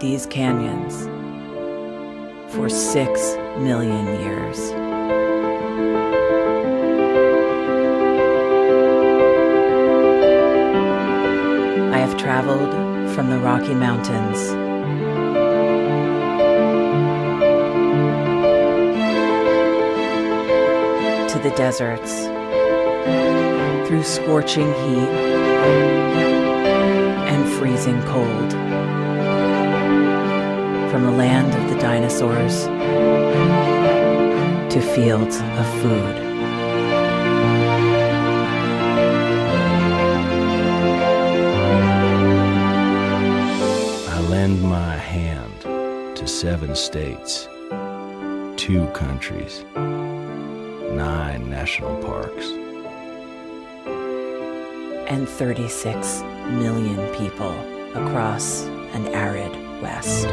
these canyons for 6 million years. I have traveled from the Rocky Mountains to the deserts, through scorching heat and freezing cold, from the land of the dinosaurs to fields of food. I lend my hand to 7 states, 2 countries, 9 national parks, and 36 million people across an arid West. I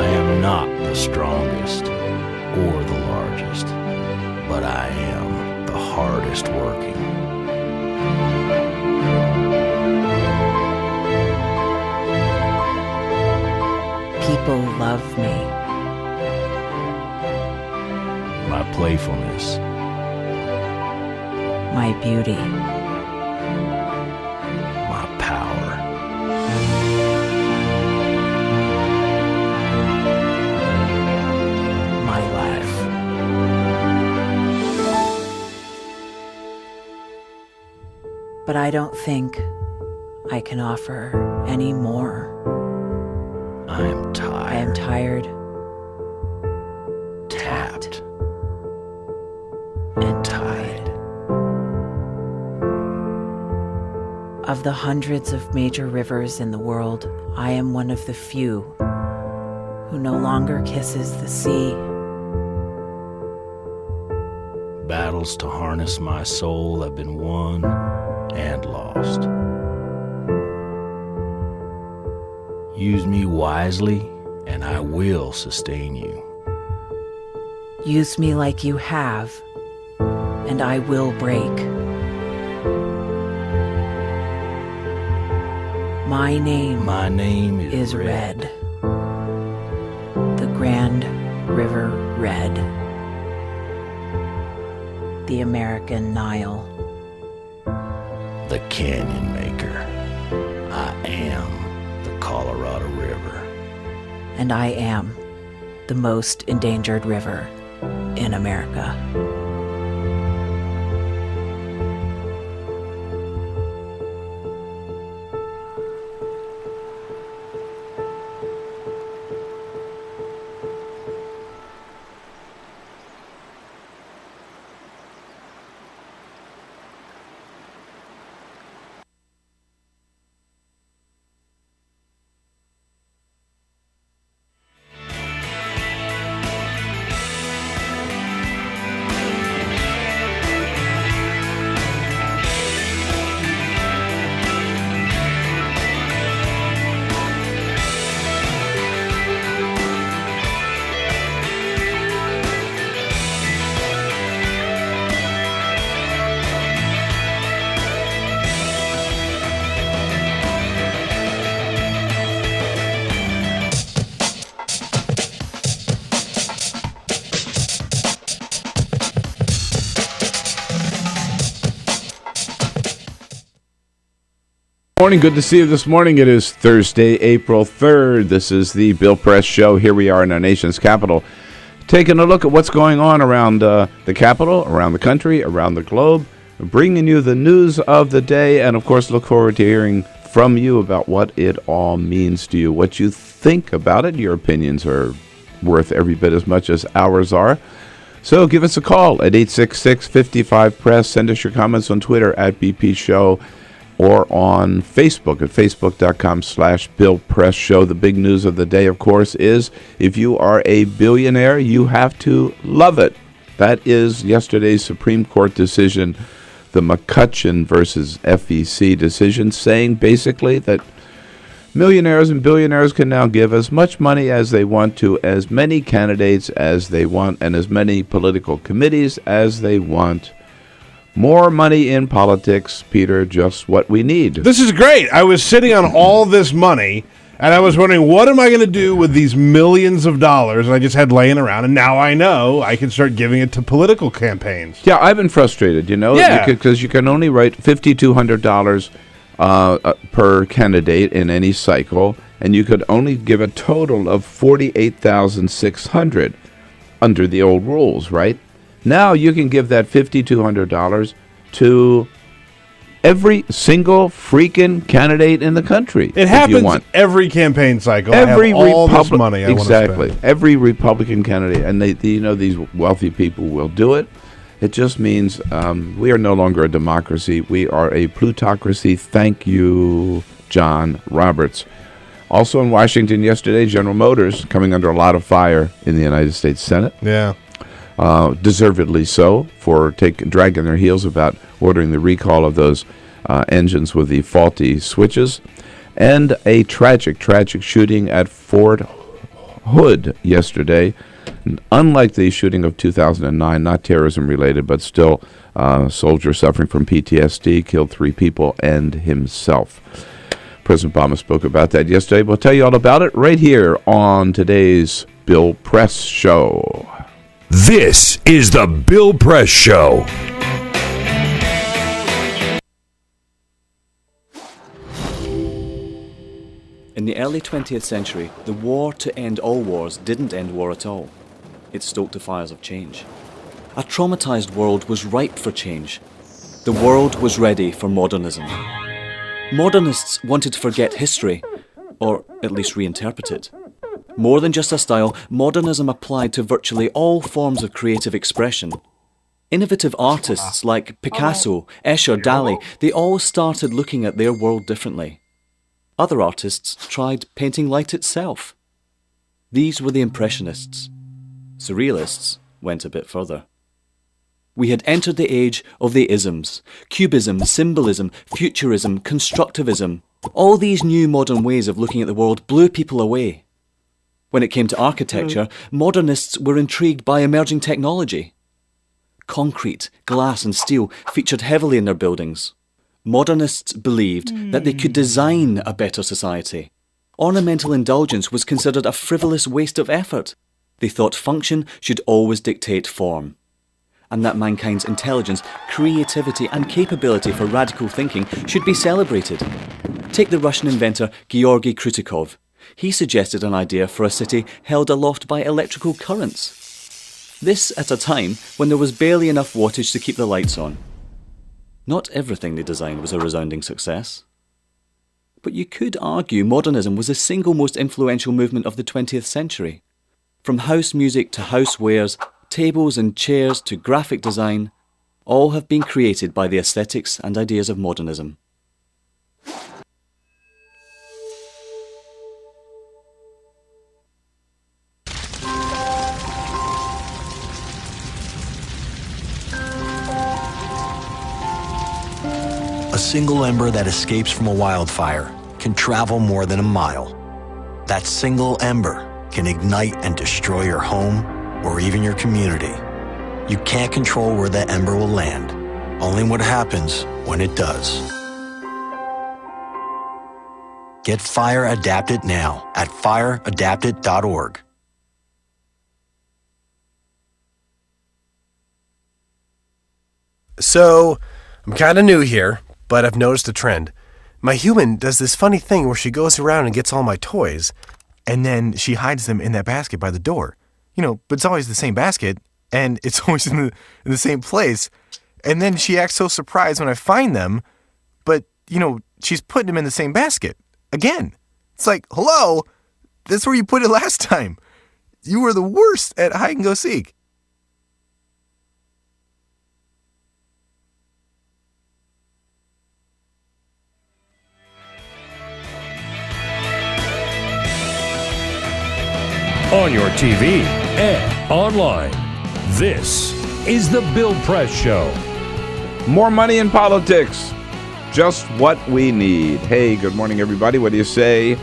am not the strongest or the largest, but I am the hardest working. People love me. My playfulness, My beauty. my power, My life. But I don't think I can offer any more. I am tired. I am tired, tapped, and tied. Of the hundreds of major rivers in the world, I am one of the few who no longer kisses the sea. Battles to harness my soul have been won and lost. Use me wisely, and I will sustain you. Use me like you have, and I will break. My name is Red. The Grand River Red. The American Nile. The Canyon Maker. I am the Colorado River. And I am the most endangered river in America. Morning, good to see you this morning. It is Thursday, April 3rd. This is the Bill Press Show. Here we are in our nation's capital, taking a look at what's going on around the capital, around the country, around the globe, bringing you the news of the day, and of course look forward to hearing from you about what it all means to you, what you think about it. Your opinions are worth every bit as much as ours are. So give us a call at 866-55-PRESS. Send us your comments on Twitter at BP Show, or on Facebook at facebook.com/Bill Press Show. The big news of the day, of course, is if you are a billionaire, you have to love it. That is yesterday's Supreme Court decision, the McCutcheon versus FEC decision, saying basically that millionaires and billionaires can now give as much money as they want to as many candidates as they want and as many political committees as they want, More money in politics, Peter, just what we need. This is great. I was sitting on all this money, and I was wondering, what am I going to do with these millions of dollars I just had laying around? And now I know I can start giving it to political campaigns. Yeah, I've been frustrated, because you can only write $5,200 per candidate in any cycle, and you could only give a total of $48,600 under the old rules, right? Now you can give that $5,200 to every single freaking candidate in the country. It happens every campaign cycle. Every I have all this money I want to spend. Every Republican candidate, and these wealthy people will do it. It just means we are no longer a democracy. We are a plutocracy. Thank you, John Roberts. Also in Washington yesterday, General Motors coming under a lot of fire in the United States Senate. Yeah. Deservedly so, for dragging their heels about ordering the recall of those engines with the faulty switches. And a tragic shooting at Fort Hood yesterday. Unlike the shooting of 2009, not terrorism related, but still a soldier suffering from PTSD, killed 3 people and himself. President Obama spoke about that yesterday. We'll tell you all about it right here on today's Bill Press Show. This is the Bill Press Show. In the early 20th century, the war to end all wars didn't end war at all. It stoked the fires of change. A traumatized world was ripe for change. The world was ready for modernism. Modernists wanted to forget history, or at least reinterpret it. More than just a style, modernism applied to virtually all forms of creative expression. Innovative artists like Picasso, Escher, Dali, they all started looking at their world differently. Other artists tried painting light itself. These were the Impressionists. Surrealists went a bit further. We had entered the age of the isms: Cubism, Symbolism, Futurism, Constructivism. All these new modern ways of looking at the world blew people away. When it came to architecture, modernists were intrigued by emerging technology. Concrete, glass and steel featured heavily in their buildings. Modernists believed that they could design a better society. Ornamental indulgence was considered a frivolous waste of effort. They thought function should always dictate form, and that mankind's intelligence, creativity and capability for radical thinking should be celebrated. Take the Russian inventor Georgy Krutikov. He suggested an idea for a city held aloft by electrical currents. This at a time when there was barely enough wattage to keep the lights on. Not everything they designed was a resounding success. But you could argue modernism was the single most influential movement of the 20th century. From house music to housewares, tables and chairs to graphic design, all have been created by the aesthetics and ideas of modernism. A single ember that escapes from a wildfire can travel more than a mile. That single ember can ignite and destroy your home or even your community. You can't control where that ember will land, only what happens when it does. Get Fire Adapted now at fireadapted.org. So, I'm kind of new here, but I've noticed a trend. My human does this funny thing where she goes around and gets all my toys, and then she hides them in that basket by the door. But it's always the same basket, and it's always in the same place. And then she acts so surprised when I find them, but, she's putting them in the same basket. Again. It's like, hello? That's where you put it last time. You were the worst at hide and go seek. On your TV and online, this is the Bill Press Show. More money in politics. Just what we need. Hey, good morning, everybody. What do you say?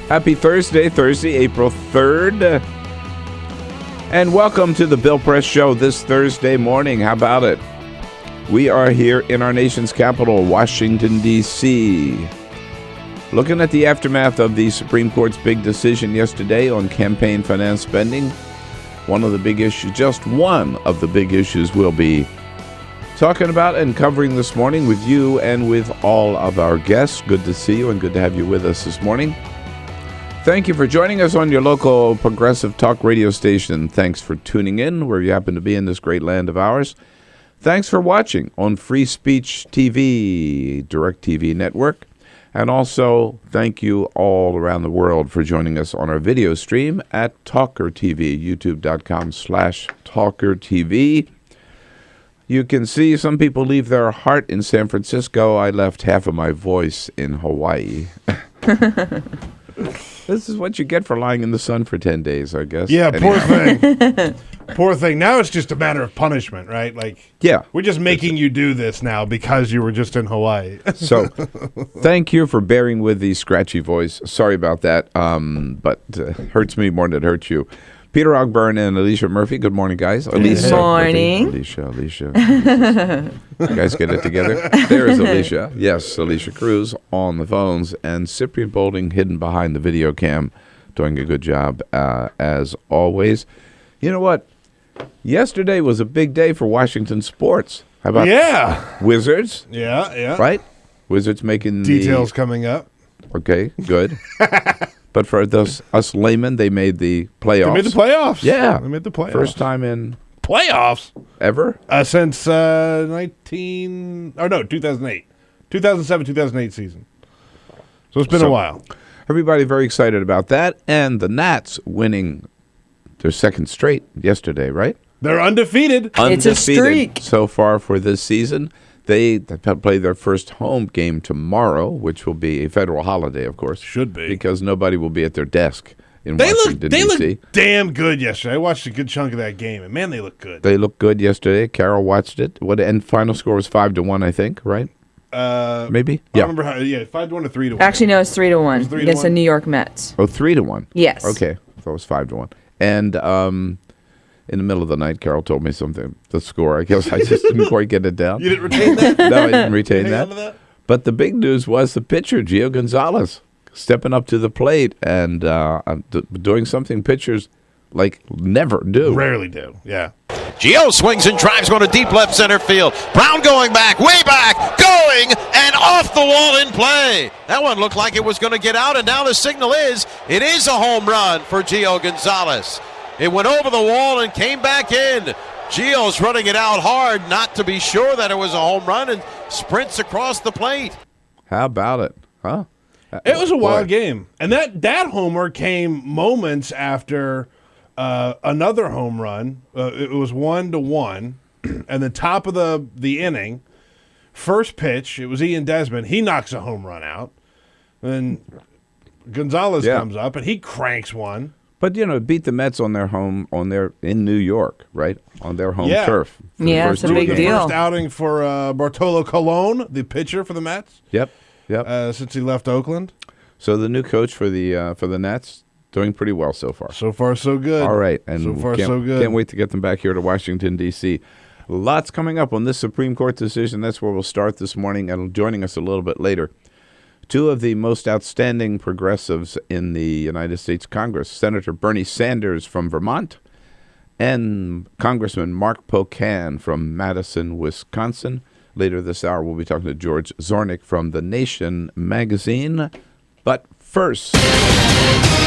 Happy Thursday, April 3rd. And welcome to the Bill Press Show this Thursday morning. How about it? We are here in our nation's capital, Washington, D.C., looking at the aftermath of the Supreme Court's big decision yesterday on campaign finance spending. One of the big issues, just one of the big issues we'll be talking about and covering this morning with you and with all of our guests. Good to see you and good to have you with us this morning. Thank you for joining us on your local progressive talk radio station. Thanks for tuning in where you happen to be in this great land of ours. Thanks for watching on Free Speech TV, DirecTV Network. And also, thank you all around the world for joining us on our video stream at TawkrTV, youtube.com/TawkrTV. You can see some people leave their heart in San Francisco. I left half of my voice in Hawaii. This is what you get for lying in the sun for 10 days, I guess. Yeah, poor thing. Poor thing. Now it's just a matter of punishment, right? Yeah. We're just making you do this now because you were just in Hawaii. So, thank you for bearing with the scratchy voice. Sorry about that, but hurts me more than it hurts you. Peter Ogburn and Alicia Murphy. Good morning, guys. Good morning. Alicia. You guys get it together? There's Alicia. Yes, Alicia Cruz on the phones. And Cyprian Bolding hidden behind the video cam, doing a good job as always. You know what? Yesterday was a big day for Washington sports. How about Wizards? Yeah. Right? Wizards making details coming up. Okay, good. But for us laymen, they made the playoffs. They made the playoffs. Yeah. They made the playoffs. First time in... Playoffs? Ever? Since 2008. 2007, 2008 season. So it's been a while. Everybody very excited about that. And the Nats winning their second straight yesterday, right? They're undefeated. It's a streak. So far for this season. They play their first home game tomorrow, which will be a federal holiday, of course. Should be. Because nobody will be at their desk in Washington, D.C. They look damn good yesterday. I watched a good chunk of that game, and man, they look good. They looked good yesterday. Carol watched it. And final score was 5-1, I think, right? Maybe? I don't remember how. Yeah, 5-1 or 3-1. Actually, no, it's 3-1 against the New York Mets. Oh, 3-1? Yes. Okay. I thought it was 5-1. And in the middle of the night, Carol told me something, the score. I guess I just didn't quite get it down. You didn't retain that? No, I didn't retain that. that. But the big news was the pitcher, Gio Gonzalez, stepping up to the plate and doing something pitchers never do. Rarely do, yeah. Gio swings and drives one to deep left center field. Brown going back, way back, going, and off the wall in play. That one looked like it was going to get out, and now the signal is, it is a home run for Gio Gonzalez. It went over the wall and came back in. Gio's running it out hard, not to be sure that it was a home run, and sprints across the plate. How about it? Huh? It was a wild game. And that homer came moments after another home run. It was 1-1, and the top of the inning, first pitch, it was Ian Desmond. He knocks a home run out. And then Gonzalez comes up, and he cranks one. But, beat the Mets in New York, right? On their home turf. Yeah, it's a big deal. First outing for Bartolo Colon, the pitcher for the Mets. Yep. Since he left Oakland. So the new coach for the Nats doing pretty well so far. So far, so good. All right. And so far, so good. Can't wait to get them back here to Washington, D.C. Lots coming up on this Supreme Court decision. That's where we'll start this morning. And joining us a little bit later, two of the most outstanding progressives in the United States Congress, Senator Bernie Sanders from Vermont and Congressman Mark Pocan from Madison, Wisconsin. Later this hour, we'll be talking to George Zornick from The Nation magazine. But first,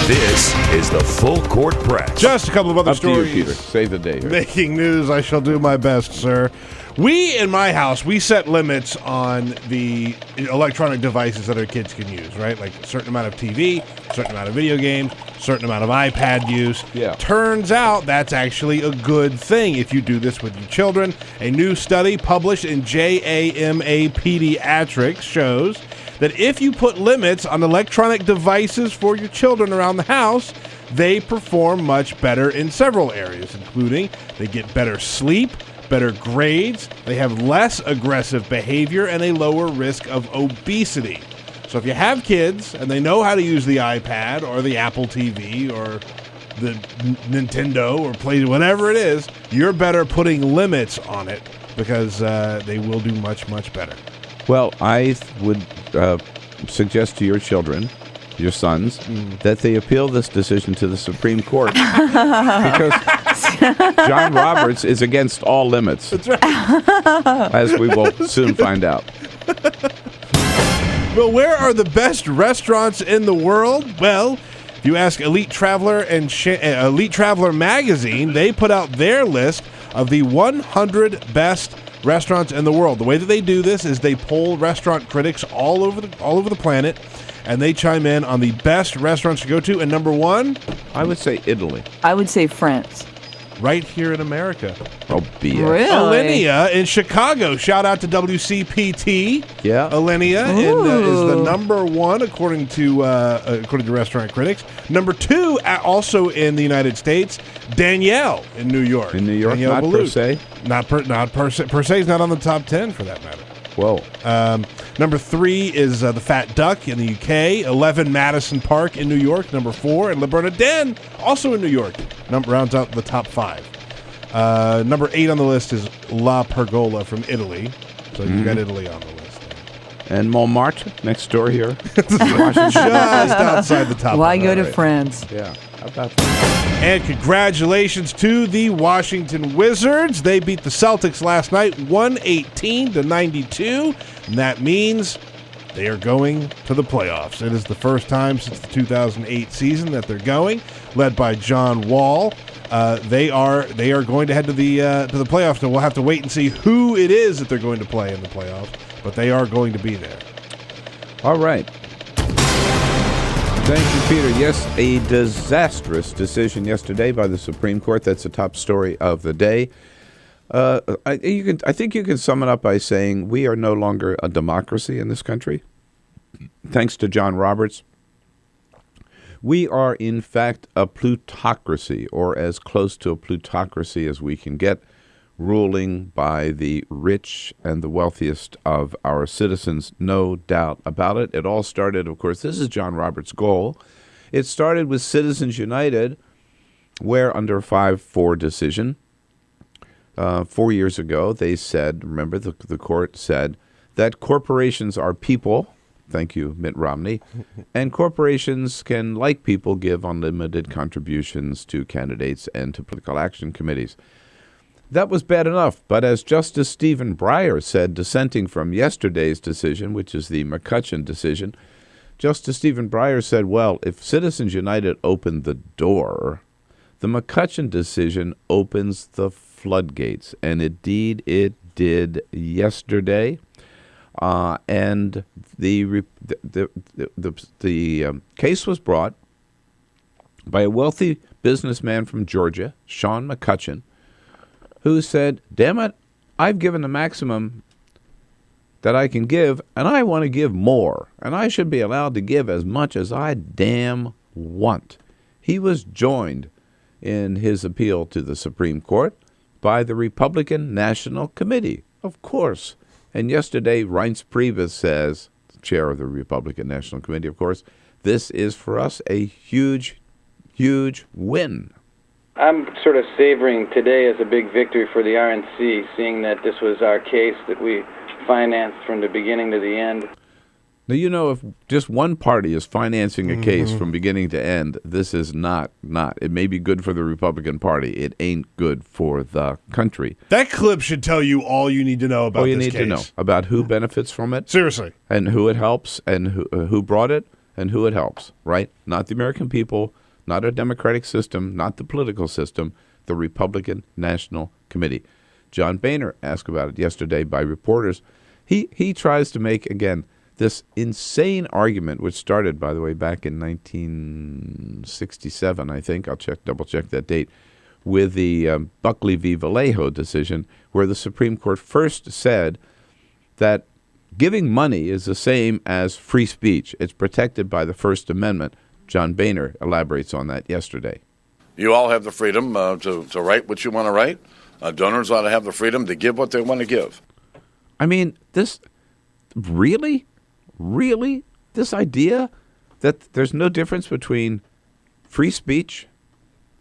this is the Full Court Press. Just a couple of other up stories. to you, Peter. Save the day here. Making news. I shall do my best, sir. We, in my house, we set limits on the electronic devices that our kids can use, right? Like a certain amount of TV, a certain amount of video games, a certain amount of iPad use. Yeah. Turns out that's actually a good thing if you do this with your children. A new study published in JAMA Pediatrics shows that if you put limits on electronic devices for your children around the house, they perform much better in several areas, including they get better sleep, better grades, they have less aggressive behavior, and a lower risk of obesity. So if you have kids and they know how to use the iPad or the Apple TV or the Nintendo or play whatever it is, you're better putting limits on it because they will do much, much better. Well, I would suggest to your children, your sons, that they appeal this decision to the Supreme Court because John Roberts is against all limits. That's right. As we will soon find out. Well, where are the best restaurants in the world? Well, if you ask Elite Traveler and Elite Traveler magazine, they put out their list of the 100 best restaurants in the world. The way that they do this is they poll restaurant critics all over the planet, and they chime in on the best restaurants to go to. And number one, I would say Italy. I would say France. Right here in America. Oh, BS. Really? Alinea in Chicago. Shout out to WCPT. Yeah. Alinea is the number one according to restaurant critics. Number two, also in the United States, Danielle in New York. In New York, Danielle not Boulud. per se. Not per se. Per se is not on the top 10 for that matter. Whoa. Number 3 is the Fat Duck in the UK. 11, Madison Park in New York. Number 4, and Le Bernardin, also in New York. Rounds out the top 5. Number 8 on the list is La Pergola from Italy. So you've got Italy on the list. And Montmartre, next door here. Just outside the top. Why go to France? Yeah. How about that? And congratulations to the Washington Wizards. They beat the Celtics last night, 118-92. And that means they are going to the playoffs. It is the first time since the 2008 season that they're going, led by John Wall. They are going to head to the playoffs. So we'll have to wait and see who it is that they're going to play in the playoffs. But they are going to be there. All right. Thank you, Peter. Yes, a disastrous decision yesterday by the Supreme Court. That's the top story of the day. I think you can sum it up by saying we are no longer a democracy in this country. Thanks to John Roberts. We are, in fact, a plutocracy, or as close to a plutocracy as we can get, ruling by the rich and the wealthiest of our citizens, no doubt about it. It all started, of course, this is John Roberts' goal. It started with Citizens United, where under a 5-4 decision, 4 years ago, they said, remember, the court said that corporations are people. Thank you, Mitt Romney. And corporations can, like people, give unlimited contributions to candidates and to political action committees. That was bad enough, but as Justice Stephen Breyer said, dissenting from yesterday's decision, which is the McCutcheon decision, Justice Stephen Breyer said, well, if Citizens United opened the door, the McCutcheon decision opens the floodgates, and indeed it did yesterday. And the case was brought by a wealthy businessman from Georgia, Sean McCutcheon, who said, damn it, I've given the maximum that I can give, and I want to give more, and I should be allowed to give as much as I damn want. He was joined in his appeal to the Supreme Court by the Republican National Committee, of course. And yesterday, Reince Priebus says, the chair of the Republican National Committee, of course, this is for us a huge, huge win. I'm sort of savoring today as a big victory for the RNC, seeing that this was our case that we financed from the beginning to the end. Now, you know, if just one party is financing a case from beginning to end, this is not. It may be good for the Republican Party. It ain't good for the country. That clip should tell you all you need to know about this case. All you need to know about who benefits from it. Seriously. And who it helps, and who brought it, and who it helps, right? Not the American people, not a democratic system, not the political system, the Republican National Committee. John Boehner asked about it yesterday by reporters. He tries to make, again, this insane argument, which started, by the way, back in 1967, I think. I'll double check that date, with the Buckley v. Vallejo decision, where the Supreme Court first said that giving money is the same as free speech. It's protected by the First Amendment. John Boehner elaborates on that yesterday. You all have the freedom to write what you want to write. Donors ought to have the freedom to give what they want to give. I mean, this really, this idea that there's no difference between free speech,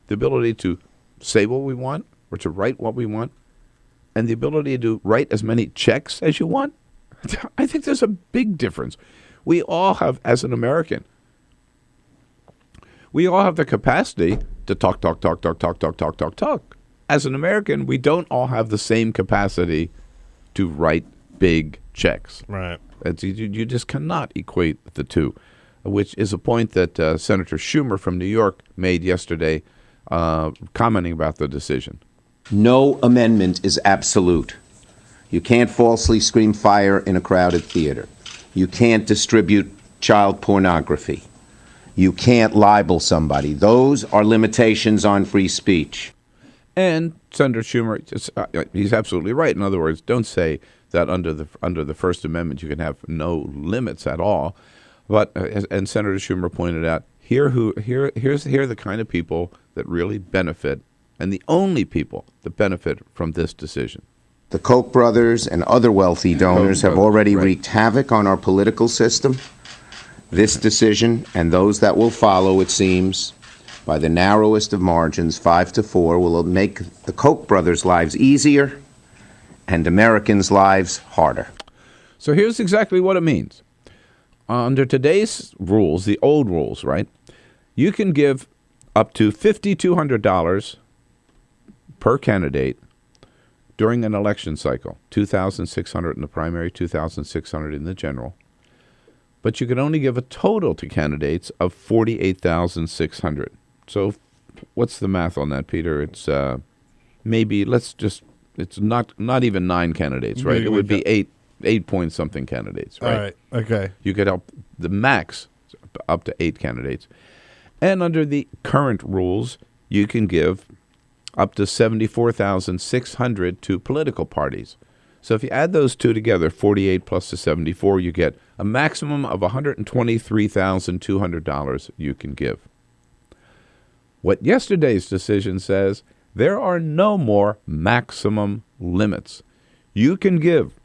the ability to say what we want or to write what we want, and the ability to write as many checks as you want, I think there's a big difference. We all have, as an American, we all have the capacity to talk. As an American, we don't all have the same capacity to write big checks. Right. You just cannot equate the two, which is a point that Senator Schumer from New York made yesterday, commenting about the decision. No amendment is absolute. You can't falsely scream fire in a crowded theater. You can't distribute child pornography. You can't libel somebody. Those are limitations on free speech. And Senator Schumer, he's absolutely right. In other words, don't say that under the First Amendment you can have no limits at all. But and Senator Schumer pointed out here are the kind of people that really benefit, and the only people that benefit from this decision. The Koch brothers and other wealthy donors have already wreaked havoc on our political system. This decision and those that will follow, it seems, by the narrowest of margins, 5-4, will make the Koch brothers' lives easier and Americans' lives harder. So here's exactly what it means. Under today's rules, the old rules, right, you can give up to $5,200 per candidate during an election cycle, $2,600 in the primary, $2,600 in the general. But you can only give a total to candidates of $48,600. So what's the math on that, Peter? It's maybe it's not even 9 candidates, right? It would be 8 point something candidates, right? All right. Okay. You could help the max up to 8 candidates. And under the current rules, you can give up to $74,600 to political parties. So if you add those two together, 48 plus the 74, you get a maximum of $123,200 you can give. What yesterday's decision says, there are no more maximum limits. You can give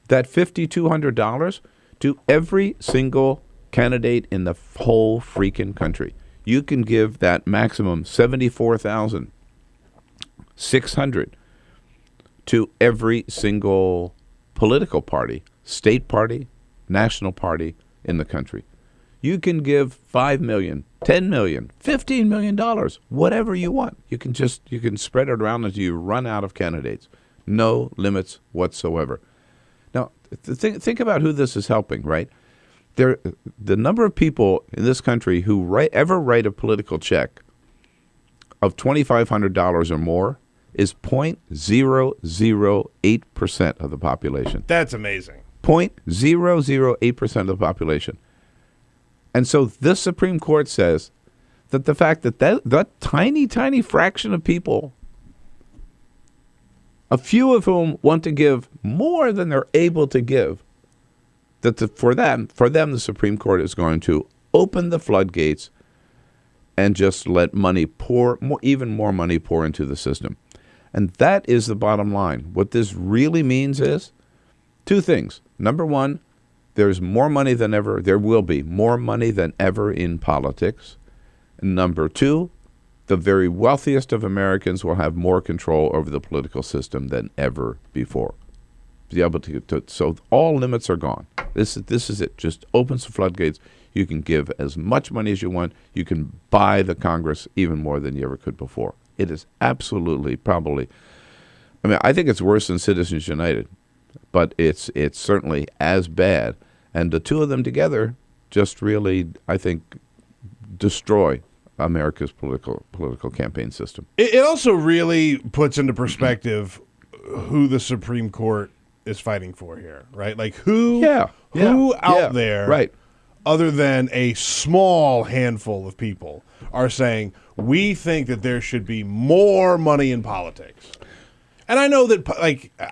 that $5,200 to every single candidate in the whole freaking country. You can give that maximum $74,600 to every single political party, state party, national party in the country. You can give $5 million, $10 million, $15 million, whatever you want. You can spread it around until you run out of candidates. No limits whatsoever. Now, think about who this is helping, right? The number of people in this country who ever write a political check of $2,500 or more is 0.008% of the population. That's amazing. 0.008% of the population. And so this Supreme Court says that the fact that tiny, tiny fraction of people, a few of whom want to give more than they're able to give, that for them, the Supreme Court is going to open the floodgates and just let money pour, even more money pour into the system. And that is the bottom line. What this really means is 2 things. Number one, there's more money than ever. There will be more money than ever in politics. And number 2, the very wealthiest of Americans will have more control over the political system than ever before. So all limits are gone. This is it. Just opens the floodgates. You can give as much money as you want. You can buy the Congress even more than you ever could before. It is absolutely, probably, I think it's worse than Citizens United, but it's certainly as bad. And the two of them together just really, I think, destroy America's political campaign system. It also really puts into perspective who the Supreme Court is fighting for here, right? Like who out there, right, other than a small handful of people, are saying we think that there should be more money in politics. And I know that,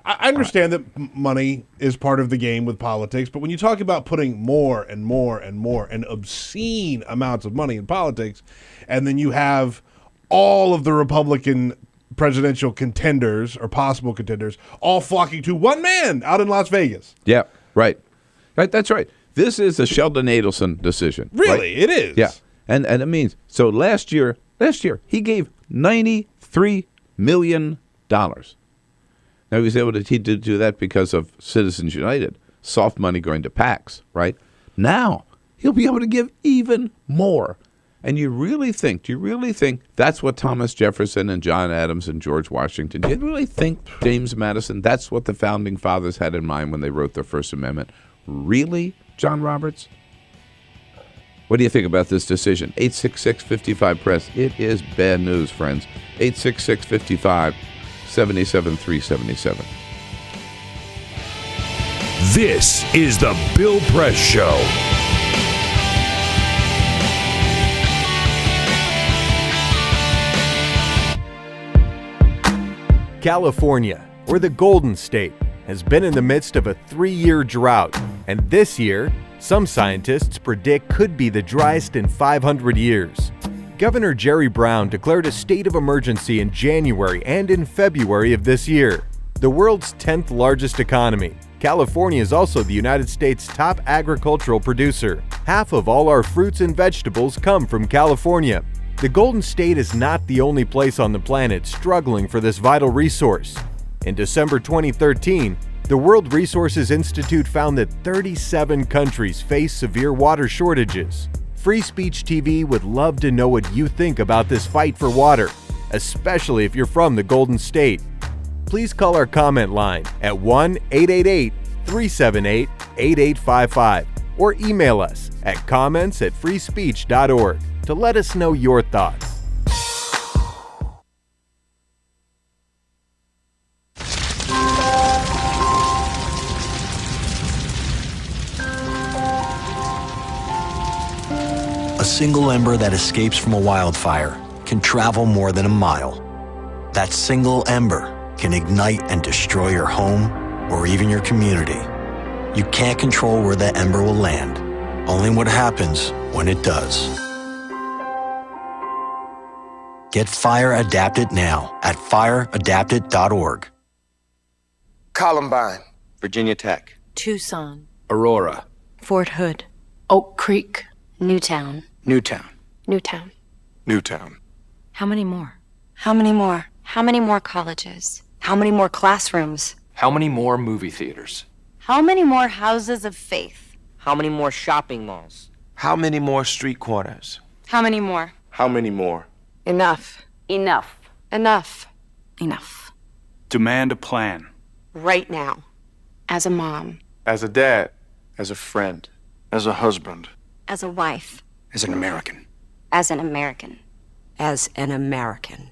I understand that money is part of the game with politics, but when you talk about putting more and more and more and obscene amounts of money in politics, and then you have all of the Republican presidential contenders or possible contenders all flocking to one man out in Las Vegas. Yeah, right. Right, that's right. This is a Sheldon Adelson decision. Really, right? It is. Yeah, and it means, so last year he gave $93 million. Now, he was able to do that because of Citizens United, soft money going to PACs, right? Now, he'll be able to give even more. And do you really think that's what Thomas Jefferson and John Adams and George Washington, do you really think James Madison, that's what the Founding Fathers had in mind when they wrote the First Amendment? Really, John Roberts? What do you think about this decision? 866-55-PRESS. It is bad news, friends. 866-55-77377. This is the Bill Press Show. California, or the Golden State, has been in the midst of a 3-year drought, and this year, some scientists predict could be the driest in 500 years. Governor Jerry Brown declared a state of emergency in January and in February of this year. The world's 10th largest economy, California is also the United States' top agricultural producer. Half of all our fruits and vegetables come from California. The Golden State is not the only place on the planet struggling for this vital resource. In December 2013, the World Resources Institute found that 37 countries face severe water shortages. Free Speech TV would love to know what you think about this fight for water, especially if you're from the Golden State. Please call our comment line at 1-888-378-8855 or email us at comments@freespeech.org to let us know your thoughts. A single ember that escapes from a wildfire can travel more than a mile. That single ember can ignite and destroy your home or even your community. You can't control where that ember will land, only what happens when it does. Get Fire Adapted now at fireadapted.org. Columbine, Virginia Tech, Tucson, Aurora, Fort Hood, Oak Creek, Newtown. Newtown, Newtown. Newtown. How many more? How many more? How many more colleges? How many more classrooms? How many more movie theaters? How many more houses of faith? How many more shopping malls? How many more street corners? How many more? How many more? Enough. Enough. Enough. Enough. Demand a plan. Right now. As a mom. As a dad. As a friend. As a husband. As a wife. As an American. As an American. As an American.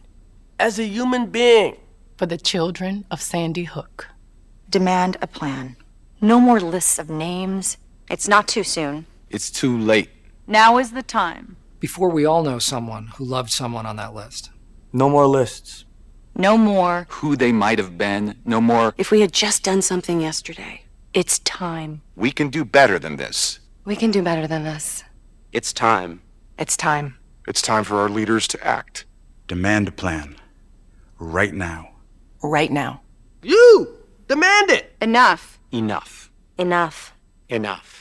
As a human being. For the children of Sandy Hook. Demand a plan. No more lists of names. It's not too soon. It's too late. Now is the time. Before we all know someone who loved someone on that list. No more lists. No more. Who they might have been. No more. If we had just done something yesterday. It's time. We can do better than this. We can do better than this. It's time. It's time. It's time for our leaders to act. Demand a plan. Right now. Right now. You! Demand it! Enough. Enough. Enough. Enough.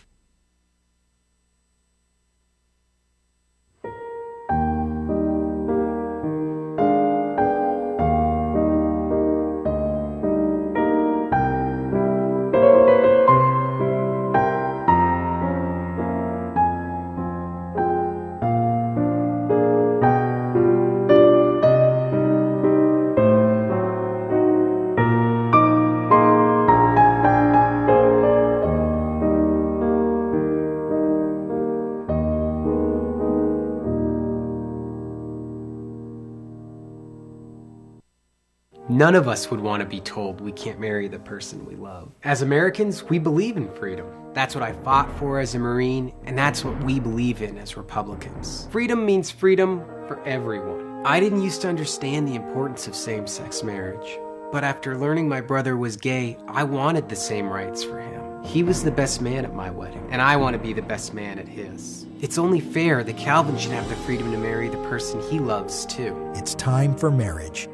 None of us would want to be told we can't marry the person we love. As Americans, we believe in freedom. That's what I fought for as a Marine, and that's what we believe in as Republicans. Freedom means freedom for everyone. I didn't used to understand the importance of same-sex marriage, but after learning my brother was gay, I wanted the same rights for him. He was the best man at my wedding, and I want to be the best man at his. It's only fair that Calvin should have the freedom to marry the person he loves, too. It's time for marriage.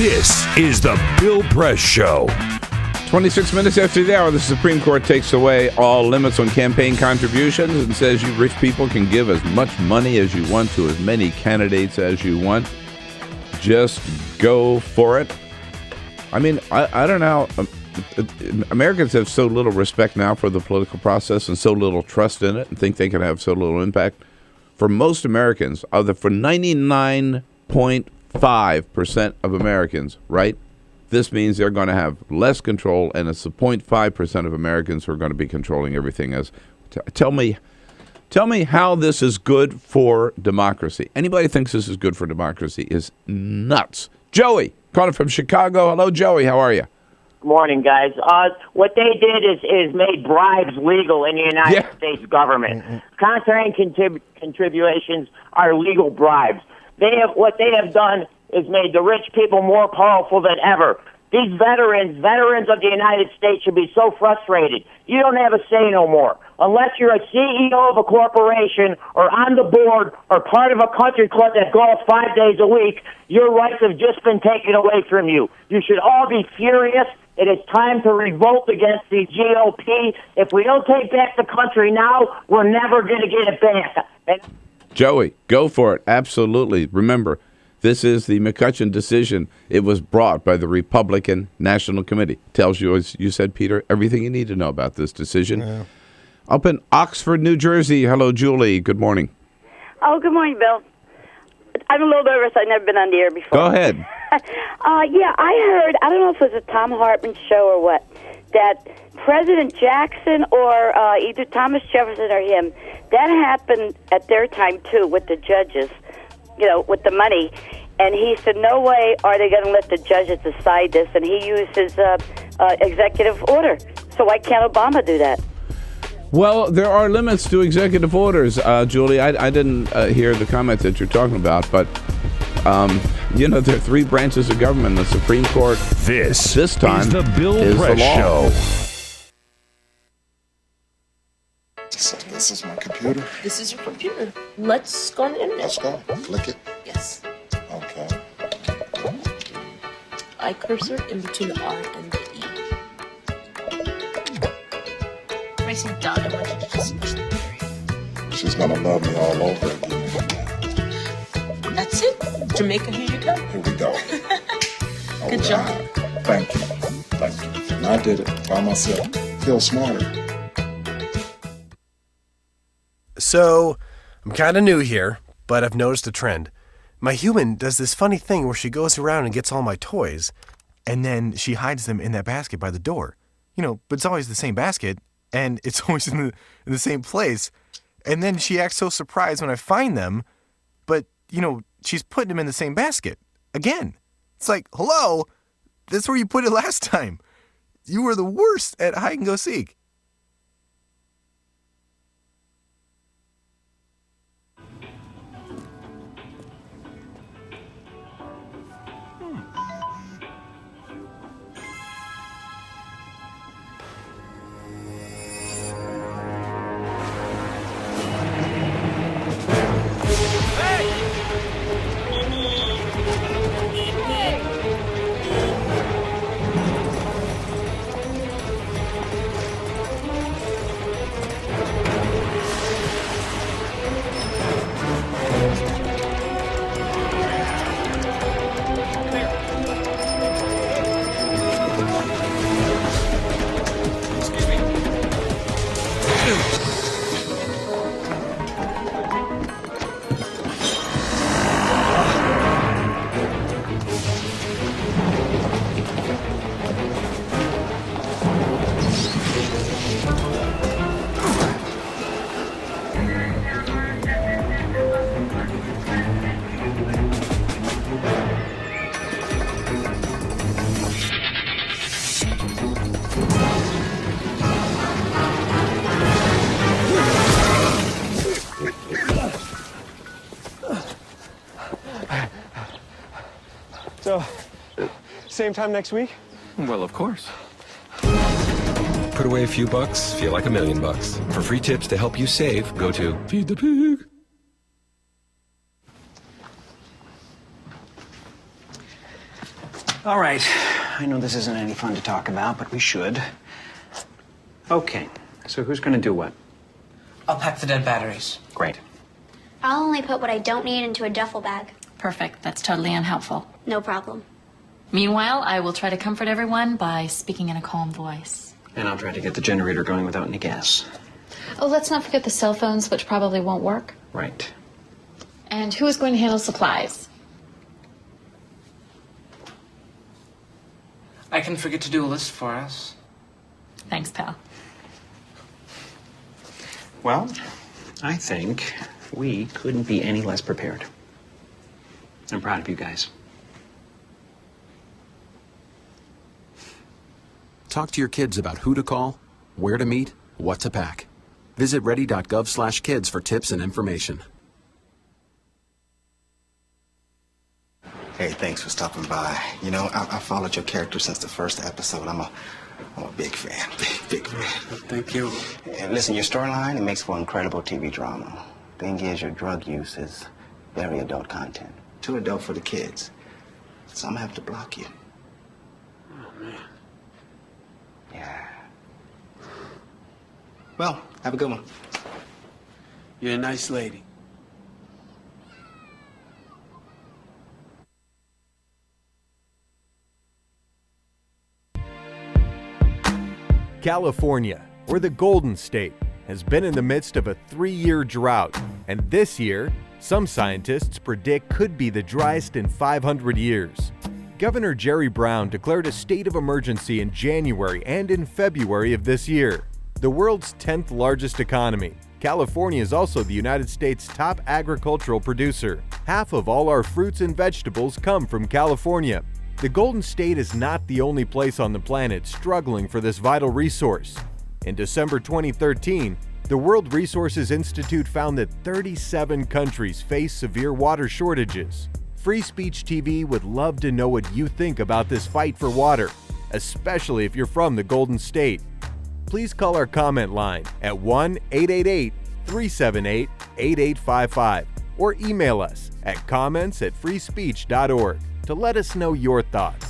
This is the Bill Press Show. 26 minutes after the hour, the Supreme Court takes away all limits on campaign contributions and says you rich people can give as much money as you want to as many candidates as you want. Just go for it. I mean, I don't know. Americans have so little respect now for the political process and so little trust in it and think they can have so little impact. For most Americans, for 99.5% of Americans, right? This means they're going to have less control, and it's the 0.5% of Americans who are going to be controlling everything. Tell me how this is good for democracy. Anybody thinks this is good for democracy is nuts. Joey, calling from Chicago. Hello, Joey. How are you? Good morning, guys. What they did is made bribes legal in the United States government. Contrary contributions are legal bribes. What they have done is made the rich people more powerful than ever. These veterans of the United States should be so frustrated. You don't have a say no more. Unless you're a CEO of a corporation or on the board or part of a country club that golfs 5 days a week, your rights have just been taken away from you. You should all be furious. It is time to revolt against the GOP. If we don't take back the country now, we're never going to get it back. Joey, go for it. Absolutely. Remember, this is the McCutcheon decision. It was brought by the Republican National Committee. Tells you, as you said, Peter, everything you need to know about this decision. Yeah. Up in Oxford, New Jersey. Hello, Julie. Good morning. Oh, good morning, Bill. I'm a little nervous. I've never been on the air before. Go ahead. Yeah, I heard, I don't know if it was a Tom Hartman show or what, that President Jackson or either Thomas Jefferson or him, that happened at their time, too, with the judges, with the money. And he said, no way are they going to let the judges decide this. And he used his executive order. So why can't Obama do that? Well, there are limits to executive orders, Julie. I didn't hear the comment that you're talking about, but, there are three branches of government. The Supreme Court, this time, is the Bill Press Show. This is my computer. This is your computer. Let's go on the internet. Let's go. Click it. Yes. Okay. I cursor in between the R and the E. Pressing down, I want you to just push the period. She's gonna love me all over again. That's it. Jamaica, here you go. Here we go. Good job. Thank you. And I did it by myself. Feel smarter. So, I'm kind of new here, but I've noticed a trend. My human does this funny thing where she goes around and gets all my toys, and then she hides them in that basket by the door. But it's always the same basket, and it's always in the same place. And then she acts so surprised when I find them, but, she's putting them in the same basket. Again. It's like, hello? That's where you put it last time. You were the worst at hide and go seek. So, same time next week? Well, of course. Put away a few bucks, feel like $1 million. For free tips to help you save, go to Feed the Pig. All right. I know this isn't any fun to talk about, but we should. Okay. So who's going to do what? I'll pack the dead batteries. Great. I'll only put what I don't need into a duffel bag. Perfect. That's totally unhelpful. No problem. Meanwhile, I will try to comfort everyone by speaking in a calm voice. And I'll try to get the generator going without any gas. Oh, let's not forget the cell phones, which probably won't work. Right. And who is going to handle supplies? I can forget to do a list for us. Thanks, pal. Well, I think we couldn't be any less prepared. I'm proud of you guys. Talk to your kids about who to call, where to meet, what to pack. Visit ready.gov/kids for tips and information. Hey, thanks for stopping by. You know, I followed your character since the first episode. I'm a big fan. Big fan. Thank you. And listen, your storyline, it makes for incredible TV drama. Thing is, your drug use is very adult content. Too adult for the kids. So I'm gonna have to block you. Oh, man. Yeah. Well, have a good one. You're a nice lady. California, or the Golden State, has been in the midst of a 3-year drought, and this year, some scientists predict could be the driest in 500 years. Governor Jerry Brown declared a state of emergency in January and in February of this year. The world's 10th largest economy, California is also the United States' top agricultural producer. Half of all our fruits and vegetables come from California. The Golden State is not the only place on the planet struggling for this vital resource. In December 2013, the World Resources Institute found that 37 countries face severe water shortages. Free Speech TV would love to know what you think about this fight for water, especially if you're from the Golden State. Please call our comment line at 1-888-378-8855 or email us at comments@freespeech.org to let us know your thoughts.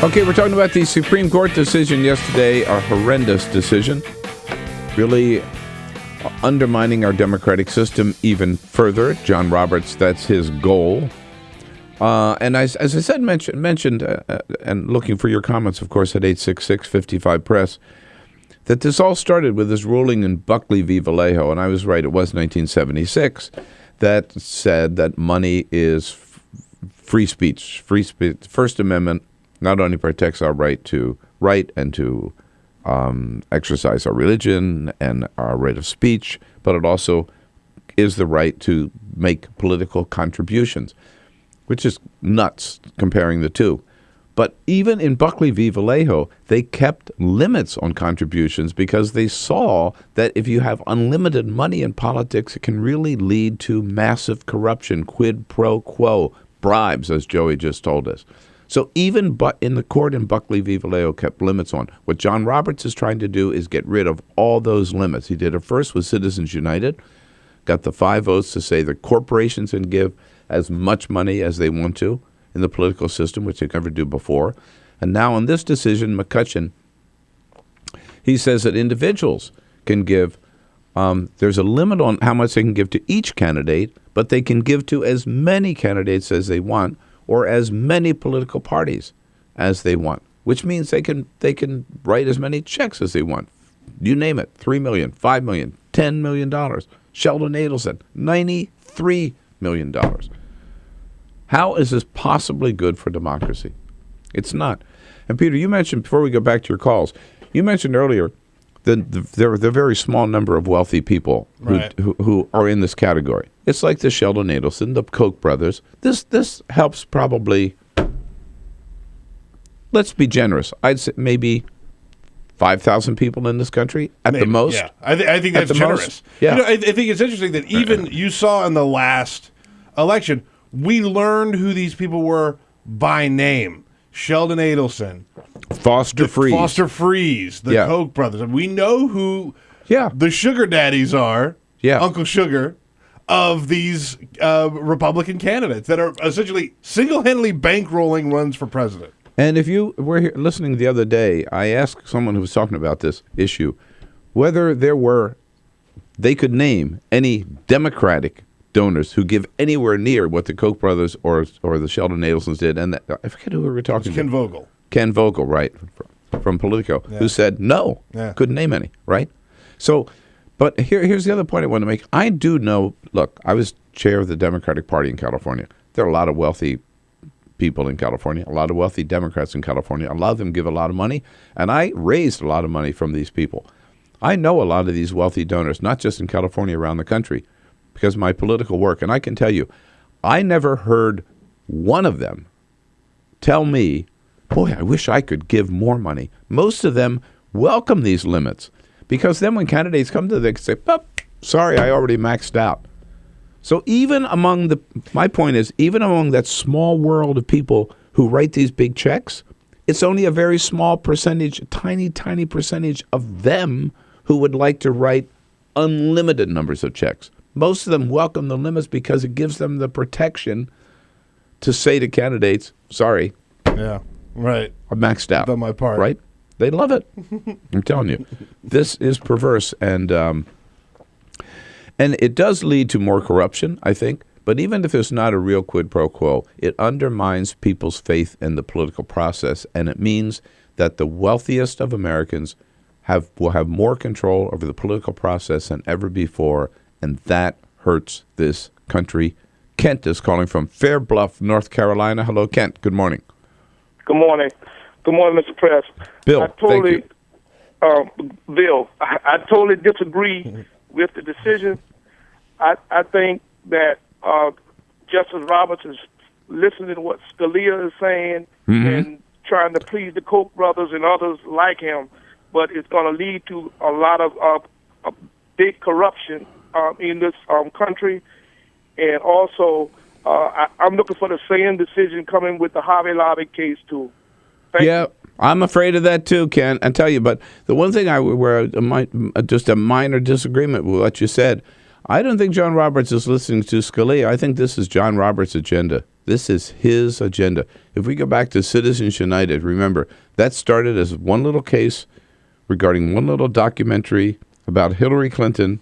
Okay, we're talking about the Supreme Court decision yesterday, a horrendous decision, really undermining our democratic system even further. John Roberts, that's his goal. And as I said, mentioned, and looking for your comments, of course, at 866-55-PRESS, that this all started with this ruling in Buckley v. Vallejo, and I was right, it was 1976, that said that money is free speech. First Amendment not only protects our right to write and to exercise our religion and our right of speech, but it also is the right to make political contributions, which is nuts comparing the two. But even in Buckley v. Vallejo, they kept limits on contributions because they saw that if you have unlimited money in politics, it can really lead to massive corruption, quid pro quo, bribes, as Joey just told us. So even in the court in Buckley v. Vallejo kept limits on. What John Roberts is trying to do is get rid of all those limits. He did it first with Citizens United, got the 5 votes to say that corporations can give as much money as they want to in the political system, which they never do before. And now in this decision, McCutcheon, he says that individuals can give, there's a limit on how much they can give to each candidate, but they can give to as many candidates as they want, or as many political parties as they want, which means they can write as many checks as they want. You name it, $3 million, $5 million, $10 million. Sheldon Adelson, $93 million. How is this possibly good for democracy? It's not. And Peter, you mentioned, before we go back to your calls, you mentioned earlier There are the very small number of wealthy people who are in this category. It's like the Sheldon Adelson, the Koch brothers. This helps probably, let's be generous, I'd say maybe 5,000 people in this country at the most. Yeah, I think that's generous. Yeah. I think it's interesting that even you saw in the last election, we learned who these people were by name. Sheldon Adelson, Foster Freeze, the Koch brothers. We know who the sugar daddies are, Uncle Sugar, of these Republican candidates that are essentially single-handedly bankrolling runs for president. And if you were here listening the other day, I asked someone who was talking about this issue whether they could name any Democratic donors who give anywhere near what the Koch brothers or the Sheldon Adelsons did. And I forget who we were talking to. Ken Vogel. Ken Vogel, right, from Politico, who said no, couldn't name any, right? So, but here's the other point I want to make. I do know, look, I was chair of the Democratic Party in California. There are a lot of wealthy people in California, a lot of wealthy Democrats in California. A lot of them give a lot of money, and I raised a lot of money from these people. I know a lot of these wealthy donors, not just in California, around the country, because of my political work. And I can tell you, I never heard one of them tell me, boy, I wish I could give more money. Most of them welcome these limits, because then when candidates come to them, they can say, oh, sorry, I already maxed out. So even among my point is, even among that small world of people who write these big checks, it's only a very small percentage, a tiny, tiny percentage of them who would like to write unlimited numbers of checks. Most of them welcome the limits because it gives them the protection to say to candidates, sorry. Yeah, right. I maxed out. Done my part. Right? They love it. I'm telling you. This is perverse, and it does lead to more corruption, I think. But even if it's not a real quid pro quo, it undermines people's faith in the political process, and it means that the wealthiest of Americans will have more control over the political process than ever before, and that hurts this country. Kent is calling from Fair Bluff, North Carolina. Hello, Kent. Good morning. Good morning. Good morning, Mr. Press. Bill, thank you. Bill, I totally disagree with the decision. I think that Justice Roberts is listening to what Scalia is saying and trying to please the Koch brothers and others like him, but it's going to lead to a lot of big corruption in this country. And also, I'm looking for the same decision coming with the Hobby Lobby case, too. Thank you. I'm afraid of that, too, Ken. I tell you, but the one thing just a minor disagreement with what you said, I don't think John Roberts is listening to Scalia. I think this is John Roberts' agenda. This is his agenda. If we go back to Citizens United, remember, that started as one little case regarding one little documentary about Hillary Clinton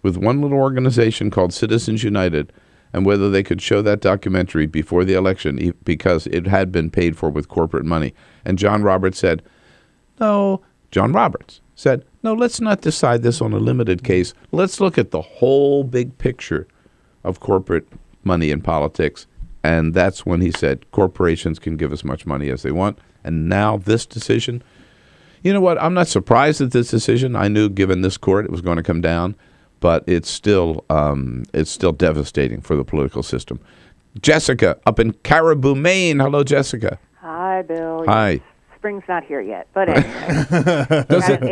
with one little organization called Citizens United, and whether they could show that documentary before the election because it had been paid for with corporate money. And John Roberts said, no, let's not decide this on a limited case. Let's look at the whole big picture of corporate money in politics. And that's when he said corporations can give as much money as they want. And now this decision, you know what? I'm not surprised at this decision. I knew given this court it was going to come down. But it's still devastating for the political system. Jessica, up in Caribou, Maine. Hello, Jessica. Hi, Bill. Hi. Yes, spring's not here yet, but anyway.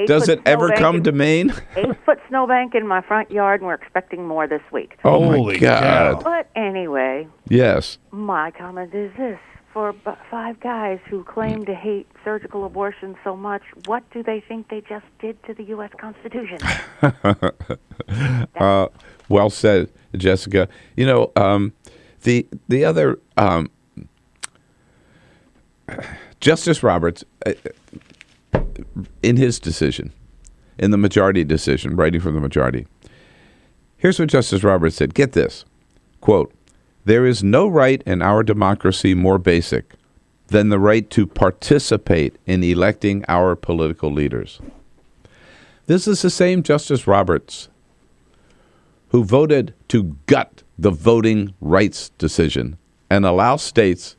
Does it ever come to Maine? 8-foot snowbank in my front yard, and we're expecting more this week. Oh, my God. But anyway. Yes. My comment is this. For 5 guys who claim to hate surgical abortion so much, what do they think they just did to the U.S. Constitution? Well said, Jessica. You know, the other Justice Roberts, in his decision, in the majority decision, writing from the majority, here's what Justice Roberts said. Get this, quote, "There is no right in our democracy more basic than the right to participate in electing our political leaders." This is the same Justice Roberts who voted to gut the voting rights decision and allow states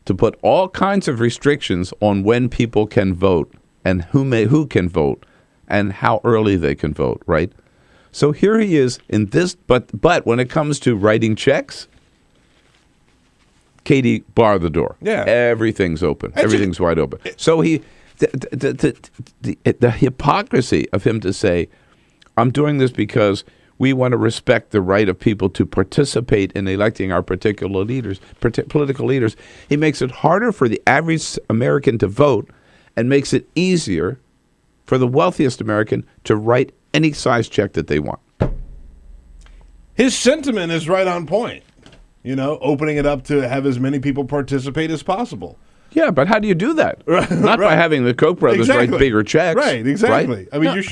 to put all kinds of restrictions on when people can vote and who can vote and how early they can vote, right? So here he is in this, but when it comes to writing checks, Katie, bar the door. Yeah. Everything's open. Everything's wide open. So the hypocrisy of him to say, I'm doing this because we want to respect the right of people to participate in electing our particular leaders, political leaders. He makes it harder for the average American to vote and makes it easier for the wealthiest American to write any size check that they want. His sentiment is right on point. Opening it up to have as many people participate as possible. Yeah, but how do you do that? Not by having the Koch brothers write bigger checks. Right, exactly. Right? I mean,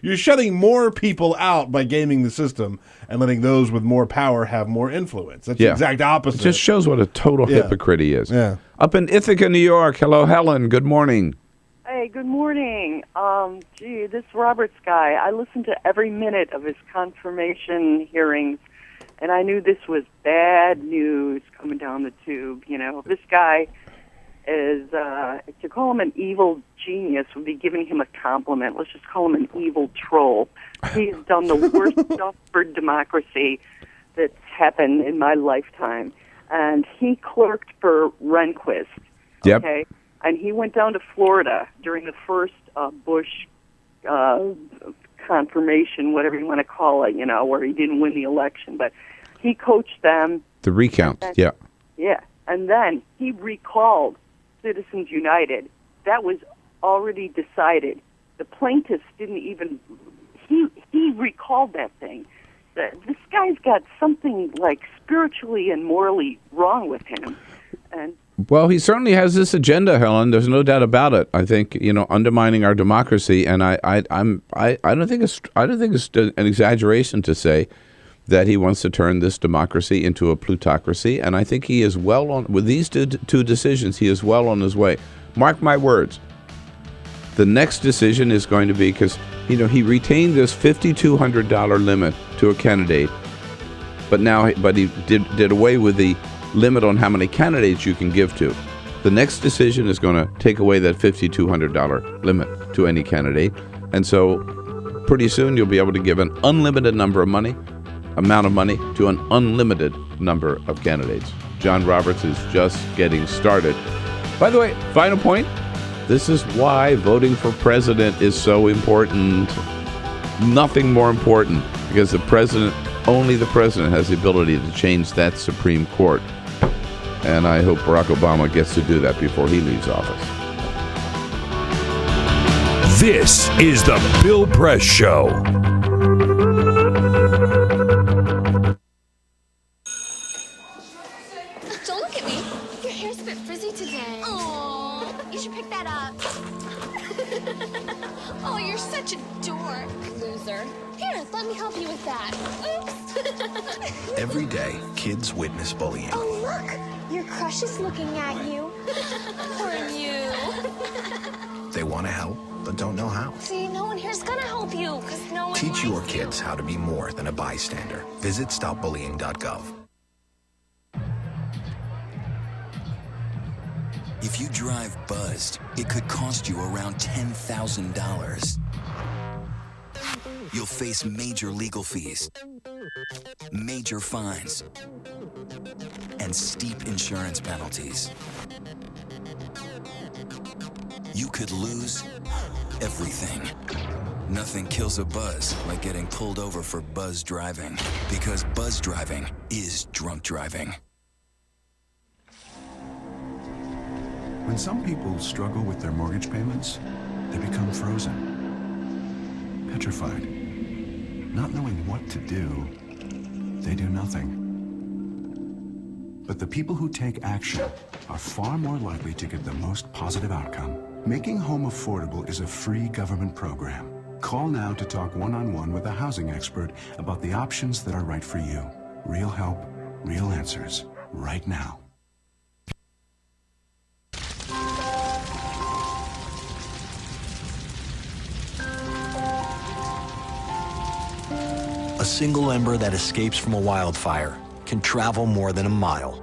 you're shutting more people out by gaming the system and letting those with more power have more influence. That's the exact opposite. It just shows what a total hypocrite he is. Yeah. Up in Ithaca, New York. Hello, Helen. Good morning. Hey, good morning. This Roberts guy, I listened to every minute of his confirmation hearings, and I knew this was bad news coming down the tube. This guy is, to call him an evil genius would be giving him a compliment. Let's just call him an evil troll. He's done the worst stuff for democracy that's happened in my lifetime. And he clerked for Rehnquist. Yep. Okay? And he went down to Florida during the first Bush confirmation, whatever you want to call it, where he didn't win the election. But he coached them. The recount, Yeah. And then he recalled Citizens United. That was already decided. The plaintiffs didn't even... He recalled that thing. This guy's got something like spiritually and morally wrong with him. And well, he certainly has this agenda, Helen. There's no doubt about it. I think undermining our democracy, and I don't think it's an exaggeration to say that he wants to turn this democracy into a plutocracy, and I think he is well on with these two decisions. He is well on his way. Mark my words. The next decision is going to be because he retained this $5,200 limit to a candidate, but he did away with the limit on how many candidates you can give to. The next decision is going to take away that $5,200 limit to any candidate, and so pretty soon you'll be able to give an unlimited amount of money to an unlimited number of candidates. John Roberts is just getting started. By the way, final point, this is why voting for president is so important. Nothing more important, because only the president has the ability to change that Supreme Court. And I hope Barack Obama gets to do that before he leaves office. This is the Bill Press Show. Don't look at me. Your hair's a bit frizzy today. Oh, you should pick that up. Oh, you're such a dork. Loser. Here, let me help you with that. Oops. Every day, kids witness bullying. Oh, look. Your crush is looking at you. Poor you. They want to help, but don't know how. See, no one here's gonna help you, because no one Teach your likes kids how to be more than a bystander. Visit stopbullying.gov. If you drive buzzed, it could cost you around $10,000. You'll face major legal fees, major fines, and steep insurance penalties. You could lose everything. Nothing kills a buzz like getting pulled over for buzz driving, because buzz driving is drunk driving. When some people struggle with their mortgage payments, they become frozen, petrified. Not knowing what to do, they do nothing. But the people who take action are far more likely to get the most positive outcome. Making home affordable is a free government program. Call now to talk one-on-one with a housing expert about the options that are right for you. Real help, real answers, right now. A single ember that escapes from a wildfire can travel more than a mile.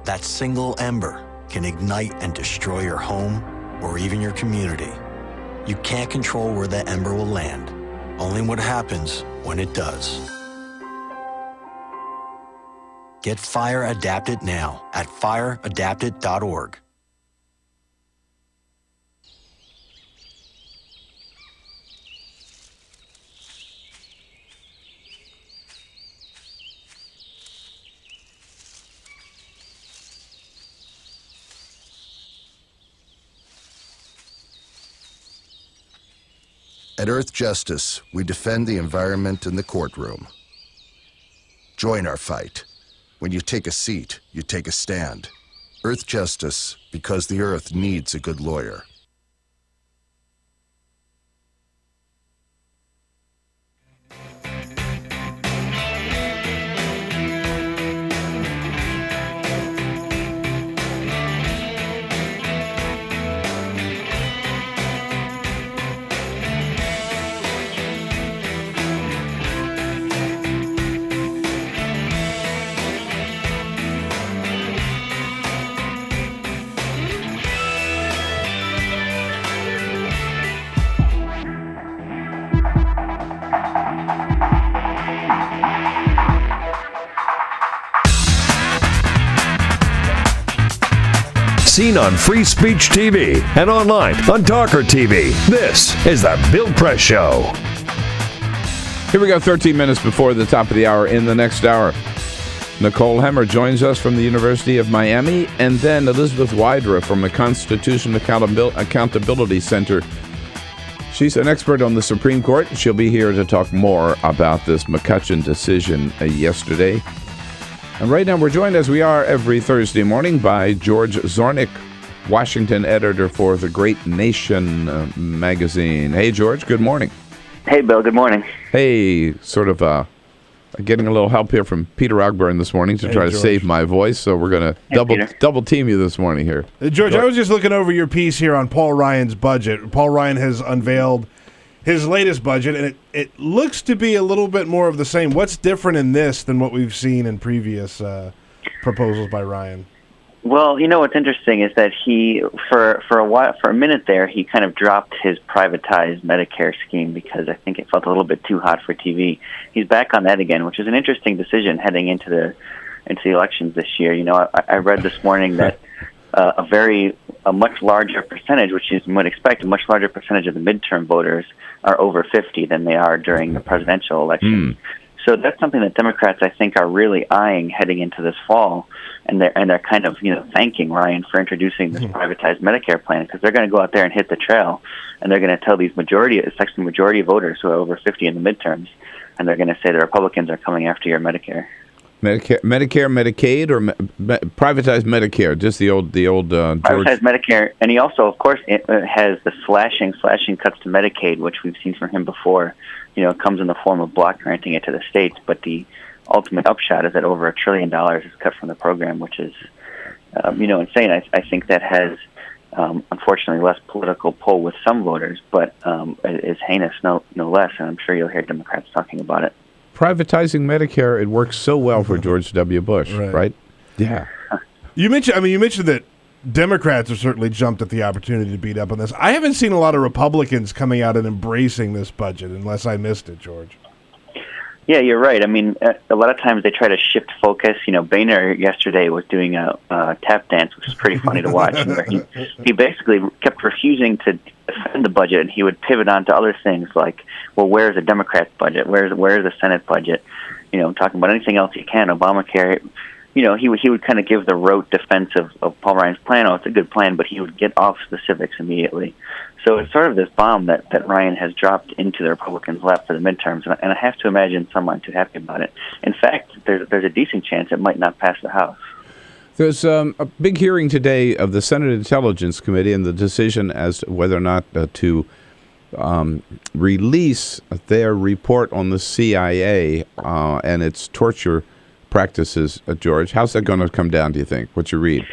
That single ember can ignite and destroy your home or even your community. You can't control where that ember will land, only what happens when it does. Get Fire Adapted now at fireadapted.org. At Earth Justice, we defend the environment in the courtroom. Join our fight. When you take a seat, you take a stand. Earth Justice, because the Earth needs a good lawyer. Seen on Free Speech TV and online on TawkrTV. This is the Bill Press Show. Here we go, 13 minutes before the top of the hour. In the next hour, Nicole Hemmer joins us from the University of Miami, and then Elizabeth Wydra from the Constitution Accountability Center. She's an expert on the Supreme Court. She'll be here to talk more about this McCutcheon decision yesterday. And right now we're joined, as we are every Thursday morning, by George Zornick, Washington editor for The Great Nation magazine. Hey, George, good morning. Hey, Bill, good morning. Hey, sort of getting a little help here from Peter Ogburn this morning to try to save my voice, so we're going to double team you this morning here. George, I was just looking over your piece here on Paul Ryan's budget. Paul Ryan has unveiled his latest budget, and it looks to be a little bit more of the same. What's different in this than what we've seen in previous proposals by Ryan? Well, you know what's interesting is that he, for a minute there, he kind of dropped his privatized Medicare scheme because I think it felt a little bit too hot for TV. He's back on that again, which is an interesting decision heading into the elections this year. You know, I read this morning that a much larger percentage, which you might expect, a much larger percentage of the midterm voters are over 50 than they are during the presidential election. So that's something that Democrats, I think, are really eyeing heading into this fall, and they're kind of thanking Ryan for introducing this privatized Medicare plan, because they're going to go out there and hit the trail, and they're going to tell these majority voters who are over 50 in the midterms, and they're going to say the Republicans are coming after your Medicare. Medicare, Medicaid, or privatized Medicare? Just the old George. Privatized Medicare, and he also, of course, has the slashing cuts to Medicaid, which we've seen from him before. You know, it comes in the form of block granting it to the states, but the ultimate upshot is that over $1 trillion is cut from the program, which is, insane. I think that has, unfortunately, less political pull with some voters, but is heinous no less, and I'm sure you'll hear Democrats talking about it. Privatizing Medicare, it works so well for George W. Bush, right? Yeah. You mentioned that Democrats have certainly jumped at the opportunity to beat up on this. I haven't seen a lot of Republicans coming out and embracing this budget, unless I missed it, George. Yeah, you're right. I mean, a lot of times they try to shift focus. You know, Boehner yesterday was doing a tap dance, which was pretty funny to watch. Where he basically kept refusing to defend the budget, and he would pivot on to other things like, well, where's the Democrats' budget? Where's the Senate budget? You know, talking about anything else he can, Obamacare. You know, he would kind of give the rote defense of Paul Ryan's plan. Oh, it's a good plan, but he would get off specifics immediately. So it's sort of this bomb that Ryan has dropped into the Republicans' lap for the midterms, and I have to imagine some aren't too happy about it. In fact, there's a decent chance it might not pass the House. There's a big hearing today of the Senate Intelligence Committee and the decision as to whether or not to release their report on the CIA and its torture practices, George. How's that going to come down, do you think? What's your read?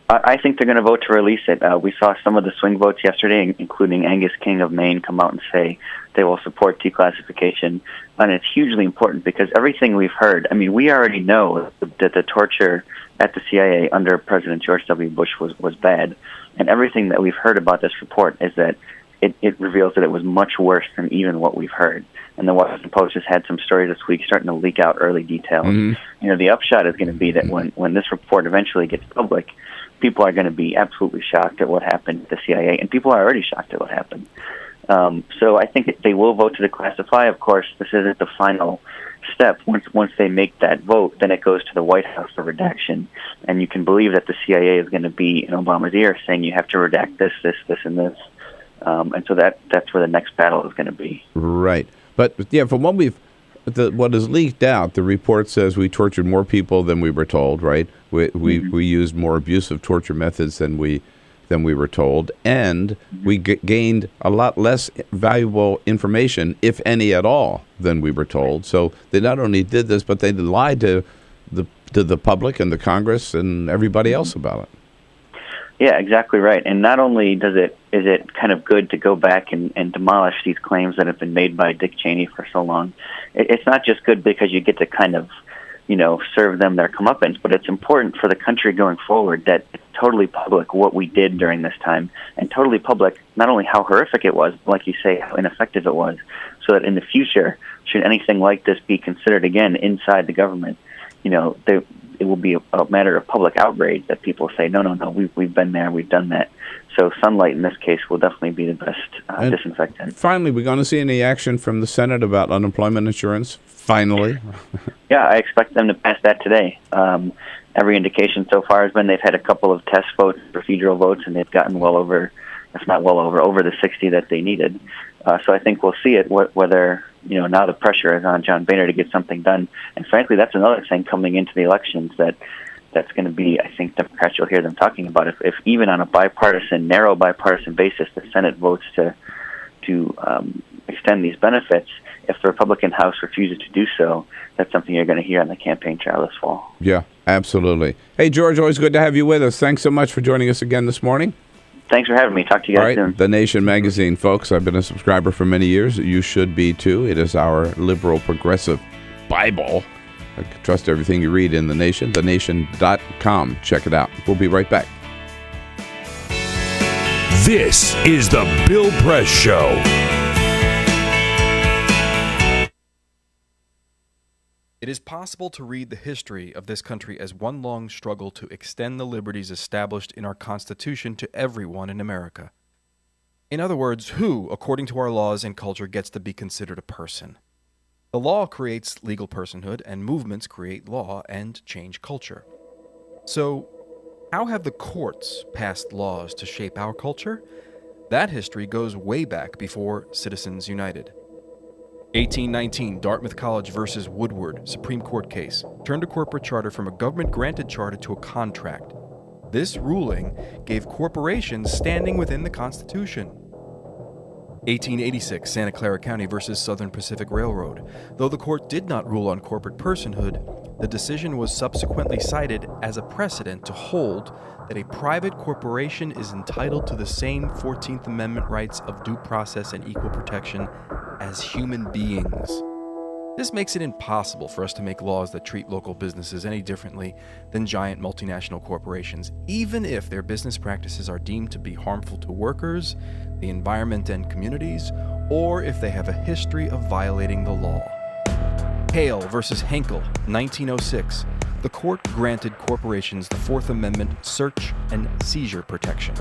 I think they're going to vote to release it. We saw some of the swing votes yesterday, including Angus King of Maine, come out and say they will support declassification. And it's hugely important because everything we've heard, I mean, we already know that the torture at the CIA under President George W. Bush was bad. And everything that we've heard about this report is that it reveals that it was much worse than even what we've heard. And the Washington Post just had some stories this week starting to leak out early details. The upshot is going to be that when this report eventually gets public, people are going to be absolutely shocked at what happened at the CIA, and people are already shocked at what happened. So I think they will vote to declassify. Of course, this isn't the final step. Once they make that vote, then it goes to the White House for redaction. And you can believe that the CIA is going to be in Obama's ear saying you have to redact this, this, this, and this. And so that's where the next battle is going to be. Right. But, yeah, from what what is leaked out, the report says we tortured more people than we were told, right? We used more abusive torture methods than we were told, and we gained a lot less valuable information, if any at all, than we were told. So they not only did this, but they lied to the public and the Congress and everybody else about it. Yeah, exactly right. And not only is it kind of good to go back and demolish these claims that have been made by Dick Cheney for so long. It's not just good because you get to kind of, serve them their comeuppance, but it's important for the country going forward that it's totally public what we did during this time, and totally public not only how horrific it was, but like you say, how ineffective it was, so that in the future, should anything like this be considered again inside the government, it will be a matter of public outrage that people say, no, we've been there, we've done that. So sunlight in this case will definitely be the best disinfectant. Finally, we're going to see any action from the Senate about unemployment insurance? Finally. Yeah, I expect them to pass that today. Every indication so far has been they've had a couple of test votes, procedural votes, and they've gotten over the 60 that they needed. So I think we'll see it, whether, now the pressure is on John Boehner to get something done. And frankly, that's another thing coming into the elections that's going to be, I think, Democrats, you'll hear them talking about. If even on a narrow bipartisan basis, the Senate votes to extend these benefits, if the Republican House refuses to do so, that's something you're going to hear on the campaign trail this fall. Yeah, absolutely. Hey, George, always good to have you with us. Thanks so much for joining us again this morning. Thanks for having me. Talk to you guys soon. The Nation magazine, folks. I've been a subscriber for many years. You should be, too. It is our liberal progressive Bible. I trust everything you read in The Nation. TheNation.com. Check it out. We'll be right back. This is the Bill Press Show. It is possible to read the history of this country as one long struggle to extend the liberties established in our Constitution to everyone in America. In other words, who, according to our laws and culture, gets to be considered a person? The law creates legal personhood, and movements create law and change culture. So, how have the courts passed laws to shape our culture? That history goes way back before Citizens United. 1819, Dartmouth College versus Woodward, Supreme Court case, turned a corporate charter from a government-granted charter to a contract. This ruling gave corporations standing within the Constitution. 1886, Santa Clara County versus Southern Pacific Railroad. Though the court did not rule on corporate personhood, the decision was subsequently cited as a precedent to hold that a private corporation is entitled to the same 14th Amendment rights of due process and equal protection as human beings. This makes it impossible for us to make laws that treat local businesses any differently than giant multinational corporations, even if their business practices are deemed to be harmful to workers, the environment and communities, or if they have a history of violating the law. Hale versus Henkel, 1906. The court granted corporations the Fourth Amendment search and seizure protection.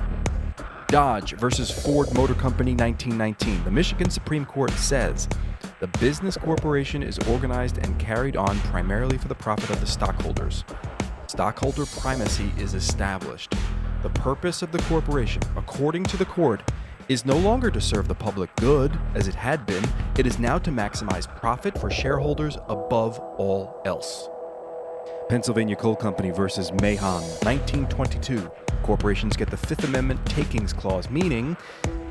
Dodge versus Ford Motor Company, 1919. The Michigan Supreme Court says the business corporation is organized and carried on primarily for the profit of the stockholders. Stockholder primacy is established. The purpose of the corporation, according to the court, is no longer to serve the public good, as it had been. It is now to maximize profit for shareholders above all else. Pennsylvania Coal Company versus Mahon, 1922. Corporations get the Fifth Amendment takings clause, meaning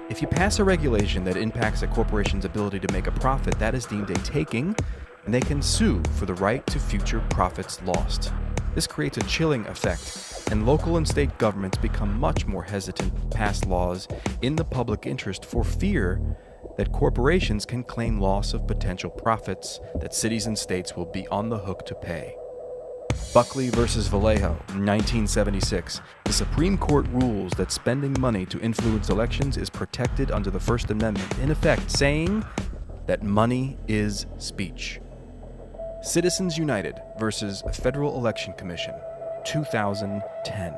if you pass a regulation that impacts a corporation's ability to make a profit, that is deemed a taking, and they can sue for the right to future profits lost. This creates a chilling effect, and local and state governments become much more hesitant to pass laws in the public interest for fear that corporations can claim loss of potential profits that cities and states will be on the hook to pay. Buckley versus Vallejo, 1976. The Supreme Court rules that spending money to influence elections is protected under the First Amendment, in effect saying that money is speech. Citizens United versus Federal Election Commission, 2010.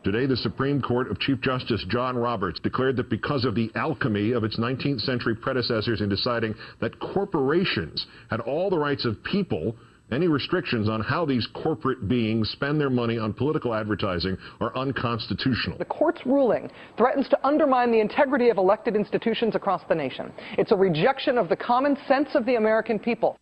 Today, the Supreme Court of Chief Justice John Roberts declared that because of the alchemy of its 19th century predecessors in deciding that corporations had all the rights of people, any restrictions on how these corporate beings spend their money on political advertising are unconstitutional. The court's ruling threatens to undermine the integrity of elected institutions across the nation. It's a rejection of the common sense of the American people.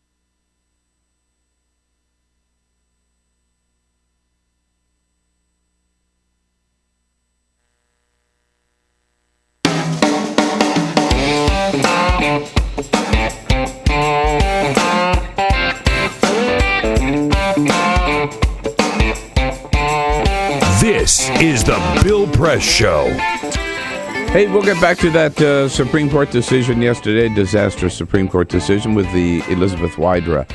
This is the Bill Press Show. Hey, we'll get back to that Supreme Court decision yesterday, disastrous Supreme Court decision with the Elizabeth Wydra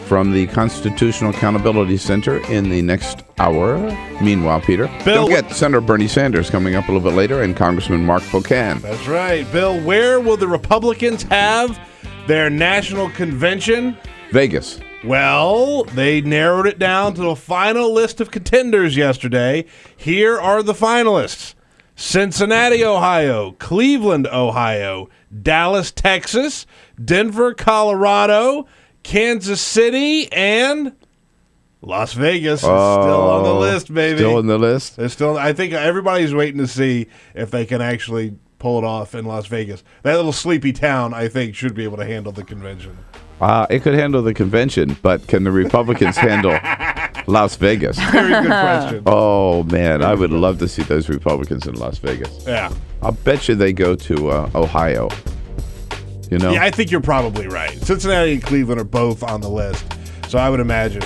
from the Constitutional Accountability Center in the next hour. Meanwhile, Peter, Bill, don't get Senator Bernie Sanders coming up a little bit later and Congressman Mark Pocan. That's right. Bill, where will the Republicans have their national convention? Vegas. Well, they narrowed it down to the final list of contenders yesterday. Here are the finalists: Cincinnati, Ohio; Cleveland, Ohio; Dallas, Texas; Denver, Colorado; Kansas City; and Las Vegas is still on the list, baby. Still on the list? They're still. I think everybody's waiting to see if they can actually pull it off in Las Vegas. That little sleepy town, I think, should be able to handle the convention. It could handle the convention, but can the Republicans handle Las Vegas? Very good question. Oh, man, I would love to see those Republicans in Las Vegas. Yeah. I'll bet you they go to Ohio. You know? Yeah, I think you're probably right. Cincinnati and Cleveland are both on the list, so I would imagine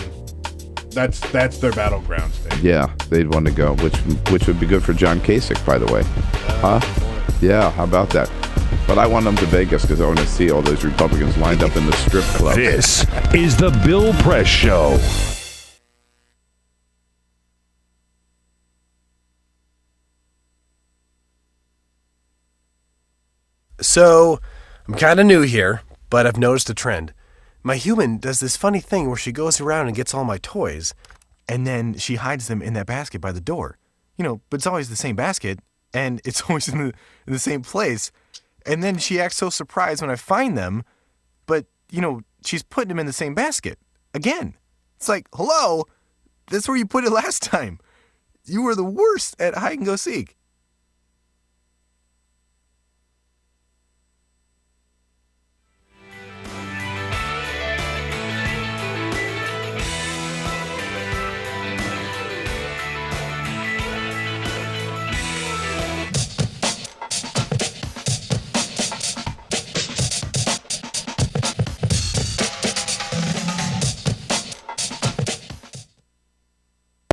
that's their battleground state. Yeah, they'd want to go, which would be good for John Kasich, by the way. Yeah, how about that? But I want them to Vegas because I want to see all those Republicans lined up in the strip club. This is the Bill Press Show. So, I'm kind of new here, but I've noticed a trend. My human does this funny thing where she goes around and gets all my toys, and then she hides them in that basket by the door. But it's always the same basket, and it's always in the same place. And then she acts so surprised when I find them, but, she's putting them in the same basket. Again. It's like, hello? That's where you put it last time. You were the worst at hide and go seek.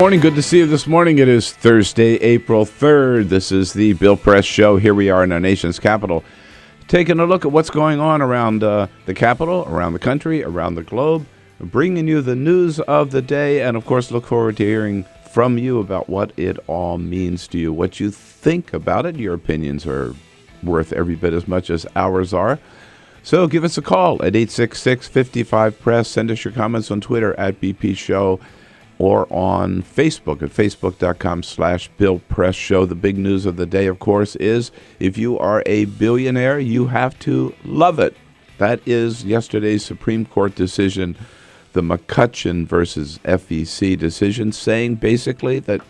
Morning, good to see you this morning. It is Thursday, April 3rd. This is the Bill Press Show. Here we are in our nation's capital, taking a look at what's going on around the capital, around the country, around the globe, bringing you the news of the day, and of course look forward to hearing from you about what it all means to you, what you think about it. Your opinions are worth every bit as much as ours are. So give us a call at 866-55-PRESS. Send us your comments on Twitter at BP Show, or on Facebook at facebook.com/Bill Press Show. The big news of the day, of course, is if you are a billionaire, you have to love it. That is yesterday's Supreme Court decision, the McCutcheon versus FEC decision, saying basically that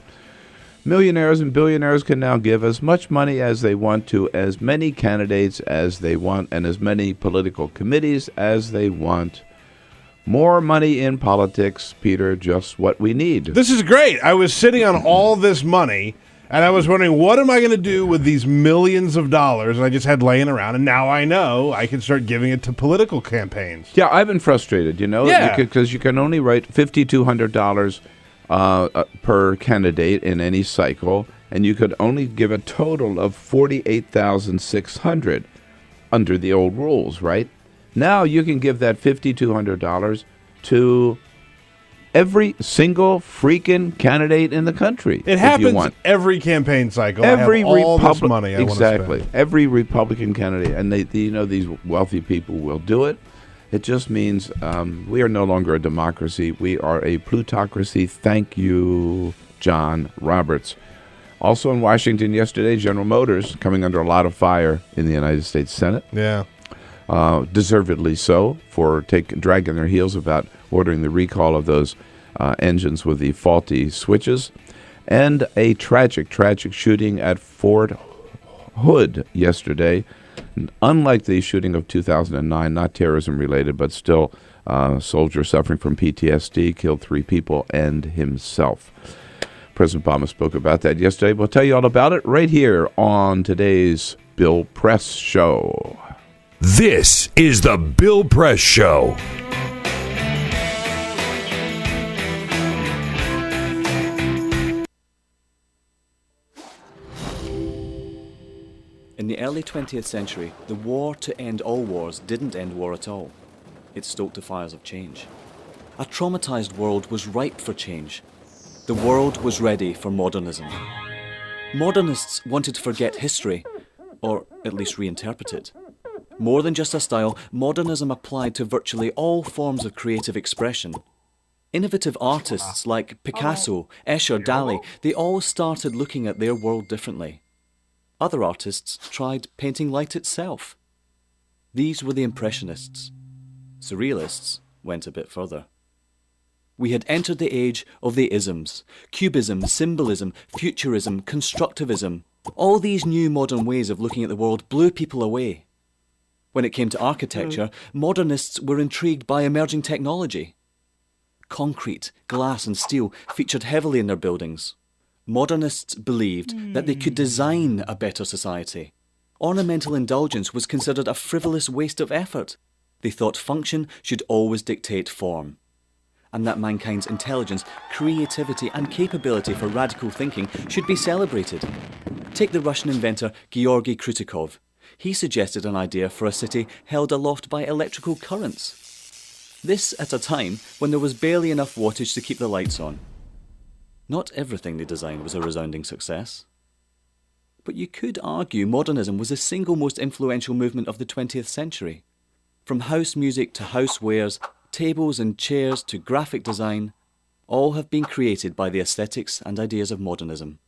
millionaires and billionaires can now give as much money as they want to as many candidates as they want and as many political committees as they want. More money in politics, Peter, just what we need. This is great. I was sitting on all this money, and I was wondering, what am I going to do with these millions of dollars I just had laying around? And now I know I can start giving it to political campaigns. Yeah, I've been frustrated, because you can only write $5,200 per candidate in any cycle, and you could only give a total of $48,600 under the old rules, right? Now you can give that $5,200 to every single freaking candidate in the country. It happens every campaign cycle. Every I have all this money I want to spend. Every Republican candidate, and these wealthy people will do it. It just means we are no longer a democracy. We are a plutocracy. Thank you, John Roberts. Also in Washington yesterday, General Motors coming under a lot of fire in the United States Senate. Yeah. Deservedly so, for dragging their heels about ordering the recall of those engines with the faulty switches. And a tragic shooting at Fort Hood yesterday. Unlike the shooting of 2009, not terrorism related, but still a soldier suffering from PTSD, killed 3 people and himself. President Obama spoke about that yesterday. We'll tell you all about it right here on today's Bill Press Show. This is the Bill Press Show. In the early 20th century, the war to end all wars didn't end war at all. It stoked the fires of change. A traumatized world was ripe for change. The world was ready for modernism. Modernists wanted to forget history, or at least reinterpret it. More than just a style, modernism applied to virtually all forms of creative expression. Innovative artists like Picasso, Escher, Dali, they all started looking at their world differently. Other artists tried painting light itself. These were the Impressionists. Surrealists went a bit further. We had entered the age of the isms: cubism, symbolism, futurism, constructivism. All these new modern ways of looking at the world blew people away. When it came to architecture, modernists were intrigued by emerging technology. Concrete, glass and steel featured heavily in their buildings. Modernists believed that they could design a better society. Ornamental indulgence was considered a frivolous waste of effort. They thought function should always dictate form, and that mankind's intelligence, creativity and capability for radical thinking should be celebrated. Take the Russian inventor Georgy Krutikov. He suggested an idea for a city held aloft by electrical currents. This at a time when there was barely enough wattage to keep the lights on. Not everything they designed was a resounding success. But you could argue modernism was the single most influential movement of the 20th century. From house music to housewares, tables and chairs to graphic design, all have been created by the aesthetics and ideas of modernism.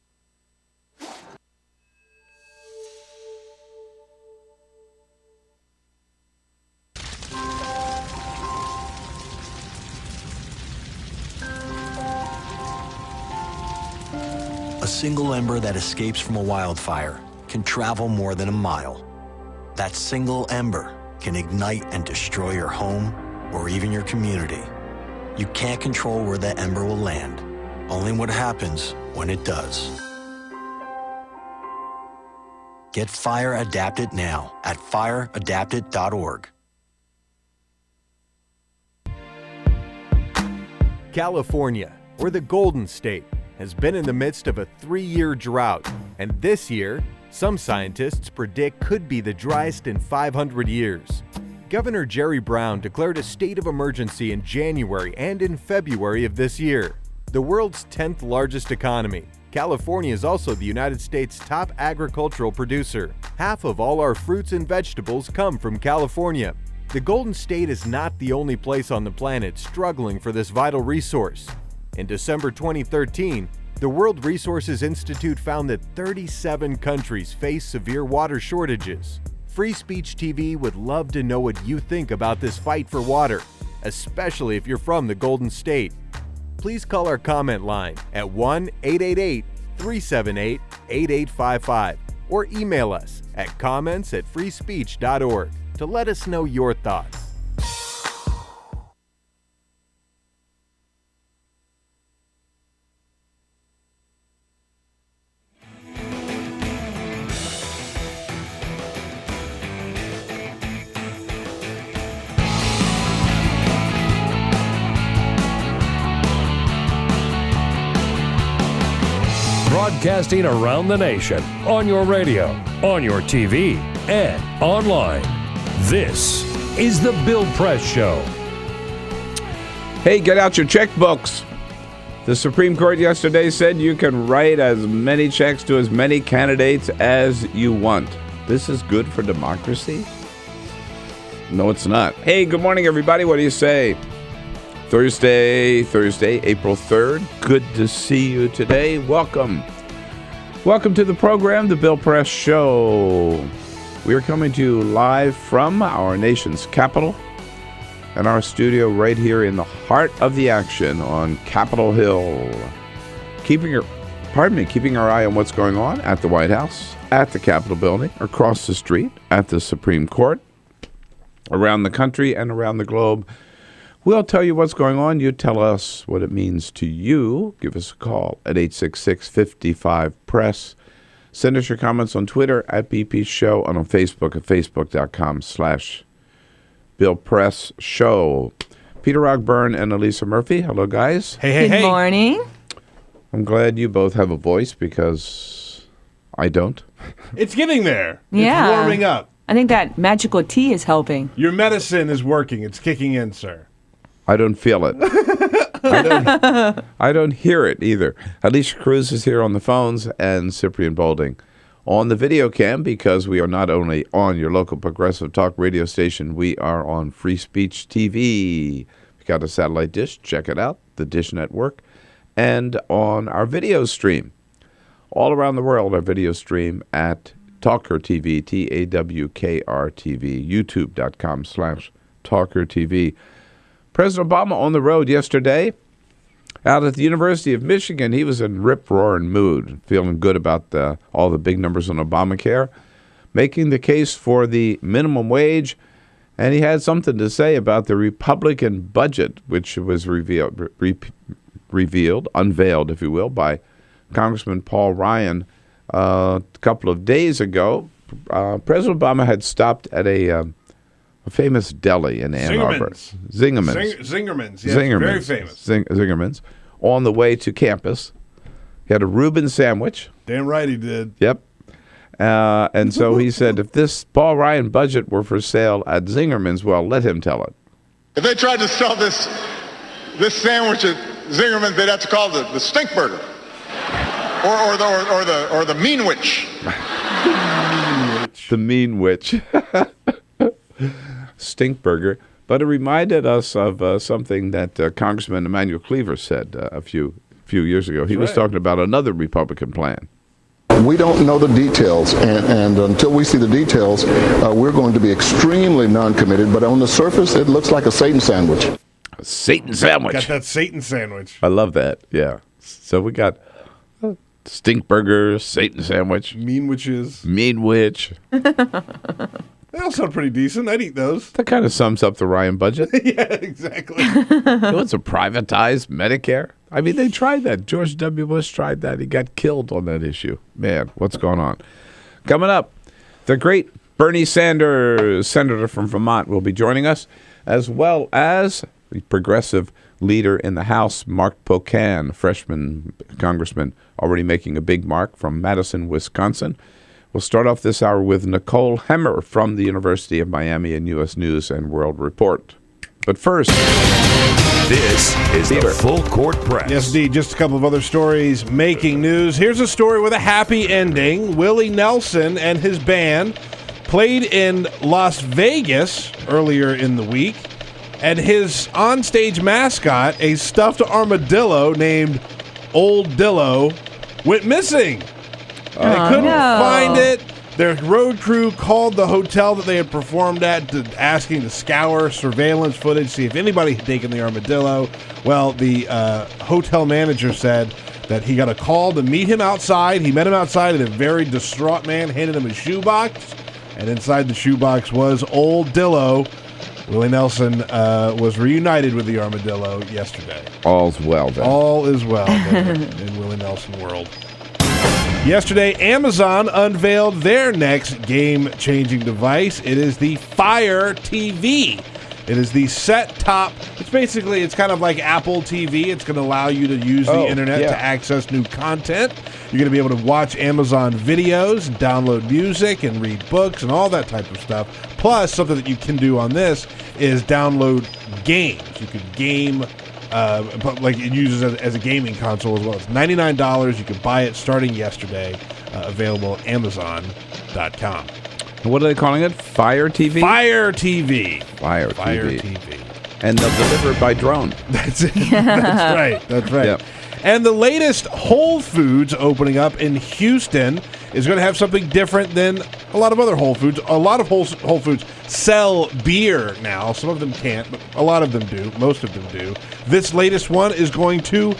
A single ember that escapes from a wildfire can travel more than a mile. That single ember can ignite and destroy your home or even your community. You can't control where that ember will land, only what happens when it does. Get Fire Adapted now at fireadapted.org. California, or the Golden State, has been in the midst of a 3-year drought, and this year, some scientists predict could be the driest in 500 years. Governor Jerry Brown declared a state of emergency in January and in February of this year. The world's 10th largest economy, California is also the United States' top agricultural producer. Half of all our fruits and vegetables come from California. The Golden State is not the only place on the planet struggling for this vital resource. In December 2013, the World Resources Institute found that 37 countries face severe water shortages. Free Speech TV would love to know what you think about this fight for water, especially if you're from the Golden State. Please call our comment line at 1-888-378-8855 or email us at comments@freespeech.org to let us know your thoughts. Broadcasting around the nation, on your radio, on your TV, and online. This is the Bill Press Show. Hey, get out your checkbooks. The Supreme Court yesterday said you can write as many checks to as many candidates as you want. This is good for democracy? No, it's not. Hey, good morning, everybody. What do you say? Thursday, April 3rd. Good to see you today. Welcome. Welcome to the program, The Bill Press Show. We are coming to you live from our nation's capital and our studio right here in the heart of the action on Capitol Hill. Keeping our eye on what's going on at the White House, at the Capitol building, across the street, at the Supreme Court, around the country and around the globe. We'll tell you what's going on. You tell us what it means to you. Give us a call at 866-55-PRESS. Send us your comments on Twitter at BP Show and on Facebook at facebook.com/Bill Press Show. Peter Ogburn and Elisa Murphy. Hello, guys. Hey. Good morning. I'm glad you both have a voice because I don't. It's getting there. Yeah. It's warming up. I think that magical tea is helping. Your medicine is working. It's kicking in, sir. I don't feel it. I don't hear it either. Alicia Cruz is here on the phones and Cyprian Bolding on the video cam because we are not only on your local progressive talk radio station, we are on Free Speech TV. We got a satellite dish. Check it out, the Dish Network, and on our video stream. All around the world, our video stream at TawkrTV, TawkrTV, youtube.com/TawkrTV. President Obama on the road yesterday out at the University of Michigan. He was in rip-roaring mood, feeling good about all the big numbers on Obamacare, making the case for the minimum wage, and he had something to say about the Republican budget, which was unveiled, if you will, by Congressman Paul Ryan a couple of days ago. President Obama had stopped at a famous deli in Ann Arbor. Zingerman's. Yes, very famous. Zingerman's. On the way to campus. He had a Reuben sandwich. Damn right he did. Yep. And so he said, if this Paul Ryan budget were for sale at Zingerman's, well, let him tell it. If they tried to sell this sandwich at Zingerman's, they'd have to call it the stink burger. Or the mean witch. The mean witch. Stink burger, but it reminded us of something that Congressman Emanuel Cleaver said a few years ago. He was talking about another Republican plan. We don't know the details, and until we see the details, we're going to be extremely non-committed, but on the surface, it looks like a Satan sandwich. A Satan sandwich. Got that Satan sandwich. I love that, yeah. So we got stink burger, Satan sandwich. Mean witches. Mean witch. They all sound pretty decent. I'd eat those. That kind of sums up the Ryan budget. Yeah, exactly. You want to privatize Medicare? I mean, they tried that. George W. Bush tried that. He got killed on that issue. Man, what's going on? Coming up, the great Bernie Sanders, senator from Vermont, will be joining us, as well as the progressive leader in the House, Mark Pocan, freshman congressman, already making a big mark from Madison, Wisconsin. We'll start off this hour with Nicole Hemmer from the University of Miami and U.S. News and World Report. But first, this is the Full Court Press. Yes, indeed. Just a couple of other stories making news. Here's a story with a happy ending. Willie Nelson and his band played in Las Vegas earlier in the week, and his onstage mascot, a stuffed armadillo named Old Dillo, went missing. They couldn't find it. Their road crew called the hotel that they had performed at, asking to scour surveillance footage, see if anybody had taken the armadillo. Well, the hotel manager said that he got a call to meet him outside. He met him outside, and a very distraught man handed him a shoebox, and inside the shoebox was Old Dillo. Willie Nelson was reunited with the armadillo yesterday. All's well, then. All is well in Willie Nelson world. Yesterday, Amazon unveiled their next game-changing device. It is the Fire TV. It is the set-top. It's kind of like Apple TV. It's going to allow you to use the internet to access new content. You're going to be able to watch Amazon videos, and download music, and read books, and all that type of stuff. Plus, something that you can do on this is download games. You could game but like it uses it as a gaming console as well. It's $99. You can buy it starting yesterday. Available at Amazon.com. And what are they calling it? Fire TV? Fire TV. Fire TV. TV. And they'll deliver it by drone. That's it. That's right. That's right. Yep. And the latest Whole Foods opening up in Houston is going to have something different than a lot of other Whole Foods. A lot of Whole Foods sell beer now. Some of them can't, but a lot of them do. Most of them do. This latest one is going to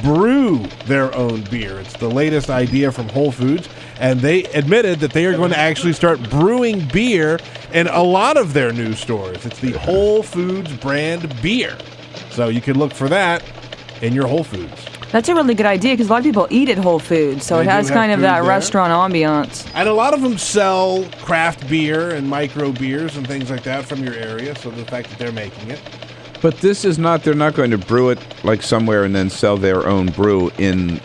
brew their own beer. It's the latest idea from Whole Foods, and they admitted that they are going to actually start brewing beer in a lot of their new stores. It's the Whole Foods brand beer. So you can look for that in your Whole Foods. That's a really good idea because a lot of people eat at Whole Foods, so it has kind of that restaurant ambiance. And a lot of them sell craft beer and micro beers and things like that from your area, so the fact that they're making it. But this is not, they're not going to brew it like somewhere and then sell their own brew in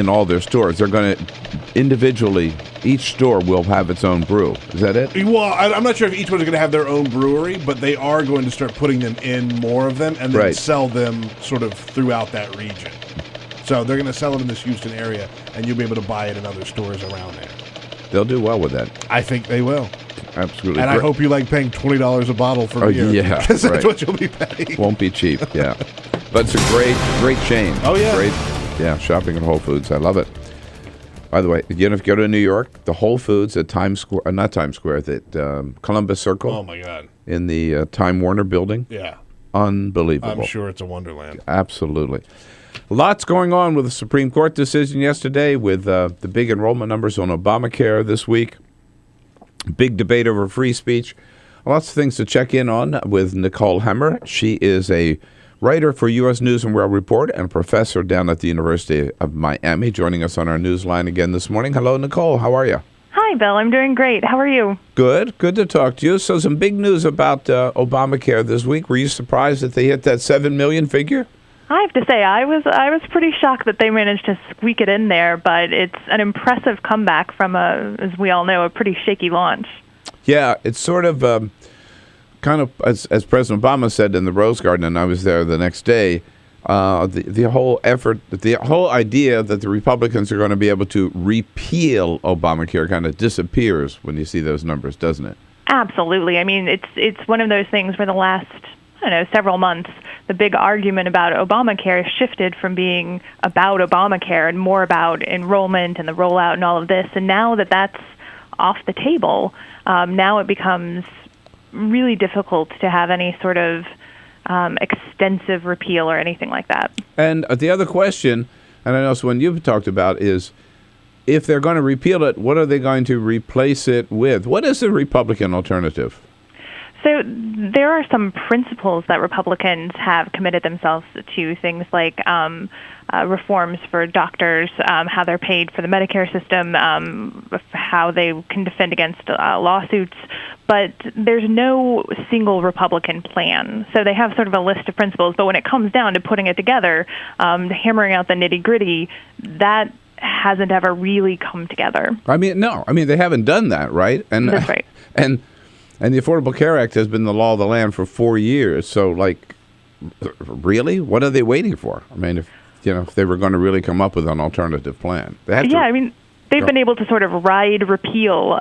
all their stores. They're going to individually, each store will have its own brew. Is that it? Well, I'm not sure if each one is going to have their own brewery, but they are going to start putting them in more of them and then sell them sort of throughout that region. So they're going to sell it in this Houston area, and you'll be able to buy it in other stores around there. They'll do well with that. I think they will. Absolutely. And I hope you like paying $20 a bottle for beer. Yeah, because that's what you'll be paying. Won't be cheap, yeah. But it's a great chain. Oh, yeah. Great, shopping at Whole Foods. I love it. By the way, if you go to New York, the Whole Foods at Times Square, not Times Square, at Columbus Circle. Oh, my God. In the Time Warner building. Yeah. Unbelievable. I'm sure it's a wonderland. Absolutely. Lots going on with the Supreme Court decision yesterday with the big enrollment numbers on Obamacare this week. Big debate over free speech. Lots of things to check in on with Nicole Hemmer. She is a writer for U.S. News and World Report and a professor down at the University of Miami, joining us on our news line again this morning. Hello, Nicole. How are you? Hi, Bill. I'm doing great. How are you? Good. Good to talk to you. So some big news about Obamacare this week. Were you surprised that they hit that 7 million figure? I have to say, I was pretty shocked that they managed to squeak it in there, but it's an impressive comeback from as we all know, a pretty shaky launch. Yeah, it's sort of kind of as President Obama said in the Rose Garden, and I was there the next day. The whole effort, the whole idea that the Republicans are going to be able to repeal Obamacare kind of disappears when you see those numbers, doesn't it? Absolutely. I mean, it's one of those things where the last several months, the big argument about Obamacare shifted from being about Obamacare and more about enrollment and the rollout and all of this. And now that that's off the table, now it becomes really difficult to have any sort of extensive repeal or anything like that. And the other question, and I know it's one you've talked about, is if they're going to repeal it, what are they going to replace it with? What is the Republican alternative? So there are some principles that Republicans have committed themselves to, things like reforms for doctors, how they're paid for the Medicare system, how they can defend against lawsuits. But there's no single Republican plan. So they have sort of a list of principles, but when it comes down to putting it together, hammering out the nitty-gritty, that hasn't ever really come together. I mean, no. I mean, they haven't done that, right? And that's right. And the Affordable Care Act has been the law of the land for 4 years. So, like, really? What are they waiting for? I mean, if they were going to really come up with an alternative plan. They have to. I mean, they've been able to sort of ride repeal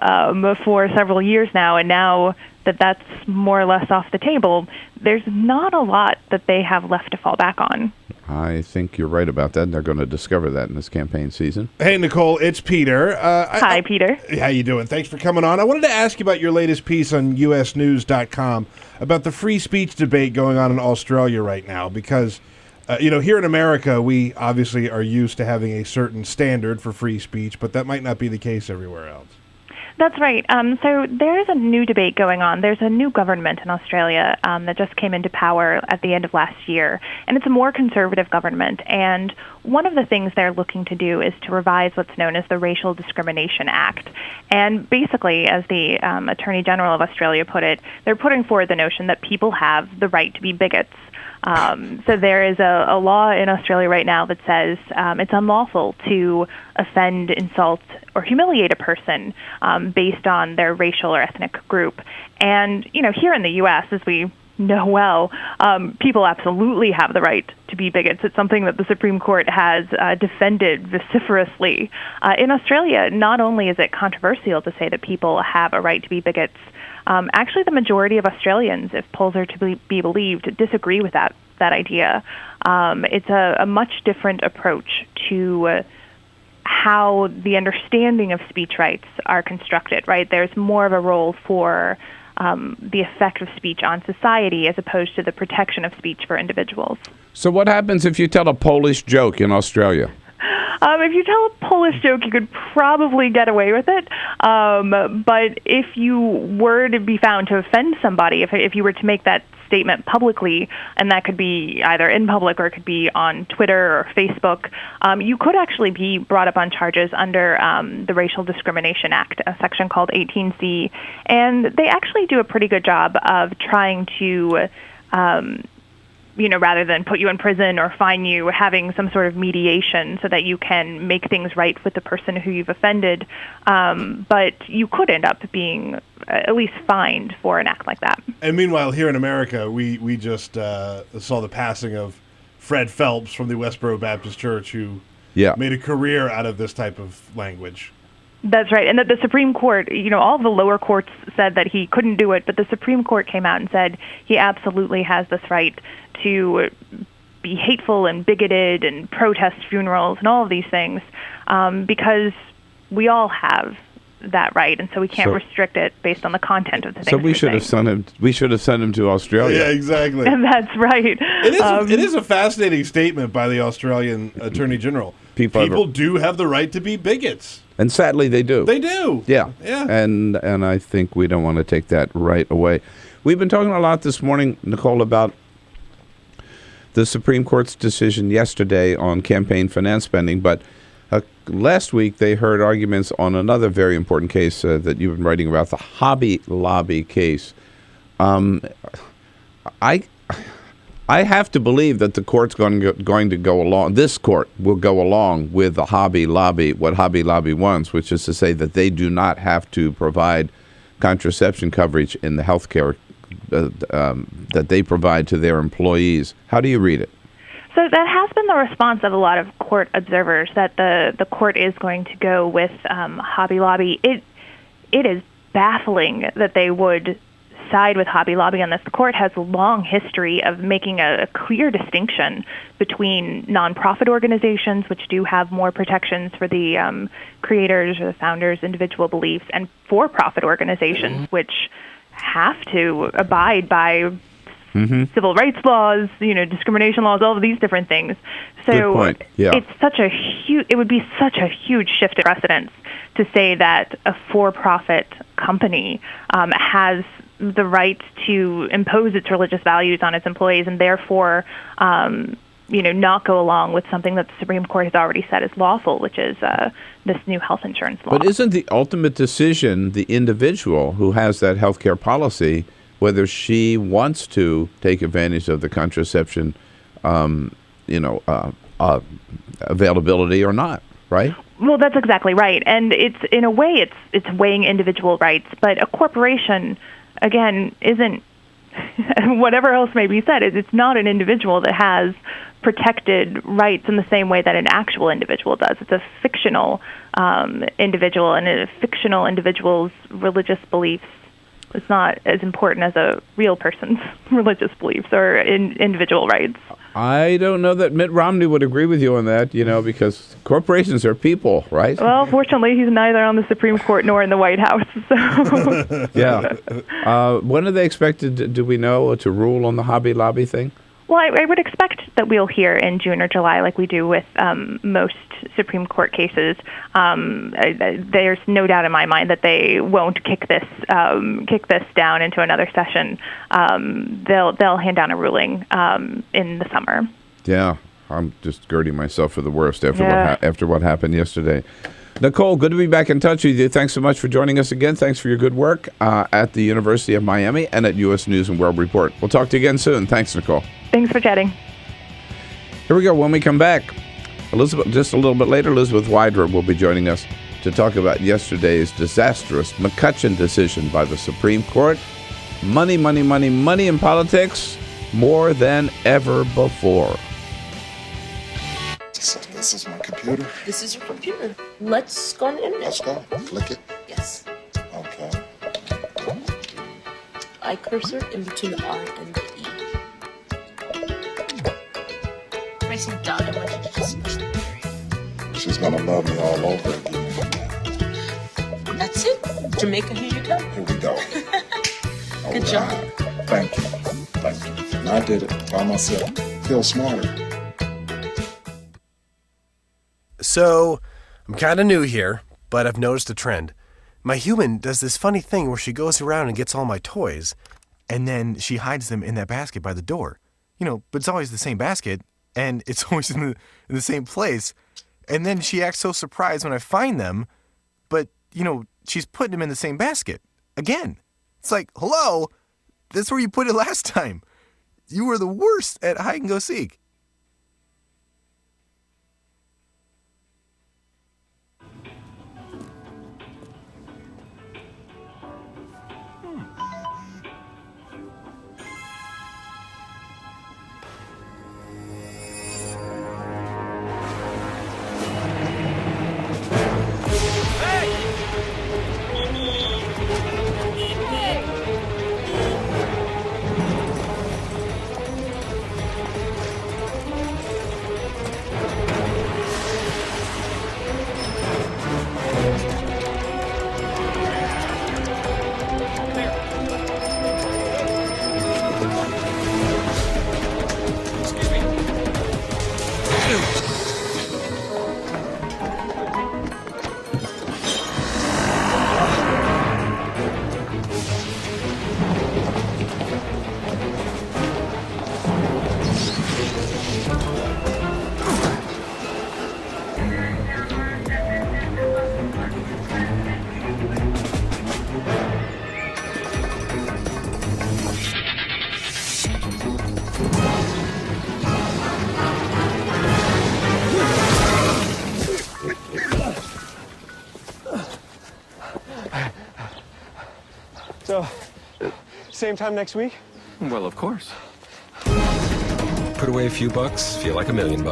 for several years now, and now that that's more or less off the table, there's not a lot that they have left to fall back on. I think you're right about that, and they're going to discover that in this campaign season. Hey, Nicole, it's Peter. Hi, Peter. How you doing? Thanks for coming on. I wanted to ask you about your latest piece on usnews.com about the free speech debate going on in Australia right now, because here in America, we obviously are used to having a certain standard for free speech, but that might not be the case everywhere else. That's right. So there's a new debate going on. There's a new government in Australia that just came into power at the end of last year, and it's a more conservative government. And one of the things they're looking to do is to revise what's known as the Racial Discrimination Act. And basically, as the Attorney General of Australia put it, they're putting forward the notion that people have the right to be bigots. So there is a law in Australia right now that says it's unlawful to offend, insult, or humiliate a person based on their racial or ethnic group. And, here in the U.S., as we Well, people absolutely have the right to be bigots. It's something that the Supreme Court has defended vociferously. In Australia, not only is it controversial to say that people have a right to be bigots, actually the majority of Australians, if polls are to be believed, disagree with that idea. It's a much different approach to how the understanding of speech rights are constructed, right? There's more of a role for the effect of speech on society as opposed to the protection of speech for individuals. So what happens if you tell a Polish joke in Australia? If you tell a Polish joke, you could probably get away with it. But if you were to be found to offend somebody, if you were to make that statement publicly, and that could be either in public or it could be on Twitter or Facebook, you could actually be brought up on charges under the Racial Discrimination Act, a section called 18C. And they actually do a pretty good job of trying to rather than put you in prison or fine you, having some sort of mediation so that you can make things right with the person who you've offended. But you could end up being at least fined for an act like that. And meanwhile, here in America, we just saw the passing of Fred Phelps from the Westboro Baptist Church, who made a career out of this type of language. That's right. And that the Supreme Court, all of the lower courts said that he couldn't do it, but the Supreme Court came out and said he absolutely has this right to be hateful and bigoted and protest funerals and all of these things, because we all have that right, and so we can't restrict it based on the content of the things. So we should have sent him. We should have sent him to Australia. Yeah, exactly. That's right. It is a fascinating statement by the Australian Attorney General. People do have the right to be bigots. And sadly, they do. They do. Yeah. Yeah. And I think we don't want to take that right away. We've been talking a lot this morning, Nicole, about the Supreme Court's decision yesterday on campaign finance spending, but last week they heard arguments on another very important case that you've been writing about, the Hobby Lobby case. I have to believe that the court's going to go along. This court will go along with the Hobby Lobby, what Hobby Lobby wants, which is to say that they do not have to provide contraception coverage in the health care that they provide to their employees. How do you read it? So that has been the response of a lot of court observers, that the court is going to go with Hobby Lobby. It is baffling that they would side with Hobby Lobby on this. The court has a long history of making a clear distinction between nonprofit organizations, which do have more protections for the creators or the founders' individual beliefs, and for-profit organizations, which have to abide by civil rights laws, discrimination laws, all of these different things. So good point. Yeah. It would be such a huge shift in precedence to say that a for-profit company has the right to impose its religious values on its employees and therefore, not go along with something that the Supreme Court has already said is lawful, which is this new health insurance law. But isn't the ultimate decision the individual who has that health care policy, whether she wants to take advantage of the contraception, availability or not, right? Well, that's exactly right. And it's, in a way, it's weighing individual rights, but a corporation, again, isn't, whatever else may be said, it's not an individual that has protected rights in the same way that an actual individual does. It's a fictional individual, and a fictional individual's religious beliefs is not as important as a real person's religious beliefs or individual rights. I don't know that Mitt Romney would agree with you on that, because corporations are people, right? Well, fortunately, he's neither on the Supreme Court nor in the White House. So. Yeah. When are they expected, do we know, to rule on the Hobby Lobby thing? Well, I would expect that we'll hear in June or July, like we do with most Supreme Court cases. There's no doubt in my mind that they won't kick this down into another session. They'll hand down a ruling in the summer. Yeah, I'm just girding myself for the worst after what happened yesterday. Nicole, good to be back in touch with you. Thanks so much for joining us again. Thanks for your good work at the University of Miami and at U.S. News and World Report. We'll talk to you again soon. Thanks, Nicole. Thanks for chatting. Here we go. When we come back, Elizabeth, just a little bit later, Elizabeth Wydra will be joining us to talk about yesterday's disastrous McCutcheon decision by the Supreme Court. Money, money, money, money in politics more than ever before. So this is my computer. This is your computer. Let's go on the internet. Let's go. Click it. Yes. Okay. I cursor in between the R and the E. Pressing down, I want you to just push the period. She's gonna love me all over again. That's it. Jamaica, here you go. Here we go. Good job. Thank you. Thank you. And I did it by myself. Feel smarter. So, I'm kind of new here, but I've noticed a trend. My human does this funny thing where she goes around and gets all my toys, and then she hides them in that basket by the door. But it's always the same basket, and it's always in the same place. And then she acts so surprised when I find them, but, she's putting them in the same basket. Again. It's like, hello, that's where you put it last time. You were the worst at hide and go seek. So, same time next week? Well, of course. Put away a few bucks, feel like $1 million.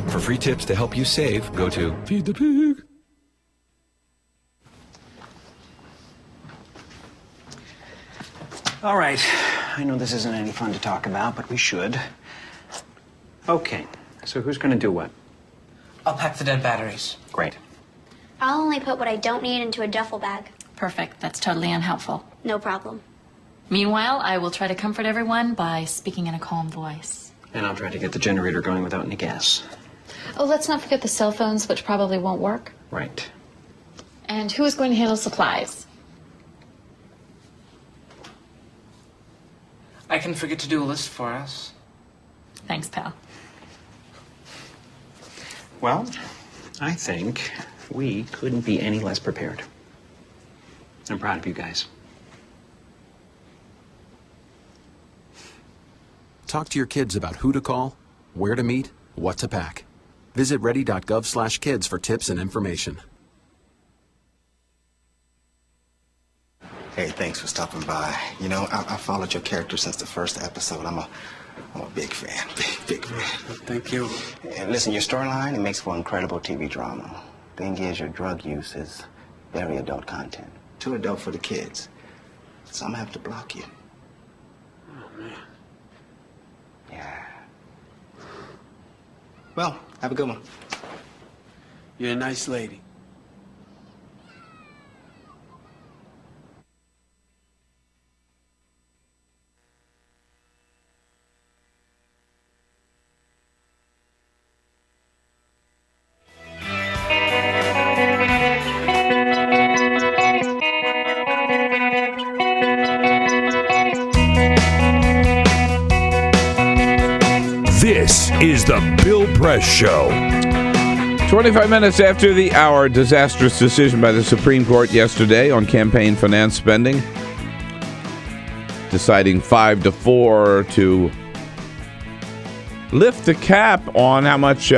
For free tips to help you save, go to Feed the Pig. All right. I know this isn't any fun to talk about, but we should. Okay. So who's going to do what? I'll pack the dead batteries. Great. I'll only put what I don't need into a duffel bag. Perfect. That's totally unhelpful. No problem. Meanwhile, I will try to comfort everyone by speaking in a calm voice. And I'll try to get the generator going without any gas. Oh, let's not forget the cell phones, which probably won't work. Right. And who is going to handle supplies? I can forget to do a list for us. Thanks, pal. Well, I think we couldn't be any less prepared. I'm proud of you guys. Talk to your kids about who to call, where to meet, what to pack. Visit ready.gov/kids for tips and information. Hey, thanks for stopping by. I followed your character since the first episode. I'm a big fan. Big fan. Thank you. And listen, your storyline, it makes for incredible TV drama. Thing is, your drug use is very adult content. Too adult for the kids. So I'm gonna have to block you. Oh, man. Yeah. Well, have a good one. You're a nice lady. This is the Bill Press Show. 25 minutes after the hour, disastrous decision by the Supreme Court yesterday on campaign finance spending, deciding 5-4 to lift the cap on how much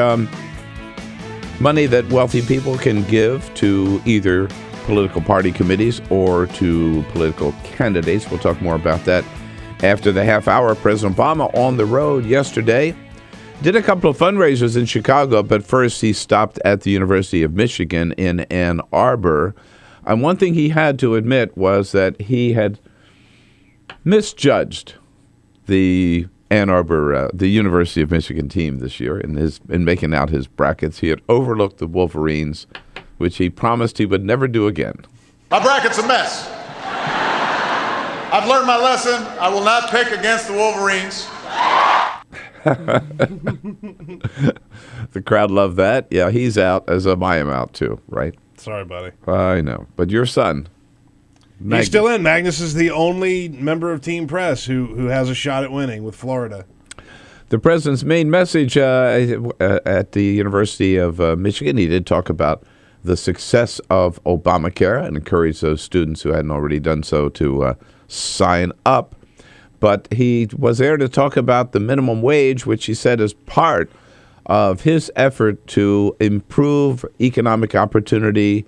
money that wealthy people can give to either political party committees or to political candidates. We'll talk more about that after the half hour. President Obama on the road yesterday. Did a couple of fundraisers in Chicago, but first he stopped at the University of Michigan in Ann Arbor. And one thing he had to admit was that he had misjudged the Ann Arbor, the University of Michigan team this year in making out his brackets. He had overlooked the Wolverines, which he promised he would never do again. My bracket's a mess. I've learned my lesson. I will not pick against the Wolverines. The crowd loved that. Yeah, he's out, as I am out too, right? Sorry, buddy. I know. But your son, Magnus. He's still in. Magnus is the only member of Team Press who has a shot at winning with Florida. The president's main message at the University of Michigan, he did talk about the success of Obamacare and encourage those students who hadn't already done so to sign up. But he was there to talk about the minimum wage, which he said is part of his effort to improve economic opportunity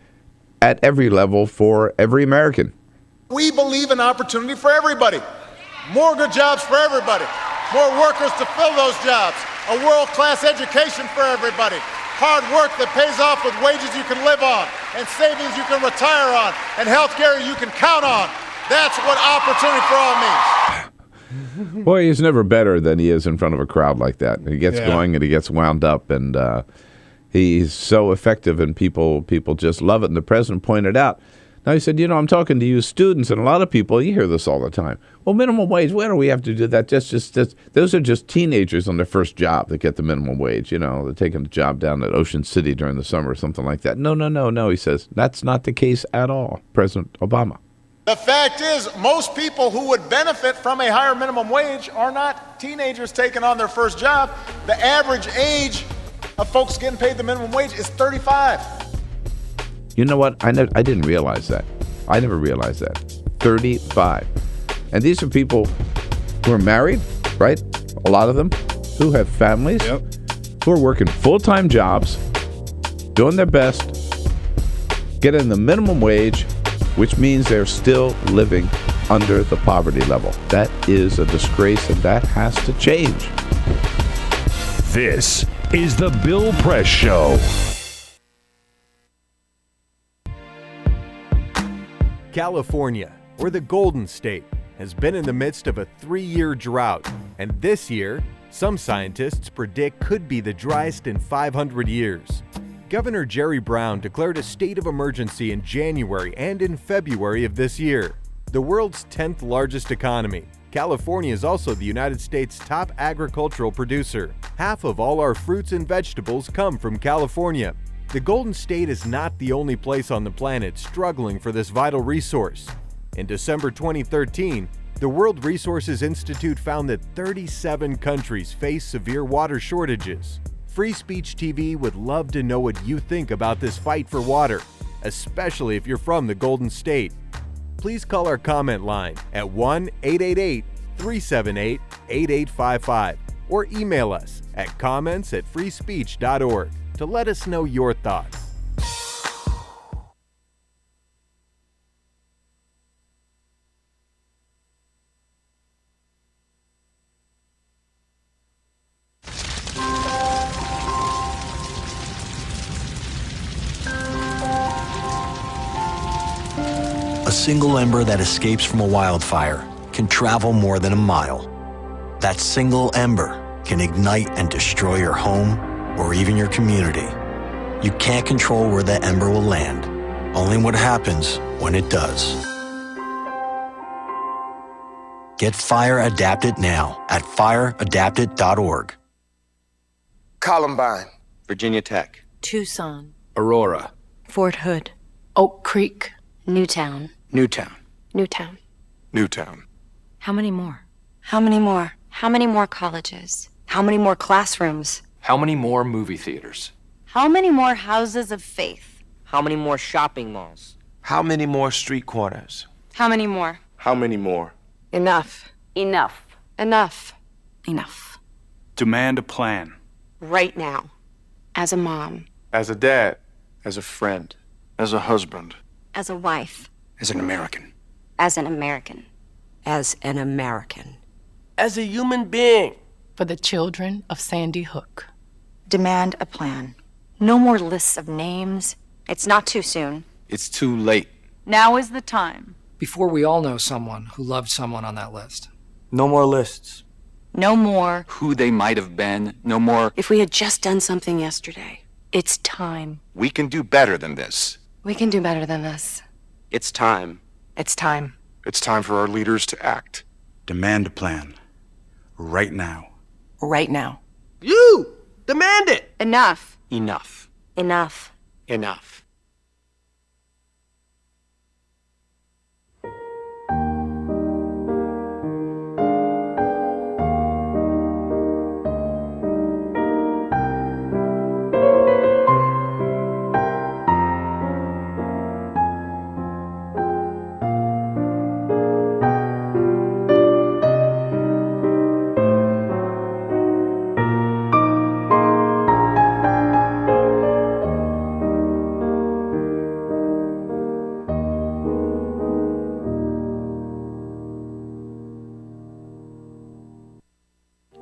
at every level for every American. We believe in opportunity for everybody. More good jobs for everybody. More workers to fill those jobs. A world-class education for everybody. Hard work that pays off with wages you can live on, and savings you can retire on, and health care you can count on. That's what opportunity for all means. Boy, he's never better than he is in front of a crowd like that. He gets going and he gets wound up, and he's so effective, and people just love it. And the president pointed out, now he said, I'm talking to you students, and a lot of people, you hear this all the time. Well, minimum wage, why do we have to do that? Those are just teenagers on their first job that get the minimum wage. They're taking a job down at Ocean City during the summer or something like that. No, he says. That's not the case at all, President Obama. The fact is, most people who would benefit from a higher minimum wage are not teenagers taking on their first job. The average age of folks getting paid the minimum wage is 35. You know what? I didn't realize that. I never realized that. 35. And these are people who are married, right? A lot of them who have families, who are working full-time jobs, doing their best, getting the minimum wage, which means they're still living under the poverty level. That is a disgrace, and that has to change. This is the Bill Press Show. California, or the Golden State, has been in the midst of a 3-year drought, and this year, some scientists predict could be the driest in 500 years. Governor Jerry Brown declared a state of emergency in January and in February of this year. The world's 10th largest economy, California is also the United States' top agricultural producer. Half of all our fruits and vegetables come from California. The Golden State is not the only place on the planet struggling for this vital resource. In December 2013, the World Resources Institute found that 37 countries face severe water shortages. Free Speech TV would love to know what you think about this fight for water, especially if you're from the Golden State. Please call our comment line at 1-888-378-8855 or email us at comments@freespeech.org to let us know your thoughts. A single ember that escapes from a wildfire can travel more than a mile. That single ember can ignite and destroy your home or even your community. You can't control where that ember will land, only what happens when it does. Get Fire Adapted now at fireadapted.org. Columbine, Virginia Tech, Tucson, Aurora, Fort Hood, Oak Creek, Newtown. Newtown, Newtown. Newtown. How many more? How many more? How many more colleges? How many more classrooms? How many more movie theaters? How many more houses of faith? How many more shopping malls? How many more street corners? How many more? How many more? Enough. Enough. Enough. Enough. Demand a plan. Right now. As a mom. As a dad. As a friend. As a husband. As a wife. As an American. As an American. As an American. As a human being. For the children of Sandy Hook. Demand a plan. No more lists of names. It's not too soon. It's too late. Now is the time. Before we all know someone who loved someone on that list. No more lists. No more. Who they might have been. No more. If we had just done something yesterday. It's time. We can do better than this. We can do better than this. It's time. It's time. It's time for our leaders to act. Demand a plan. Right now. Right now. You! Demand it! Enough. Enough. Enough. Enough.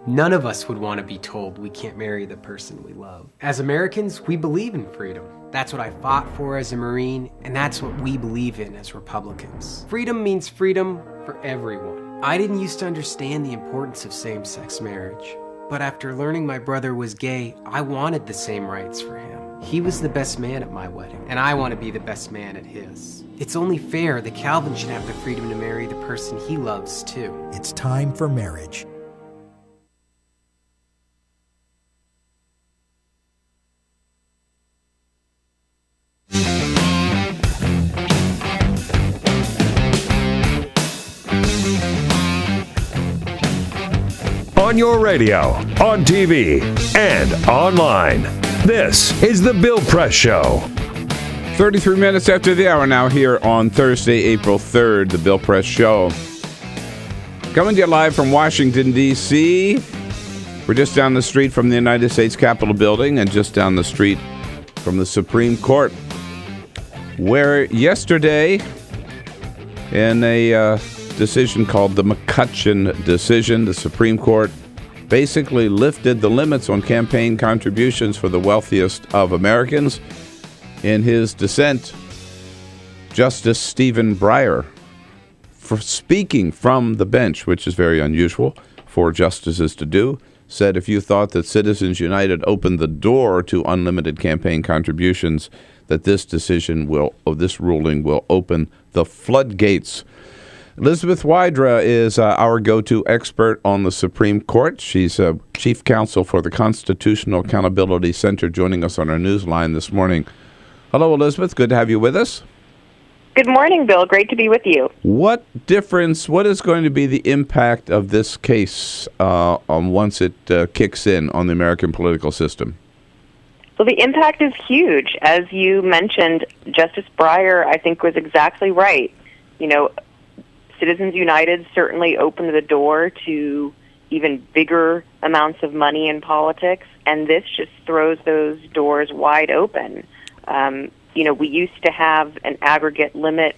None of us would want to be told we can't marry the person we love. As Americans, we believe in freedom. That's what I fought for as a Marine, and that's what we believe in as Republicans. Freedom means freedom for everyone. I didn't used to understand the importance of same-sex marriage, but after learning my brother was gay, I wanted the same rights for him. He was the best man at my wedding, and I want to be the best man at his. It's only fair that Calvin should have the freedom to marry the person he loves, too. It's time for marriage. On your radio, on TV, and online. This is The Bill Press Show. 33 minutes after the hour now here on Thursday, April 3rd, The Bill Press Show. Coming to you live from Washington, D.C. We're just down the street from the United States Capitol building and just down the street from the Supreme Court, where yesterday, in a decision called the McCutcheon decision, the Supreme Court basically lifted the limits on campaign contributions for the wealthiest of Americans. In his dissent, Justice Stephen Breyer, for speaking from the bench, which is very unusual for justices to do, said if you thought that Citizens United opened the door to unlimited campaign contributions, that this ruling will open the floodgates. Elizabeth Wydra is our go-to expert on the Supreme Court. She's chief counsel for the Constitutional Accountability Center, joining us on our news line this morning. Hello, Elizabeth. Good to have you with us. Good morning, Bill. Great to be with you. What is going to be the impact of this case once it kicks in on the American political system? Well, the impact is huge. As you mentioned, Justice Breyer, I think, was exactly right. You know, Citizens United certainly opened the door to even bigger amounts of money in politics, and this just throws those doors wide open. You know, we used to have an aggregate limit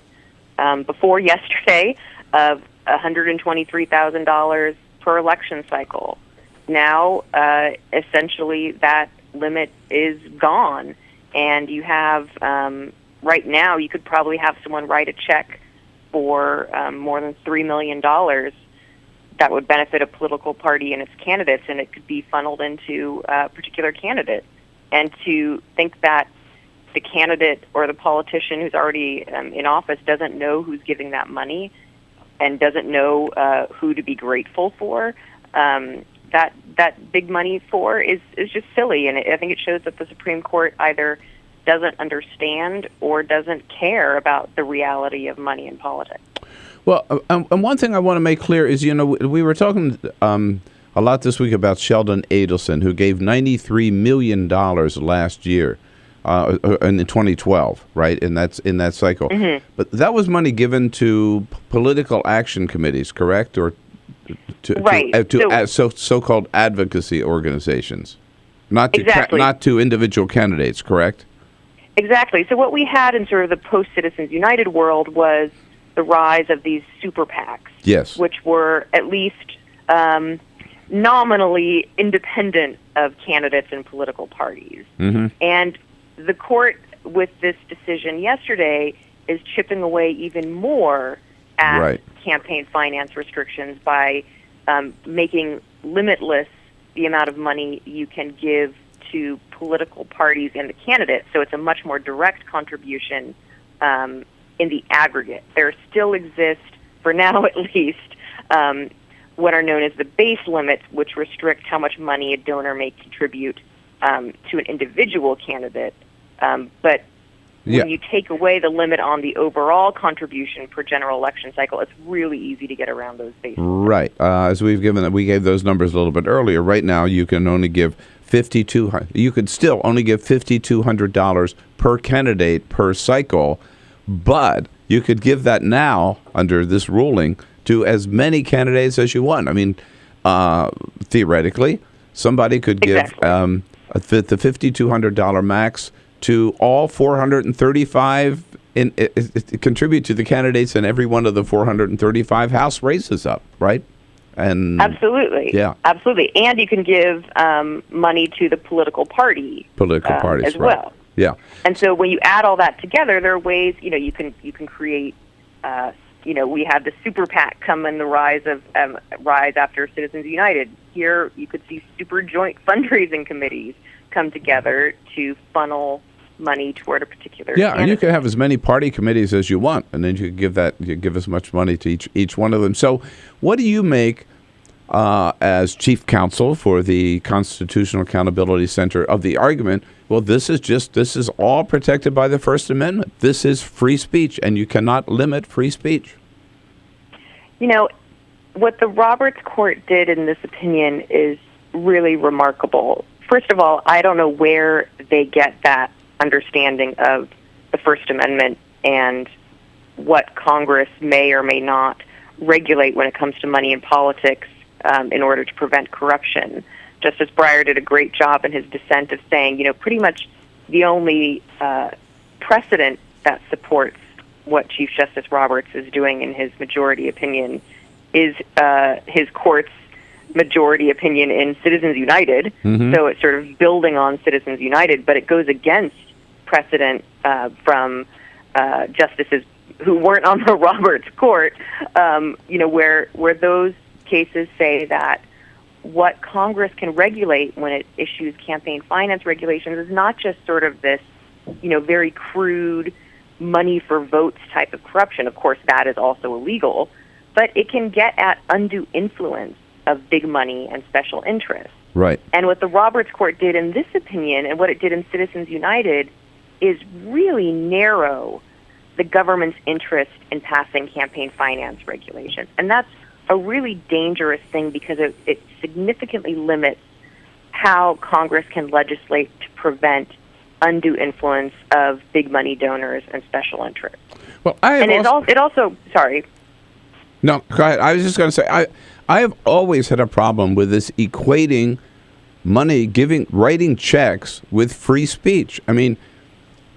before yesterday of $123,000 per election cycle. Now, essentially, that limit is gone, and you have, right now, you could probably have someone write a check for more than $3 million that would benefit a political party and its candidates, and it could be funneled into a particular candidate. And to think that the candidate or the politician who's already in office doesn't know who's giving that money and doesn't know who to be grateful for, that big money for is just silly. And I think it shows that the Supreme Court either doesn't understand or doesn't care about the reality of money in politics. Well, and one thing I want to make clear is, you know, we were talking a lot this week about Sheldon Adelson, who gave $93 million last year in 2012, right? And that's in that cycle. Mm-hmm. But that was money given to political action committees, correct? Or to so-called advocacy organizations, not to exactly. Not to individual candidates, correct? Exactly. So what we had in sort of the post-Citizens United world was the rise of these super PACs, yes, which were at least nominally independent of candidates and political parties. Mm-hmm. And the court, with this decision yesterday, is chipping away even more at campaign finance restrictions by making limitless the amount of money you can give to political parties and the candidates. So it's a much more direct contribution in the aggregate. There still exist, for now at least, what are known as the base limits, which restrict how much money a donor may contribute to an individual candidate. But when you take away the limit on the overall contribution per general election cycle, it's really easy to get around those base limits. Right. As we gave those numbers a little bit earlier. Right now, you can only give you could still only give $5,200 per candidate per cycle, but you could give that now under this ruling to as many candidates as you want. I mean, theoretically, somebody could give the $5,200 max to all 435 contribute to the candidates in every one of the 435 House races up, right? And absolutely, absolutely. And you can give money to the political parties as well. Yeah. And so when you add all that together, there are ways you can create. We had the super PAC come in the rise after Citizens United. Here, you could see super joint fundraising committees come together to funnel money toward a particular candidate. And you can have as many party committees as you want, and then you give as much money to each one of them. So what do you make as chief counsel for the Constitutional Accountability Center of the argument, well, this is all protected by the First Amendment. This is free speech, and you cannot limit free speech. What the Roberts Court did in this opinion is really remarkable. First of all, I don't know where they get that understanding of the First Amendment and what Congress may or may not regulate when it comes to money in politics in order to prevent corruption. Justice Breyer did a great job in his dissent of saying, pretty much the only precedent that supports what Chief Justice Roberts is doing in his majority opinion is his court's majority opinion in Citizens United. Mm-hmm. So it's sort of building on Citizens United, but it goes against precedent from justices who weren't on the Roberts Court, where those cases say that what Congress can regulate when it issues campaign finance regulations is not just sort of this, very crude money for votes type of corruption. Of course, that is also illegal, but it can get at undue influence of big money and special interests. Right. And what the Roberts Court did in this opinion and what it did in Citizens United is really narrow the government's interest in passing campaign finance regulations. And that's a really dangerous thing because it significantly limits how Congress can legislate to prevent undue influence of big money donors and special interests. Well, it also sorry. No, go ahead. I was just going to say, I have always had a problem with this equating money, writing checks with free speech. I mean,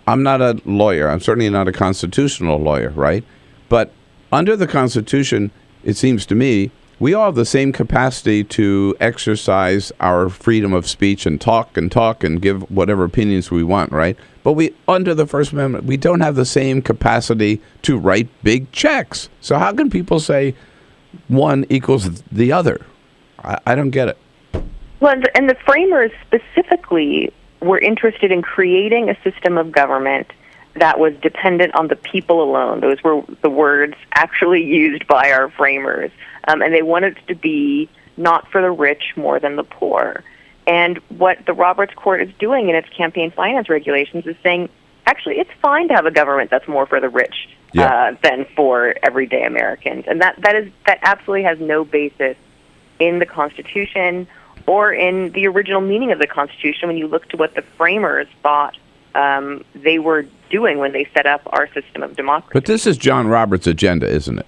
I'm not a lawyer. I'm certainly not a constitutional lawyer, right? But under the Constitution, it seems to me, we all have the same capacity to exercise our freedom of speech and talk and give whatever opinions we want, right? But under the First Amendment, we don't have the same capacity to write big checks. So how can people say one equals the other? I don't get it. Well, and the framers specifically were interested in creating a system of government that was dependent on the people alone. Those were the words actually used by our framers. And they wanted it to be not for the rich more than the poor. And what the Roberts Court is doing in its campaign finance regulations is saying, actually, it's fine to have a government that's more for the rich than for everyday Americans. And that absolutely has no basis in the Constitution or in the original meaning of the Constitution when you look to what the framers thought they were doing when they set up our system of democracy. But this is John Roberts' agenda, isn't it?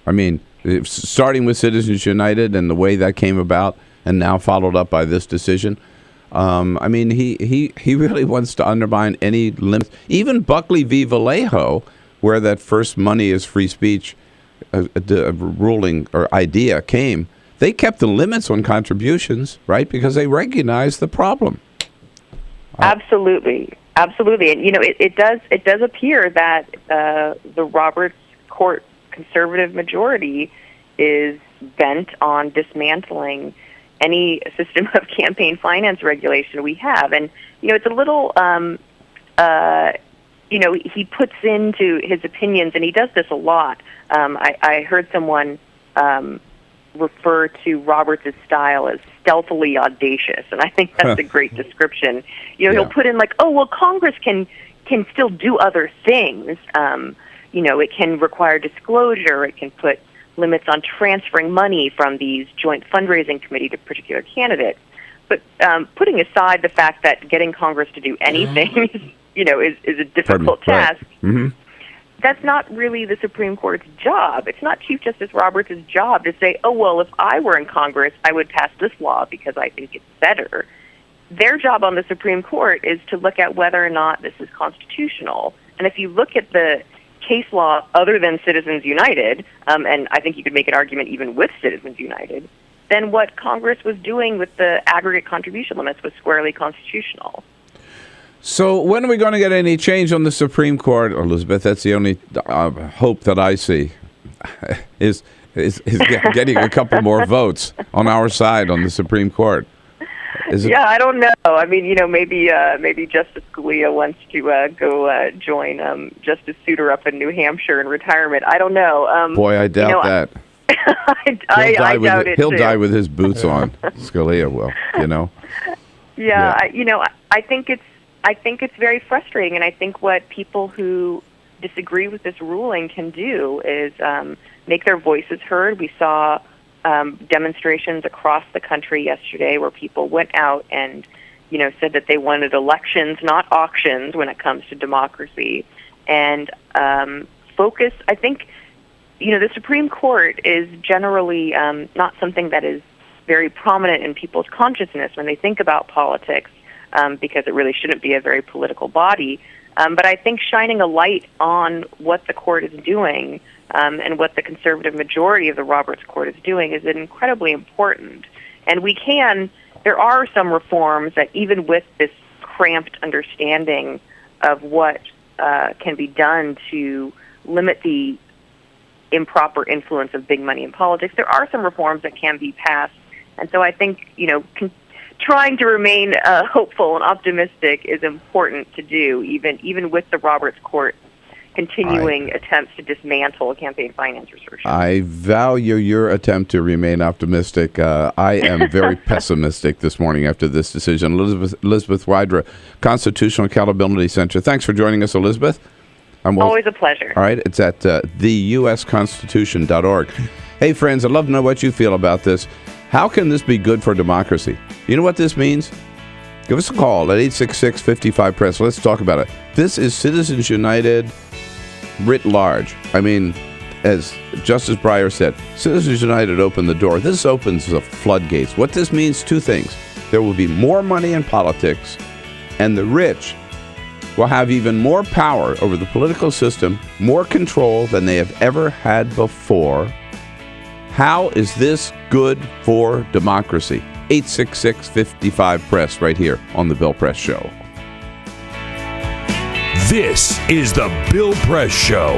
I mean, starting with Citizens United and the way that came about and now followed up by this decision, I mean, he really wants to undermine any limit. Even Buckley v. Vallejo, where that first money is free speech ruling or idea came, they kept the limits on contributions, right? Because they recognized the problem. Absolutely. Absolutely. And, it does appear that the Roberts Court conservative majority is bent on dismantling any system of campaign finance regulation we have. And, it's a little, he puts into his opinions, and he does this a lot. I heard someone refer to Roberts' style as stealthily audacious, and I think that's a great description. He'll put in Congress can still do other things. It can require disclosure. It can put limits on transferring money from these joint fundraising committee to particular candidates. But putting aside the fact that getting Congress to do anything, is a difficult task. Right. Mm-hmm. That's not really the Supreme Court's job. It's not Chief Justice Roberts' job to say, if I were in Congress, I would pass this law because I think it's better. Their job on the Supreme Court is to look at whether or not this is constitutional. And if you look at the case law other than Citizens United, and I think you could make an argument even with Citizens United, then what Congress was doing with the aggregate contribution limits was squarely constitutional. So when are we going to get any change on the Supreme Court, Elizabeth? That's the only hope that I see, is getting a couple more votes on our side on the Supreme Court. I don't know. I mean, maybe Justice Scalia wants to go join Justice Souter up in New Hampshire in retirement. I don't know. Boy, I doubt that. I doubt it. He'll too. die with his boots on. Scalia will. Yeah. I think it's very frustrating, and I think what people who disagree with this ruling can do is make their voices heard. We saw demonstrations across the country yesterday where people went out and, said that they wanted elections, not auctions, when it comes to democracy. And focus, I think, the Supreme Court is generally not something that is very prominent in people's consciousness when they think about politics, because it really shouldn't be a very political body. But I think shining a light on what the court is doing and what the conservative majority of the Roberts Court is doing is incredibly important. And there are some reforms that even with this cramped understanding of what can be done to limit the improper influence of big money in politics, there are some reforms that can be passed. And so I think, trying to remain hopeful and optimistic is important to do, even with the Roberts Court continuing attempts to dismantle campaign finance research. I value your attempt to remain optimistic. I am very pessimistic this morning after this decision. Elizabeth Wydra, Constitutional Accountability Center. Thanks for joining us, Elizabeth. Always a pleasure. All right, it's at theusconstitution.org. Hey, friends, I'd love to know what you feel about this. How can this be good for democracy? You know what this means? Give us a call at 866-55-PRESS. Let's talk about it. This is Citizens United writ large. I mean, as Justice Breyer said, Citizens United opened the door. This opens the floodgates. What this means, two things. There will be more money in politics, and the rich will have even more power over the political system, more control than they have ever had before. How is this good for democracy? 866-55-PRESS right here on The Bill Press Show. This is The Bill Press Show.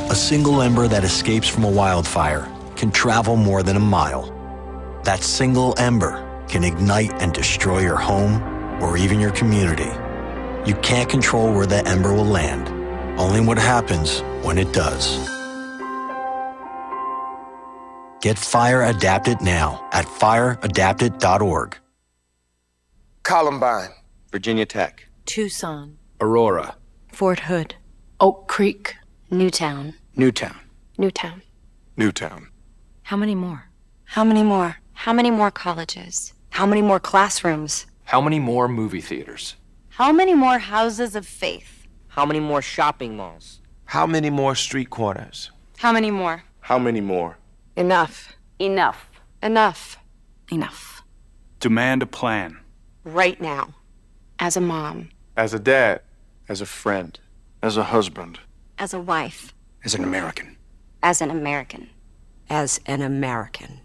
A single ember that escapes from a wildfire can travel more than a mile. That single ember can ignite and destroy your home or even your community. You can't control where that ember will land, only what happens when it does. Get Fire Adapted now at fireadapted.org. Columbine, Virginia Tech, Tucson, Aurora, Fort Hood, Oak Creek, Newtown. Newtown, Newtown. Newtown. How many more? How many more? How many more colleges? How many more classrooms? How many more movie theaters? How many more houses of faith? How many more shopping malls? How many more street corners? How many more? How many more? Enough. Enough. Enough. Enough. Demand a plan. Right now. As a mom. As a dad. As a friend. As a husband. As a wife. As an American. As an American. As an American.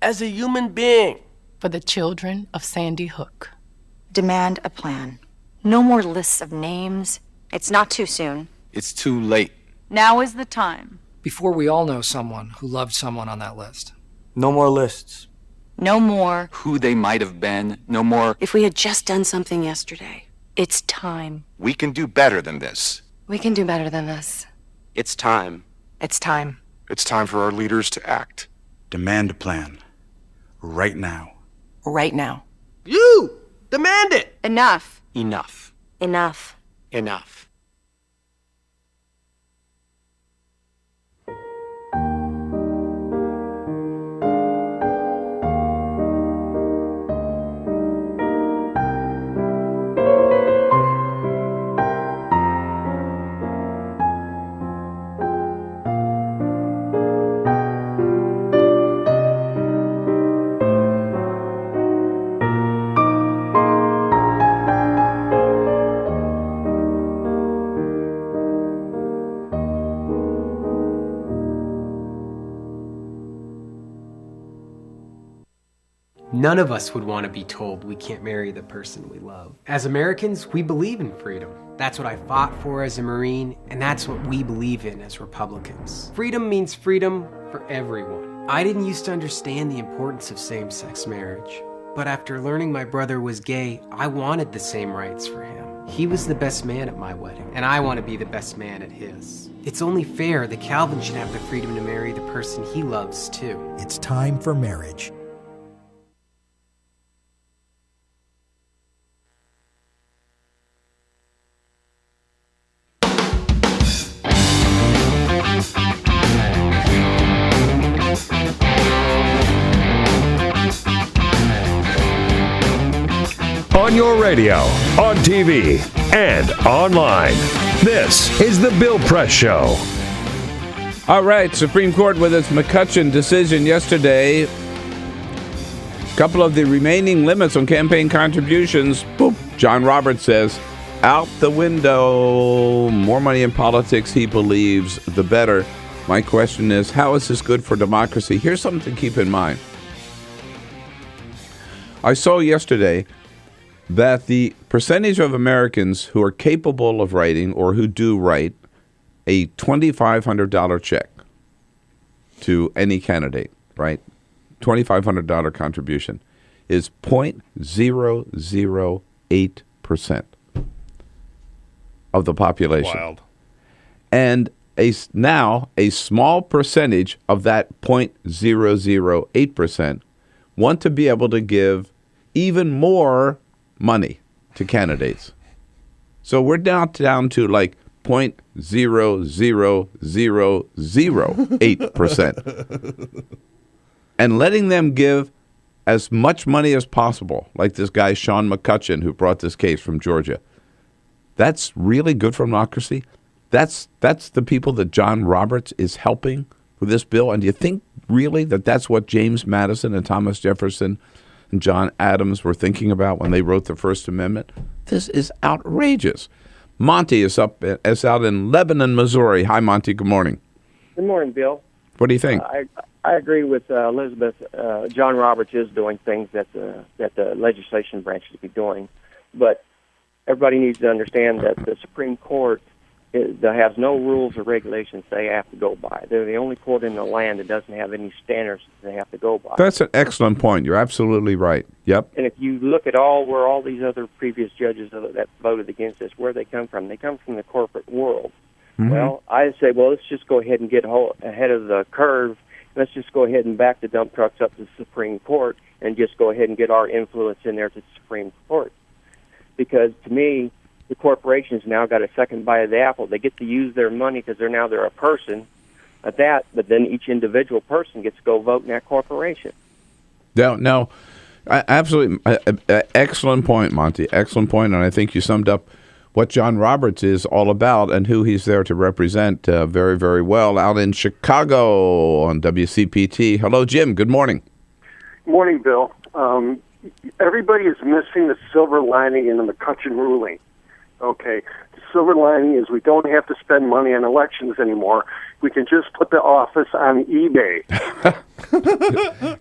As a human being. For the children of Sandy Hook. Demand a plan. No more lists of names. It's not too soon. It's too late. Now is the time. Before we all know someone who loved someone on that list. No more lists. No more. Who they might have been. No more. If we had just done something yesterday. It's time. We can do better than this. We can do better than this. It's time. It's time. It's time for our leaders to act. Demand a plan. Right now. Right now. You! Demand it! Enough. Enough. Enough. Enough. None of us would want to be told we can't marry the person we love. As Americans, we believe in freedom. That's what I fought for as a Marine, and that's what we believe in as Republicans. Freedom means freedom for everyone. I didn't used to understand the importance of same-sex marriage, but after learning my brother was gay, I wanted the same rights for him. He was the best man at my wedding, and I want to be the best man at his. It's only fair that Calvin should have the freedom to marry the person he loves, too. It's time for marriage. On your radio, on TV, and online. This is the Bill Press Show. All right, Supreme Court with its McCutcheon decision yesterday. A couple of the remaining limits on campaign contributions, boop, John Roberts says, out the window. More money in politics, he believes, the better. My question is, how is this good for democracy? Here's something to keep in mind. I saw yesterday that the percentage of Americans who are capable of writing or who do write a $2,500 check to any candidate, right? $2,500 contribution is 0.008% of the population. Wild. And now a small percentage of that 0.008% want to be able to give even more money to candidates. So we're down to like 0.00008%. And letting them give as much money as possible, like this guy Sean McCutcheon who brought this case from Georgia. That's really good for democracy. That's the people that John Roberts is helping with this bill. And do you think really that that's what James Madison and Thomas Jefferson and John Adams were thinking about when they wrote the First Amendment? This is outrageous. Monty is out in Lebanon, Missouri. Hi, Monty. Good morning. Good morning, Bill. What do you think? I agree with Elizabeth. John Roberts is doing things that the legislation branch should be doing, but everybody needs to understand that the Supreme Court has no rules or regulations they have to go by. They're the only court in the land that doesn't have any standards they have to go by. That's an excellent point. You're absolutely right. Yep. And if you look at where all these other previous judges that voted against this, where they come from the corporate world. Mm-hmm. Well, I say, let's just go ahead and get ahead of the curve. Let's just go ahead and back the dump trucks up to the Supreme Court and just go ahead and get our influence in there to the Supreme Court. Because to me, the corporations now got a second bite of the apple. They get to use their money because they're a person at that, but then each individual person gets to go vote in that corporation. Now, Absolutely. Excellent point, Monty. Excellent point. And I think you summed up what John Roberts is all about and who he's there to represent very, very well out in Chicago on WCPT. Hello, Jim. Good morning. Good morning, Bill. Everybody is missing the silver lining in the McCutcheon ruling. Okay. The silver lining is we don't have to spend money on elections anymore. We can just put the office on eBay.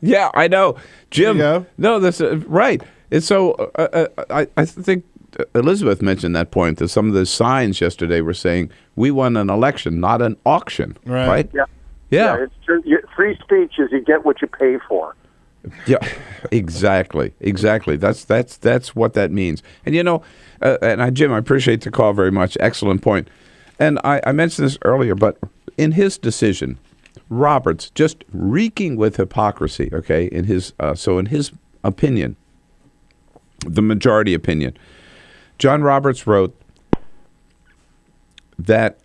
Yeah, I know. Jim, no, that's right. It's so, I think Elizabeth mentioned that point, that some of the signs yesterday were saying, we won an election, not an auction. Right? Yeah. It's true. Free speech is you get what you pay for. Yeah, exactly. That's what that means. And Jim, I appreciate the call very much. Excellent point. And I mentioned this earlier, but in his decision, Roberts just reeking with hypocrisy. Okay, in his opinion, the majority opinion, John Roberts wrote that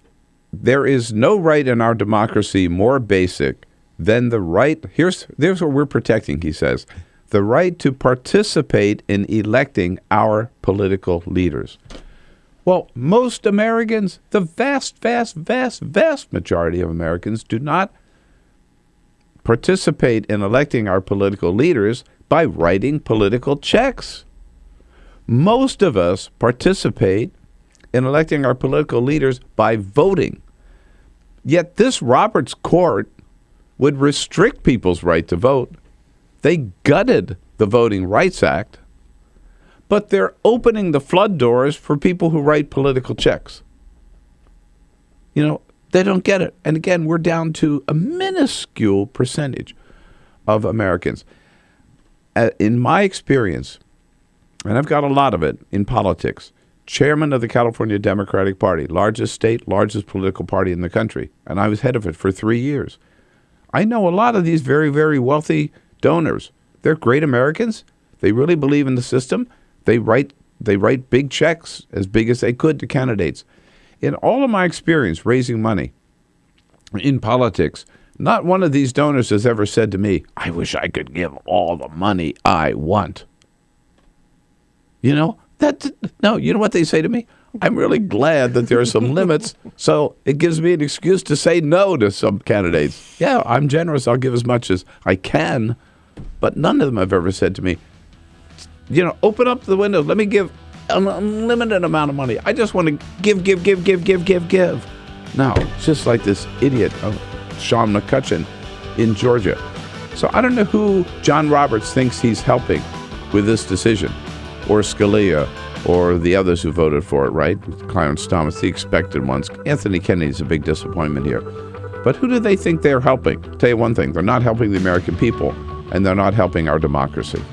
there is no right in our democracy more basic than the right, here's what we're protecting, he says, the right to participate in electing our political leaders. Well, most Americans, the vast majority of Americans do not participate in electing our political leaders by writing political checks. Most of us participate in electing our political leaders by voting. Yet this Roberts court would restrict people's right to vote. They gutted the Voting Rights Act, but they're opening the flood doors for people who write political checks. They don't get it. And again, we're down to a minuscule percentage of Americans. In my experience, and I've got a lot of it in politics, chairman of the California Democratic Party, largest state, largest political party in the country, and I was head of it for 3 years. I know a lot of these very, very wealthy donors. They're great Americans. They really believe in the system. They write big checks, as big as they could, to candidates. In all of my experience raising money in politics, not one of these donors has ever said to me, I wish I could give all the money I want. You know what they say to me? I'm really glad that there are some limits, so it gives me an excuse to say no to some candidates. Yeah, I'm generous. I'll give as much as I can, but none of them have ever said to me, open up the window. Let me give an unlimited amount of money. I just want to give. No, it's just like this idiot, Sean McCutcheon in Georgia. So I don't know who John Roberts thinks he's helping with this decision, or Scalia, or the others who voted for it, right? Clarence Thomas, the expected ones. Anthony Kennedy's a big disappointment here. But who do they think they're helping? I'll tell you one thing, they're not helping the American people, and they're not helping our democracy.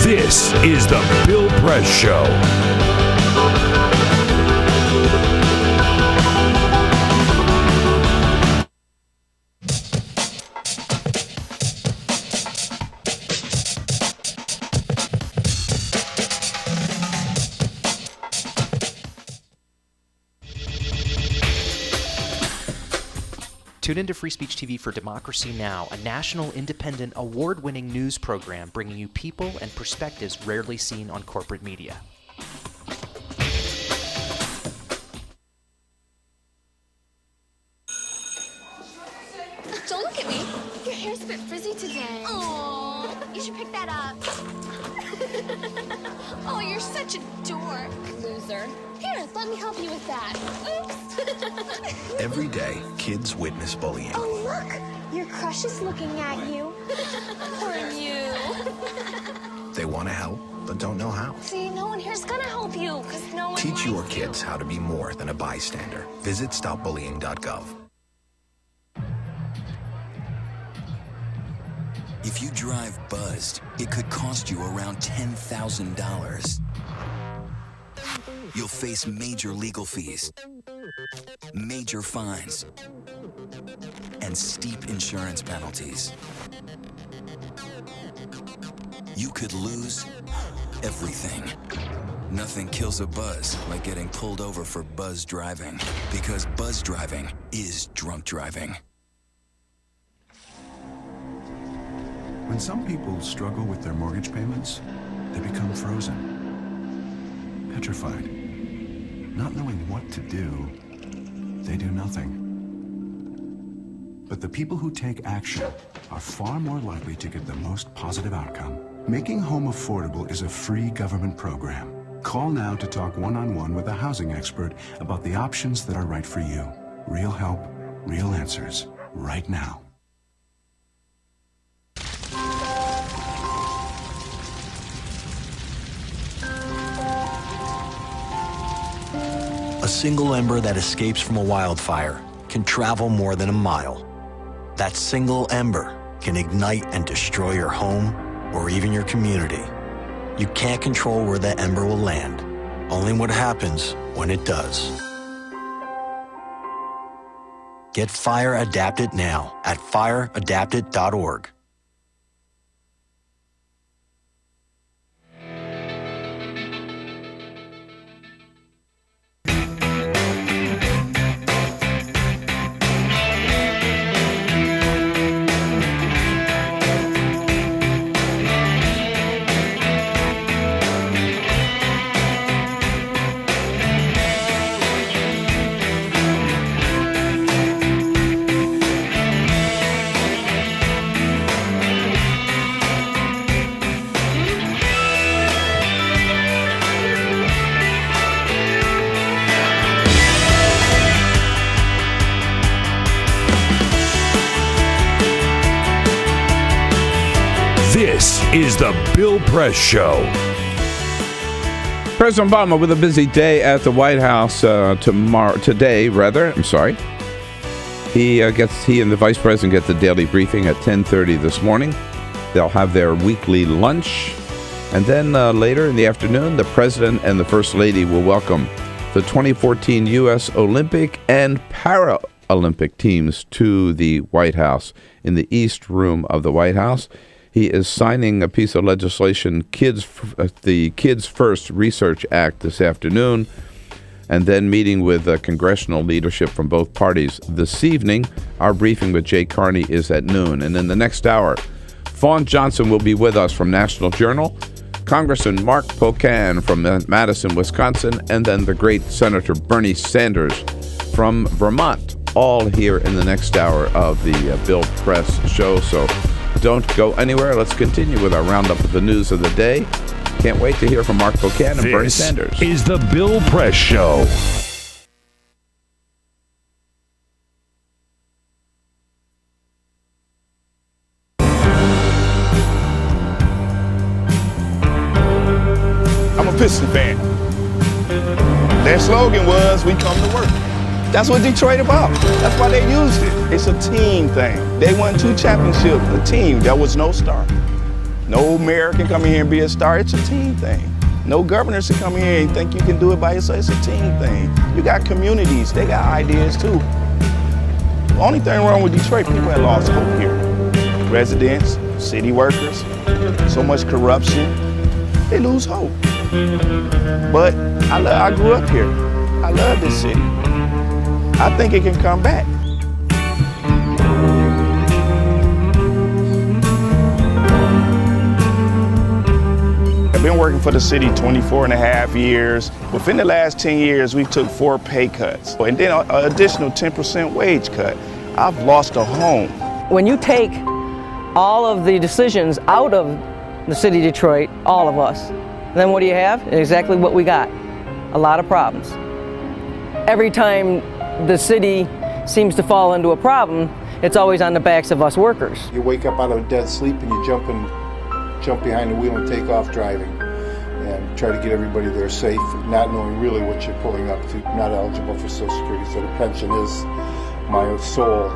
This is the Bill Press Show. Tune into Free Speech TV for Democracy Now!, a national, independent, award-winning news program bringing you people and perspectives rarely seen on corporate media. Don't look at me. Your hair's a bit frizzy today. Aww, you should pick that up. Oh, you're such a dork. Loser. Here, let me help you with that. Oops. Every day, kids witness bullying. Oh, look! Your crush is looking at you. Poor you. They want to help, but don't know how. See, no one here's gonna help you, because no one Teach your kids how to be more than a bystander. Visit stopbullying.gov. If you drive buzzed, it could cost you around $10,000. You'll face major legal fees, major fines, and steep insurance penalties. You could lose everything. Nothing kills a buzz like getting pulled over for buzz driving, because buzz driving is drunk driving. When some people struggle with their mortgage payments, they become frozen, petrified. Not knowing what to do, they do nothing. But the people who take action are far more likely to get the most positive outcome. Making home affordable is a free government program. Call now to talk one-on-one with a housing expert about the options that are right for you. Real help, real answers, right now. A single ember that escapes from a wildfire can travel more than a mile. That single ember can ignite and destroy your home or even your community. You can't control where that ember will land, only what happens when it does. Get Fire Adapted now at fireadapted.org. This is the Bill Press Show. President Obama with a busy day at the White House today. He and the Vice President get the daily briefing at 10:30 this morning. They'll have their weekly lunch. And then later in the afternoon, the President and the First Lady will welcome the 2014 U.S. Olympic and Paralympic teams to the White House in the East Room of the White House. He is signing a piece of legislation, the Kids First Research Act, this afternoon, and then meeting with congressional leadership from both parties this evening. Our briefing with Jay Carney is at noon. And in the next hour, Fawn Johnson will be with us from National Journal, Congressman Mark Pocan from Madison, Wisconsin, and then the great Senator Bernie Sanders from Vermont, all here in the next hour of the Bill Press Show. So don't go anywhere. Let's continue with our roundup of the news of the day. Can't wait to hear from Mark Pocan and Bernie Sanders. This is the Bill Press Show. I'm a Piston fan. Their slogan was, "We come to work." That's what Detroit about. That's why they used it. It's a team thing. They won 2 championships, a team. There was no star. No mayor can come in here and be a star. It's a team thing. No governors can come in here and think you can do it by yourself. It's a team thing. You got communities. They got ideas too. The only thing wrong with Detroit, people have lost hope here. Residents, city workers, so much corruption. They lose hope. But I grew up here. I love this city. I think it can come back. I've been working for the city 24 and a half years. Within the last 10 years, we took 4 pay cuts and then an additional 10% wage cut. I've lost a home. When you take all of the decisions out of the city of Detroit, all of us, then what do you have? Exactly what we got. A lot of problems. Every time the city seems to fall into a problem, it's always on the backs of us workers. You wake up out of a dead sleep and you jump behind the wheel and take off driving and try to get everybody there safe, not knowing really what you're pulling up to. Not eligible for Social Security, so the pension is my sole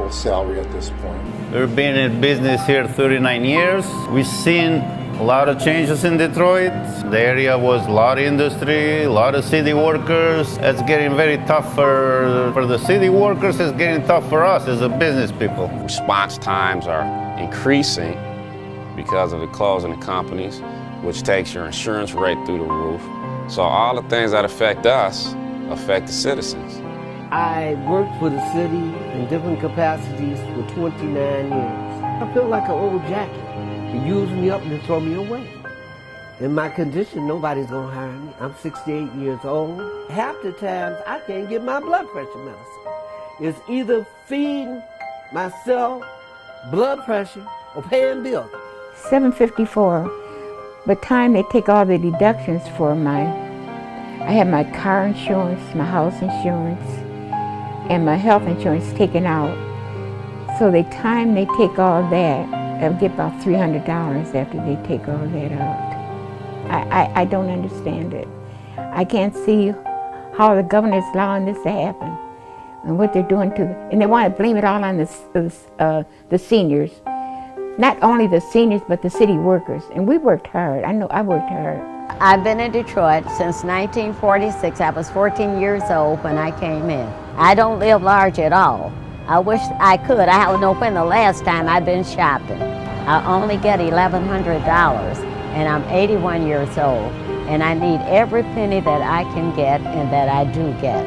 salary at this point. We've been in business here 39 years. We've seen a lot of changes in Detroit. The area was a lot of industry, a lot of city workers. It's getting very tough for the city workers. It's getting tough for us as a business people. Response times are increasing because of the closing of companies, which takes your insurance right through the roof. So all the things that affect us affect the citizens. I worked for the city in different capacities for 29 years. I feel like an old jacket. They use me up and they throw me away. In my condition, nobody's going to hire me. I'm 68 years old. Half the times, I can't get my blood pressure medicine. It's either feeding myself blood pressure or paying bills. $754. By the time they take all the deductions for I have my car insurance, my house insurance, and my health insurance taken out. So the time they take all that, I'll get about $300 after they take all that out. I don't understand it. I can't see how the governor is allowing this to happen and what they're doing and they want to blame it all on the seniors. Not only the seniors, but the city workers. And we worked hard. I know I worked hard. I've been in Detroit since 1946. I was 14 years old when I came in. I don't live large at all. I wish I could. I don't know when the last time I've been shopping. I only get $1,100. And I'm 81 years old, and I need every penny that I can get and that I do get.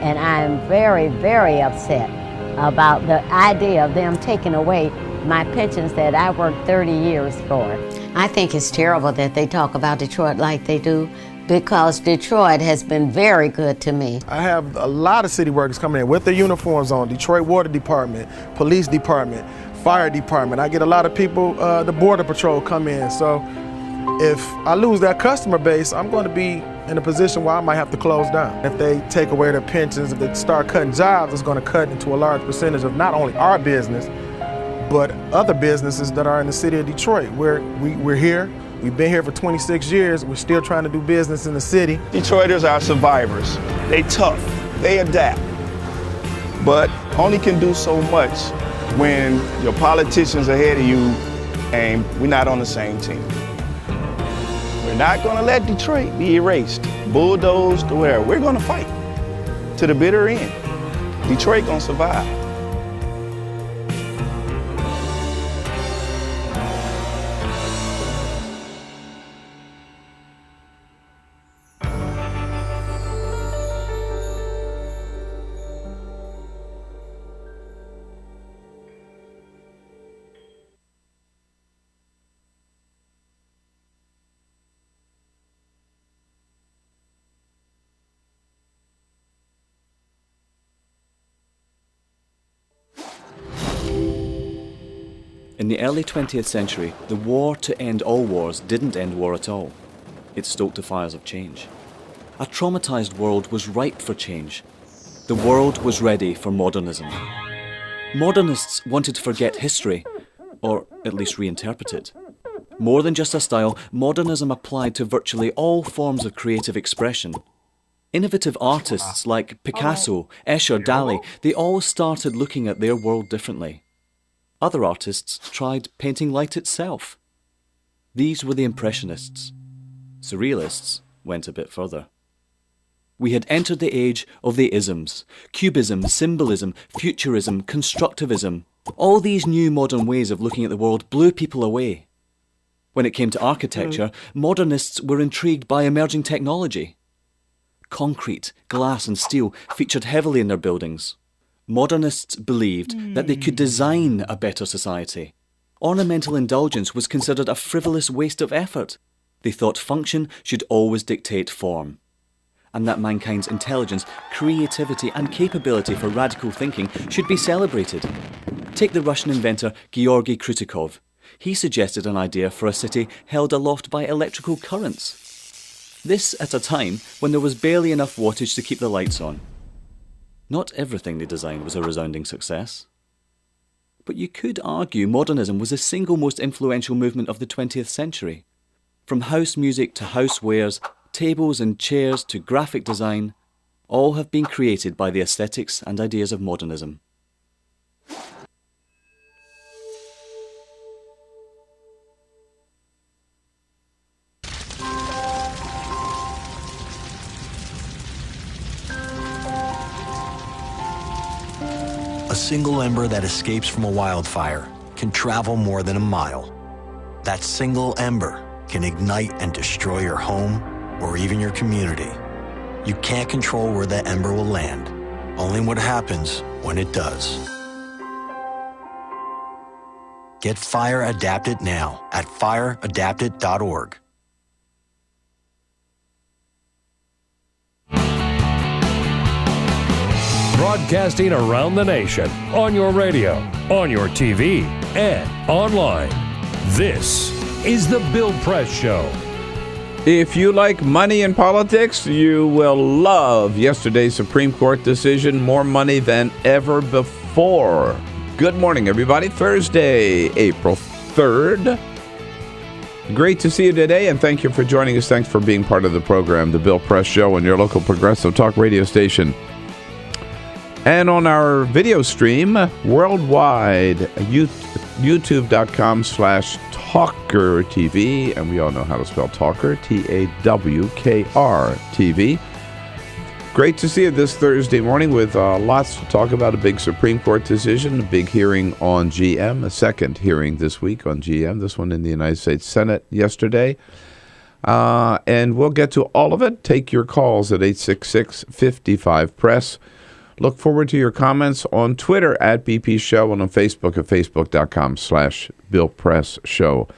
And I'm very, very upset about the idea of them taking away my pensions that I worked 30 years for. I think it's terrible that they talk about Detroit like they do, because Detroit has been very good to me. I have a lot of city workers coming in with their uniforms on, Detroit Water Department, Police Department, Fire Department. I get a lot of people, the Border Patrol come in. So if I lose that customer base, I'm going to be in a position where I might have to close down. If they take away their pensions, if they start cutting jobs, it's going to cut into a large percentage of not only our business, but other businesses that are in the city of Detroit. We're here. We've been here for 26 years. We're still trying to do business in the city. Detroiters are survivors. They tough. They adapt. But only can do so much when your politicians ahead of you and we're not on the same team. We're not going to let Detroit be erased, bulldozed, or whatever. We're going to fight to the bitter end. Detroit going to survive. In the early 20th century, the war to end all wars didn't end war at all. It stoked the fires of change. A traumatized world was ripe for change. The world was ready for modernism. Modernists wanted to forget history, or at least reinterpret it. More than just a style, modernism applied to virtually all forms of creative expression. Innovative artists like Picasso, Escher, Dali, they all started looking at their world differently. Other artists tried painting light itself. These were the Impressionists. Surrealists went a bit further. We had entered the age of the isms. Cubism, symbolism, futurism, constructivism. All these new modern ways of looking at the world blew people away. When it came to architecture, modernists were intrigued by emerging technology. Concrete, glass and steel featured heavily in their buildings. Modernists believed that they could design a better society. Ornamental indulgence was considered a frivolous waste of effort. They thought function should always dictate form, and that mankind's intelligence, creativity and capability for radical thinking should be celebrated. Take the Russian inventor Georgy Krutikov. He suggested an idea for a city held aloft by electrical currents. This at a time when there was barely enough wattage to keep the lights on. Not everything they designed was a resounding success. But you could argue modernism was the single most influential movement of the 20th century. From house music to housewares, tables and chairs to graphic design, all have been created by the aesthetics and ideas of modernism. A single ember that escapes from a wildfire can travel more than a mile. That single ember can ignite and destroy your home or even your community. You can't control where that ember will land, only what happens when it does. Get Fire Adapted now at fireadapted.org. Broadcasting around the nation, on your radio, on your TV, and online. This is The Bill Press Show. If you like money in politics, you will love yesterday's Supreme Court decision, more money than ever before. Good morning, everybody. Thursday, April 3rd. Great to see you today, and thank you for joining us. Thanks for being part of the program, The Bill Press Show, on your local progressive talk radio station. And on our video stream worldwide, youtube.com/TawkrTV. And we all know how to spell Talker, TAWKR-TV. Great to see you this Thursday morning with lots to talk about. A big Supreme Court decision, a big hearing on GM, a second hearing this week on GM, this one in the United States Senate yesterday. And we'll get to all of it. Take your calls at 866-55-PRESS. Look forward to your comments on Twitter at BP Show and on Facebook at facebook.com/BillPressShow.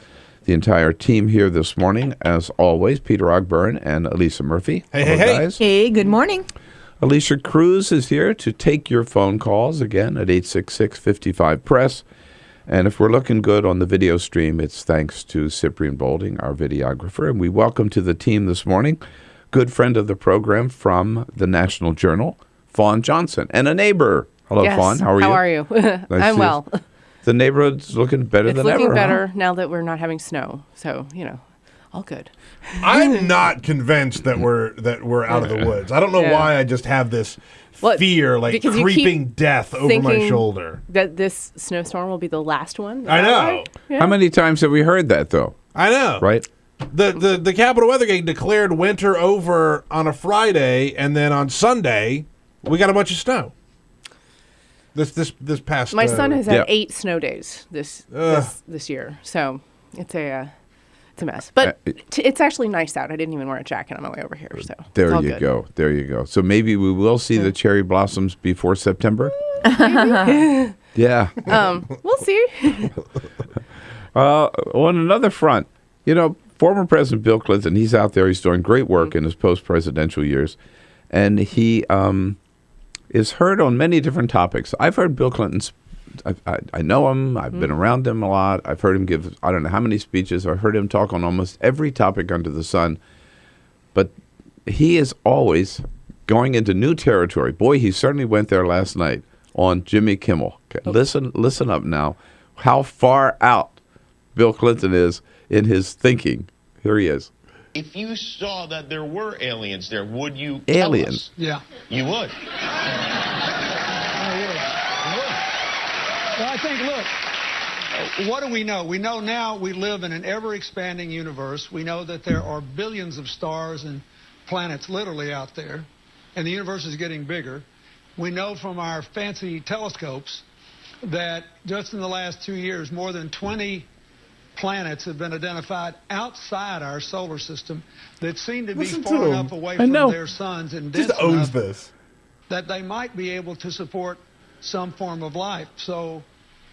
The entire team here this morning, as always, Peter Ogburn and Elisa Murphy. Hey, guys. Hey, good morning. Alicia Cruz is here to take your phone calls again at 866-55-PRESS. And if we're looking good on the video stream, it's thanks to Cyprian Bolding, our videographer. And we welcome to the team this morning, good friend of the program from the National Journal, Fawn Johnson, and a neighbor. Hello, yes. Fawn. How are you? How are you? Nice I'm well. The neighborhood's looking better than ever. It's looking better huh? now that we're not having snow. So, all good. I'm not convinced that we're out of the woods. I don't know why I just have this fear, like creeping death over my shoulder. That this snowstorm will be the last one. I know. Yeah. How many times have we heard that, though? I know. Right? The Capitol Weather Gate declared winter over on a Friday, and then on Sunday we got a bunch of snow. This past. My son has had 8 snow days this year, so it's a mess. But it's actually nice out. I didn't even wear a jacket on my way over here, so there it's all you good. go. There you go. So maybe we will see the cherry blossoms before September. Yeah. We'll see. On another front, former President Bill Clinton, he's out there. He's doing great work in his post-presidential years, and he is heard on many different topics. I've heard Bill Clinton's. I know him. I've been around him a lot. I've heard him give I don't know how many speeches. I've heard him talk on almost every topic under the sun. But he is always going into new territory. Boy, he certainly went there last night on Jimmy Kimmel. Okay, listen up now. How far out Bill Clinton is in his thinking. Here he is. If you saw that there were aliens there, would you aliens? Yeah. You would. Well, I think, look, what do we know? We know now we live in an ever-expanding universe. We know that there are billions of stars and planets literally out there, and the universe is getting bigger. We know from our fancy telescopes that just in the last 2 years, more than 20 planets have been identified outside our solar system that seem to be far enough away from their suns and dense enough that they might be able to support some form of life. So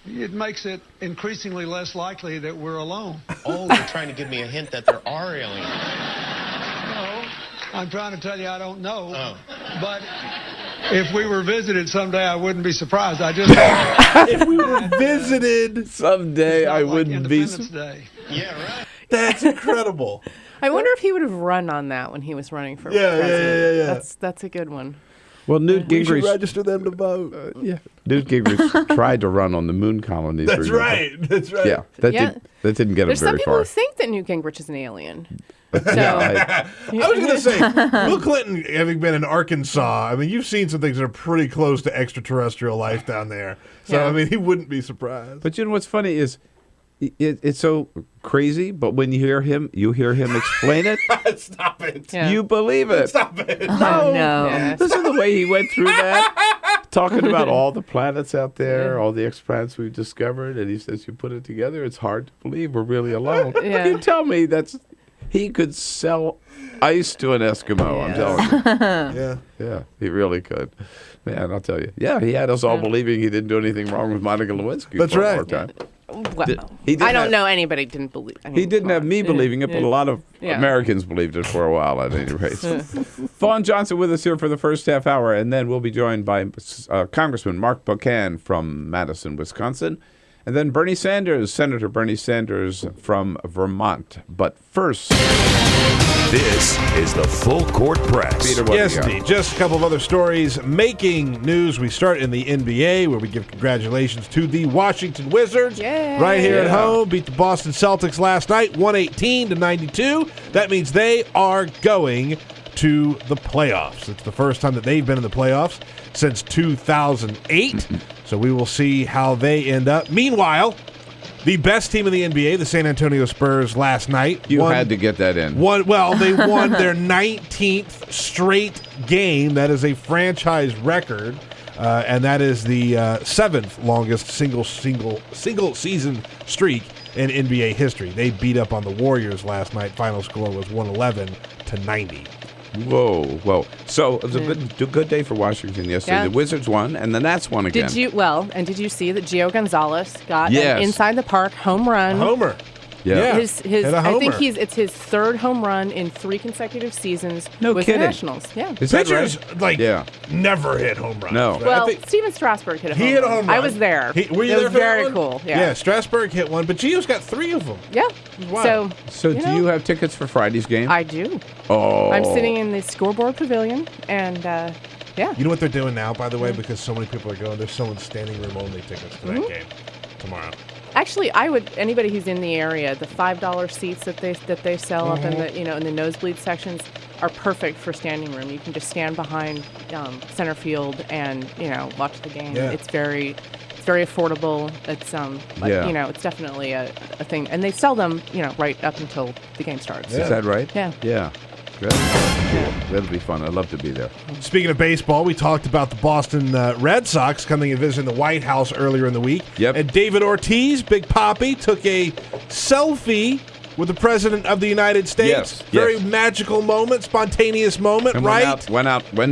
it makes it increasingly less likely that we're alone. Oh, you're trying to give me a hint that there are aliens. No, I'm trying to tell you I don't know. Oh. But if we were visited someday, I wouldn't be surprised. If we were visited someday, I wouldn't be surprised. Yeah, right. That's incredible. I wonder if he would have run on that when he was running for president. Yeah. That's a good one. Well, Newt Gingrich. We should register them to vote. Newt Gingrich tried to run on the moon colonies. That's right. Yeah, that didn't get him very far. There's some people who think that Newt Gingrich is an alien. So, I was going to say, Bill Clinton, having been in Arkansas, I mean, you've seen some things that are pretty close to extraterrestrial life down there. So, I mean, he wouldn't be surprised. But you know what's funny is it's so crazy, but when you hear him explain it. Stop it. Yeah. You believe it. Stop it. Oh, no. Yeah. This is the way he went through that, talking about all the planets out there, all the exoplanets we've discovered, and he says, you put it together, it's hard to believe we're really alone. Yeah. You tell me he could sell ice to an Eskimo, I'm telling you. Yeah, he really could. Man, I'll tell you. Yeah, he had us all believing he didn't do anything wrong with Monica Lewinsky That's for right. a long time. Well, He didn't I don't have- know anybody didn't believe. I mean, He didn't come have on. me believing it, but a lot of Yeah. Americans believed it for a while at any rate. Fawn Johnson with us here for the first half hour, and then we'll be joined by Congressman Mark Pocan from Madison, Wisconsin, and then Bernie Sanders, Senator Bernie Sanders from Vermont. But first, this is the Full Court Press. Peter, what Yes, do you got? indeed. Just a couple of other stories making news. We start in the NBA, where we give congratulations to the Washington Wizards. Right here at home. Beat the Boston Celtics last night, 118-92. That means they are going to the playoffs. It's the first time that they've been in the playoffs since 2008. So we will see how they end up. Meanwhile, the best team in the NBA, the San Antonio Spurs, last night. You had to get that in. They won their 19th straight game. That is a franchise record, and that is the 7th longest single season streak in NBA history. They beat up on the Warriors last night. Final score was 111-90. Whoa. So it was a good day for Washington yesterday. Yeah. The Wizards won, and the Nats won again. Did you see that Gio Gonzalez got Yes. an inside the park home run? Homer. Yeah. His Hit a I think homer. it's his third home run in 3 consecutive seasons No with kidding. the Nationals. Yeah. Is that Pitchers, right? never hit home runs. No. right? Well, I think Steven Strasburg hit a home he hit a run. home run. I was there. Were you it there was for that very one? cool. Yeah. Strasburg hit one, but Gio's got 3 of them. Yeah. Wow. So do you have tickets for Friday's game? I do. Oh. I'm sitting in the scoreboard pavilion, and yeah. You know what they're doing now, by the way, because so many people are going? They're selling standing room only tickets to that Mhm. game tomorrow. Actually, anybody who's in the area, the $5 seats that they sell up in the in the nosebleed sections are perfect for standing room. You can just stand behind center field and watch the game. Yeah. It's very affordable. It's it's definitely a thing, and they sell them right up until the game starts. Is that right? Yeah. Yeah. Good. Cool. That'll be fun. I'd love to be there. Speaking of baseball, we talked about the Boston Red Sox coming and visiting the White House earlier in the week. Yep. And David Ortiz, Big Papi, took a selfie with the President of the United States. Yes, Very yes. magical moment, spontaneous moment, And right? went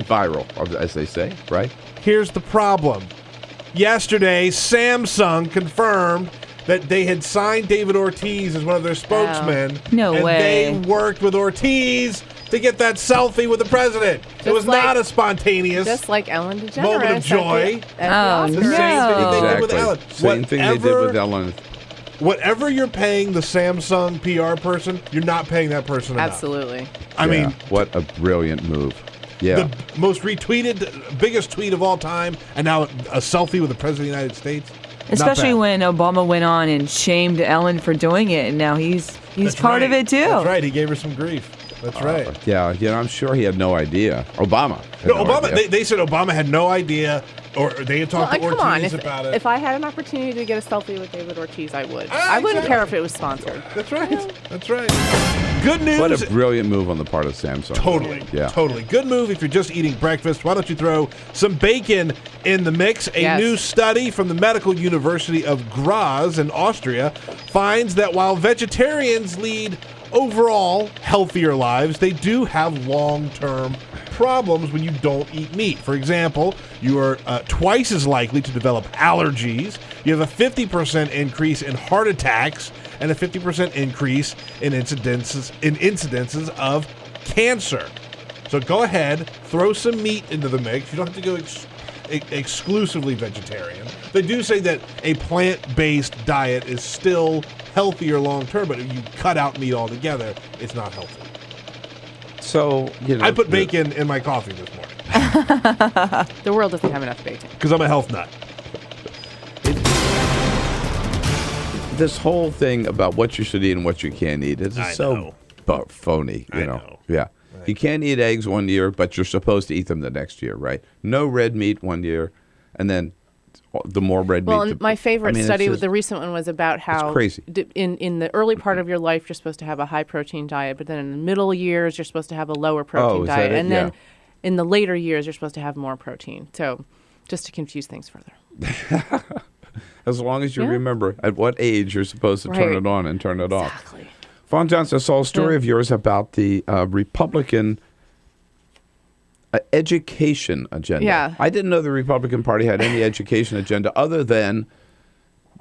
viral, as they say, right? Here's the problem. Yesterday, Samsung confirmed that they had signed David Ortiz as one of their spokesmen. No and way. they worked with Ortiz to get that selfie with the president. It was not a spontaneous Just like Ellen DeGeneres. moment of joy. at the The Oscars. same thing they did with Ellen. Same thing they did with Ellen. Whatever you're paying the Samsung PR person, you're not paying that person enough. Absolutely. I mean, what a brilliant move. Yeah. the most retweeted, biggest tweet of all time, and now a selfie with the President of the United States. Not Especially bad. when Obama went on and shamed Ellen for doing it, and now he's That's part of right. it too. That's right. He gave her some grief. That's right. Yeah, I'm sure he had no idea. Obama. had No, Obama. idea. They said Obama had no idea, or they had talked to Come Ortiz on, about it. if I had an opportunity to get a selfie with David Ortiz, I would. I wouldn't care if it was sponsored. That's right. That's right. Good news. What a brilliant move on the part of Samsung. Totally. Yeah. Totally. Good move if you're just eating breakfast. Why don't you throw some bacon in the mix? A Yes. new study from the Medical University of Graz in Austria finds that while vegetarians lead overall healthier lives, they do have long-term problems when you don't eat meat. For example, you are twice as likely to develop allergies. You have a 50% increase in heart attacks and a 50% increase in incidences of cancer. So go ahead, throw some meat into the mix. You don't have to go exclusively vegetarian. They do say that a plant-based diet is still healthier long-term, but if you cut out meat altogether, it's not healthy. So, I put bacon in my coffee this morning The world doesn't have enough bacon. because I'm a health nut. This whole thing about what you should eat and what you can't eat is so phony, you know. Yeah. You can't eat eggs one year, but you're supposed to eat them the next year, right? No red meat one year, and then the more red meat. Well, my favorite study, it's just- the recent one, was about how crazy. In the early part of your life, you're supposed to have a high protein diet, but then in the middle years, you're supposed to have a lower protein is that diet, it? and then Yeah. in the later years, you're supposed to have more protein. So, just to confuse things further. As long as you Yeah. remember at what age you're supposed to turn Right. it on and turn it off. Fawn Johnson, I saw a story of yours about the Republican education agenda. Yeah. I didn't know the Republican Party had any education agenda other than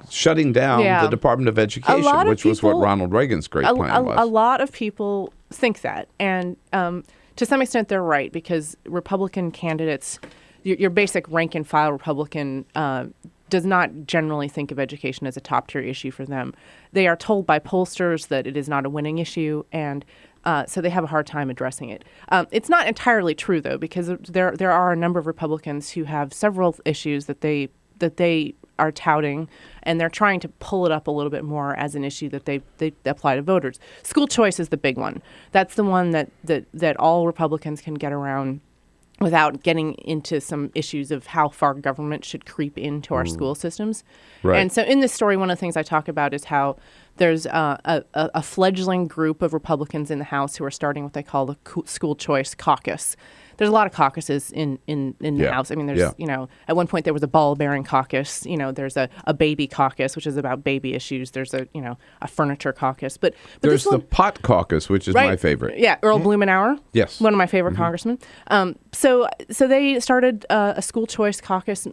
shutting down Yeah. the Department of Education, which was what Ronald Reagan's great plan was. A lot of people think that, and to some extent they're right, because Republican candidates, your basic rank and file Republican, does not generally think of education as a top tier issue for them. They are told by pollsters that it is not a winning issue, and so they have a hard time addressing it. It's not entirely true, though, because there are a number of Republicans who have several issues that they are touting, and they're trying to pull it up a little bit more as an issue that they apply to voters. School choice is the big one. That's the one that all Republicans can get around without getting into some issues of how far government should creep into our school systems. Right. And so in this story, one of the things I talk about is how there's a fledgling group of Republicans in the House who are starting what they call the school choice caucus. There's a lot of caucuses in the House. I mean, there's, at one point there was a ball-bearing caucus. There's a baby caucus, which is about baby issues. There's a furniture caucus. But there's the pot caucus, which is my favorite. Yeah, Earl Blumenauer. Yes. One of my favorite congressmen. So they started a school choice caucus.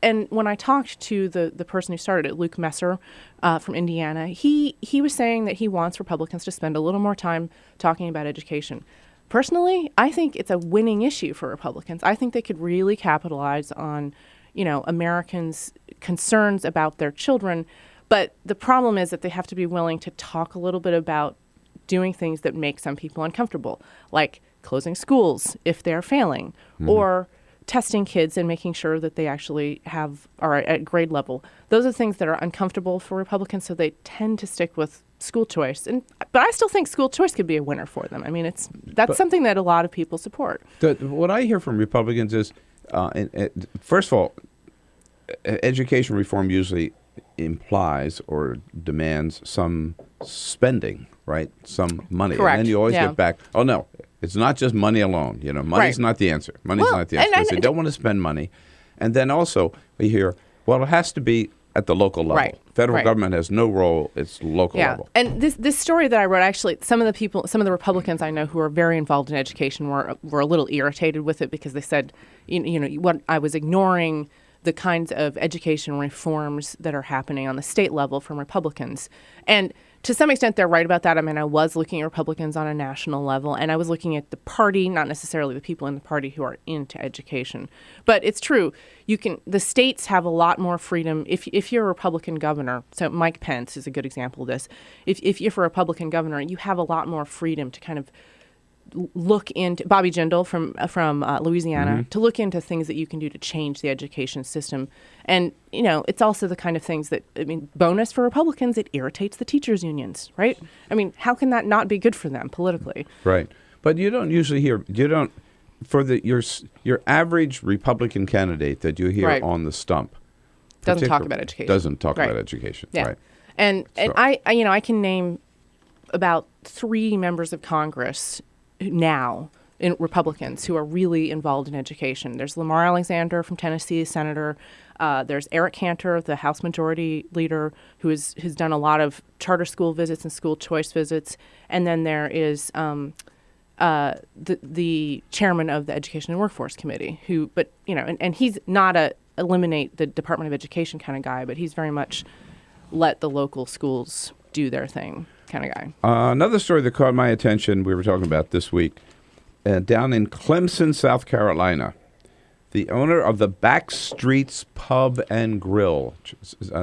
And when I talked to the person who started it, Luke Messer from Indiana, he was saying that he wants Republicans to spend a little more time talking about education. Personally, I think it's a winning issue for Republicans. I think they could really capitalize on, Americans' concerns about their children. But the problem is that they have to be willing to talk a little bit about doing things that make some people uncomfortable, like closing schools if they're failing, or testing kids and making sure that they actually are at grade level. Those are things that are uncomfortable for Republicans, so they tend to stick with school choice. But I still think school choice could be a winner for them. I mean, that's something that a lot of people support. What I hear from Republicans is, first of all, education reform usually implies or demands some spending, right? Some money. Correct. And then you always Yeah. get back, oh, no, it's not just money alone. Money's not the answer. Money's not the answer. Because they don't want to spend money. And then also we hear, well, it has to be at the local level. Right. Federal government has no role. It's local level. And this story that I wrote, actually, some of the Republicans I know who are very involved in education were a little irritated with it, because they said, what I was ignoring the kinds of education reforms that are happening on the state level from Republicans. And to some extent, they're right about that. I mean, I was looking at Republicans on a national level, and I was looking at the party, not necessarily the people in the party who are into education. But it's true. The states have a lot more freedom. If you're a Republican governor, so Mike Pence is a good example of this. If you're a Republican governor, you have a lot more freedom to kind of look into Bobby Jindal from Louisiana, to look into things that you can do to change the education system. And, it's also the kind of things that, bonus for Republicans, it irritates the teachers' unions, right? I mean, how can that not be good for them politically? Right. But you don't usually hear, for your average Republican candidate that you hear on the stump. Doesn't talk about education. Doesn't talk about education, Yeah. right. And I can name about 3 members of Congress now, in Republicans, who are really involved in education. There's Lamar Alexander from Tennessee, senator. There's Eric Cantor, the House Majority Leader, who has done a lot of charter school visits and school choice visits. And then there is the chairman of the Education and Workforce Committee, and he's not a eliminate the Department of Education kind of guy, but he's very much let the local schools do their thing kind of guy. Another story that caught my attention, we were talking about this week, down in Clemson, South Carolina. The owner of the Back Streets Pub and Grill,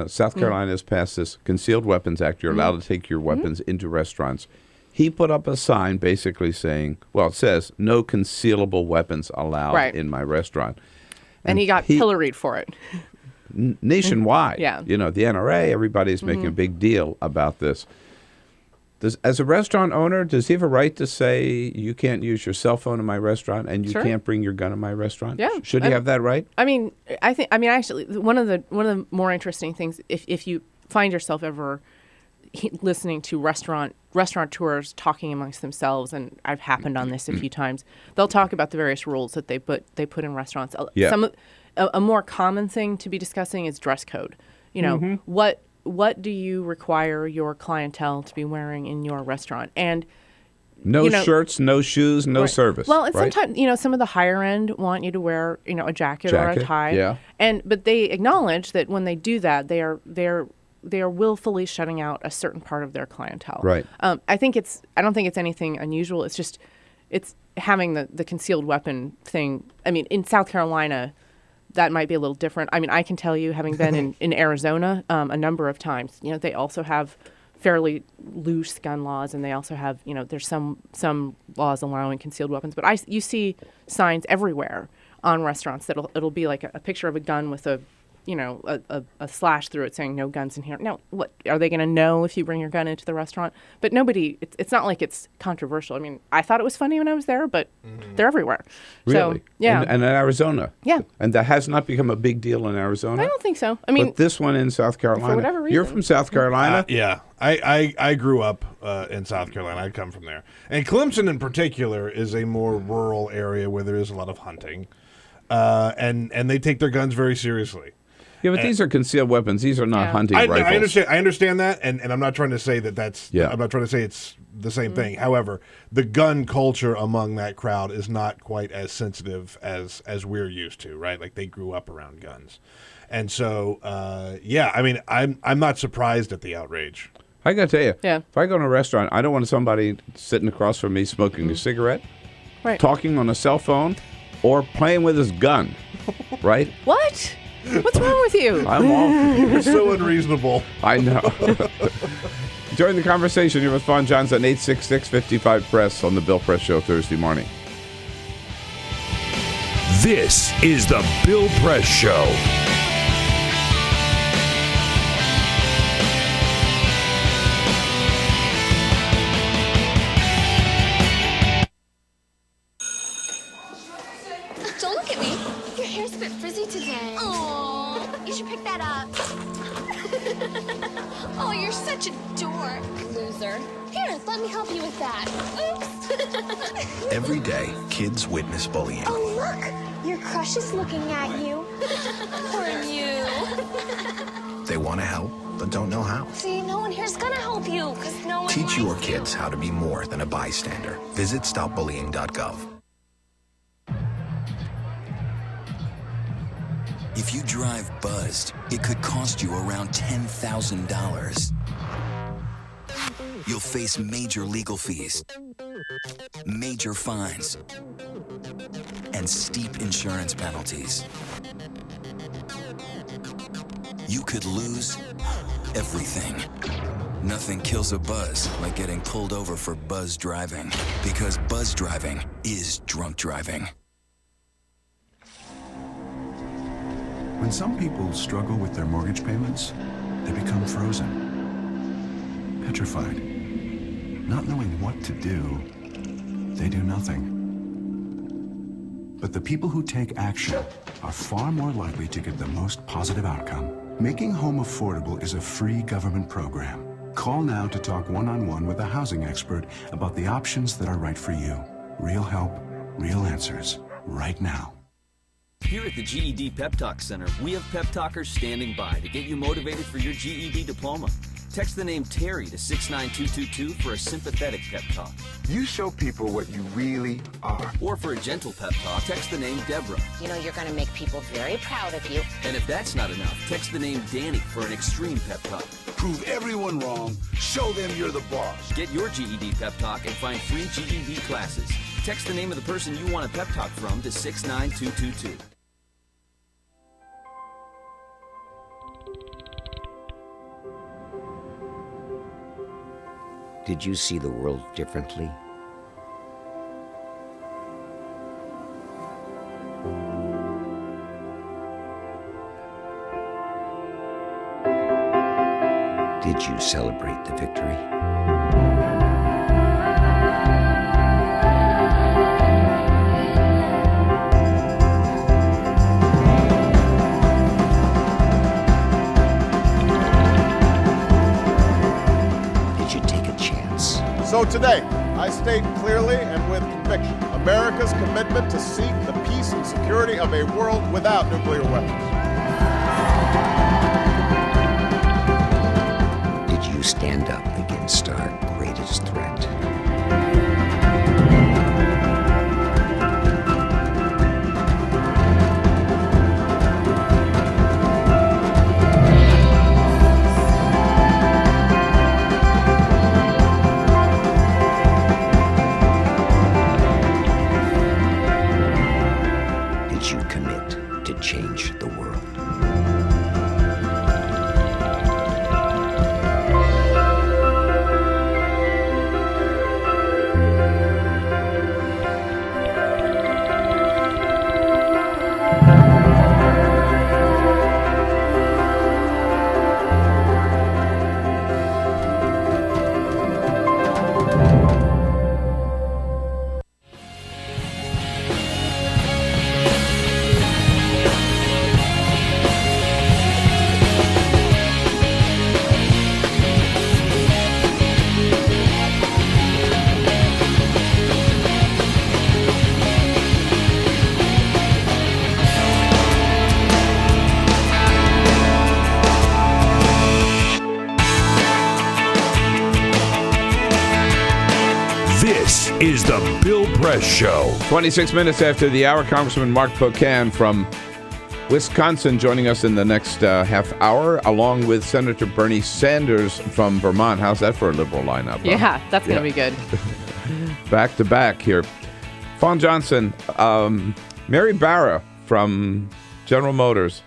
South Carolina has passed this Concealed Weapons Act. You're allowed to take your weapons into restaurants. He put up a sign basically saying, it says, no concealable weapons allowed in my restaurant. And he got pilloried for it. Nationwide. Yeah. The NRA, everybody's making a big deal about this. As a restaurant owner, does he have a right to say you can't use your cell phone in my restaurant and you can't bring your gun in my restaurant? Yeah. Should he have that right? Actually, one of the more interesting things, if you find yourself ever listening to restaurateurs talking amongst themselves, and I've happened on this a few times, they'll talk about the various rules that they put in restaurants. Yeah. A more common thing to be discussing is dress code. What do you require your clientele to be wearing in your restaurant? And No shirts, no shoes, no service. Well, and right? sometimes, some of the higher end want you to wear, a jacket or a tie. Yeah. But they acknowledge that when they do that, they are willfully shutting out a certain part of their clientele. Right. I don't think it's anything unusual. It's having the concealed weapon thing. I mean, in South Carolina, that might be a little different. I mean, I can tell you, having been in Arizona a number of times, they also have fairly loose gun laws, and they also have, there's some laws allowing concealed weapons. But you see signs everywhere on restaurants that it'll be like a picture of a gun with a slash through it saying no guns in here. Now, what are they going to know if you bring your gun into the restaurant? But it's not like it's controversial. I mean, I thought it was funny when I was there, but they're everywhere. Really? So, yeah. And in Arizona? Yeah. And that has not become a big deal in Arizona? I don't think so. I mean, but this one in South Carolina. For whatever reason. You're from South Carolina? Yeah. I grew up in South Carolina. I come from there. And Clemson in particular is a more rural area where there is a lot of hunting. And they take their guns very seriously. Yeah, but these are concealed weapons. These are not hunting rifles. I understand that, and I'm not trying to say that's. Yeah. I'm not trying to say it's the same thing. However, the gun culture among that crowd is not quite as sensitive as we're used to, right? Like they grew up around guns, and so I mean, I'm not surprised at the outrage. I got to tell you, Yeah. if I go to a restaurant, I don't want somebody sitting across from me smoking a cigarette, Right. talking on a cell phone, or playing with his gun, right? What? What's wrong with you? I'm all. You're so unreasonable. I know. Join the conversation here with Fawn Johnson, 866-55-PRESS on the Bill Press Show Thursday morning. This is the Bill Press Show. Don't look at me. Your hair's a bit frizzy today. Oh, you should pick that up. Oh, you're such a dork. Loser. Here, let me help you with that. Oops. Every day, kids witness bullying. Oh, look. Your crush is looking at you. Poor you. They want to help, but don't know how. See, no one here's gonna help you, because no one Teach likes your you. kids how to be more than a bystander. Visit stopbullying.gov. If you drive buzzed, it could cost you around $10,000. You'll face major legal fees, major fines, and steep insurance penalties. You could lose everything. Nothing kills a buzz like getting pulled over for buzz driving, because buzz driving is drunk driving. When some people struggle with their mortgage payments, they become frozen, petrified. Not knowing what to do, they do nothing. But the people who take action are far more likely to get the most positive outcome. Making home affordable is a free government program. Call now to talk one-on-one with a housing expert about the options that are right for you. Real help, real answers, right now. Here at the GED Pep Talk Center, we have pep talkers standing by to get you motivated for your GED diploma. Text the name Terry to 69222 for a sympathetic pep talk. You show people what you really are. Or for a gentle pep talk, text the name Deborah. You know you're going to make people very proud of you. And if that's not enough, text the name Danny for an extreme pep talk. Prove everyone wrong. Show them you're the boss. Get your GED pep talk and find free GED classes. Text the name of the person you want a pep talk from to 69222. Did you see the world differently? Did you celebrate the victory? So today, I state clearly and with conviction America's commitment to seek the peace and security of a world without nuclear weapons. Did you stand up against our greatest threat? you commit to change the world? This is the Bill Press Show. 26 minutes after the hour, Congressman Mark Pocan from Wisconsin joining us in the next half hour, along with Senator Bernie Sanders from Vermont. How's that for a liberal lineup? Yeah, that's going to be good. Back to back here. Fawn Johnson, Mary Barra from General Motors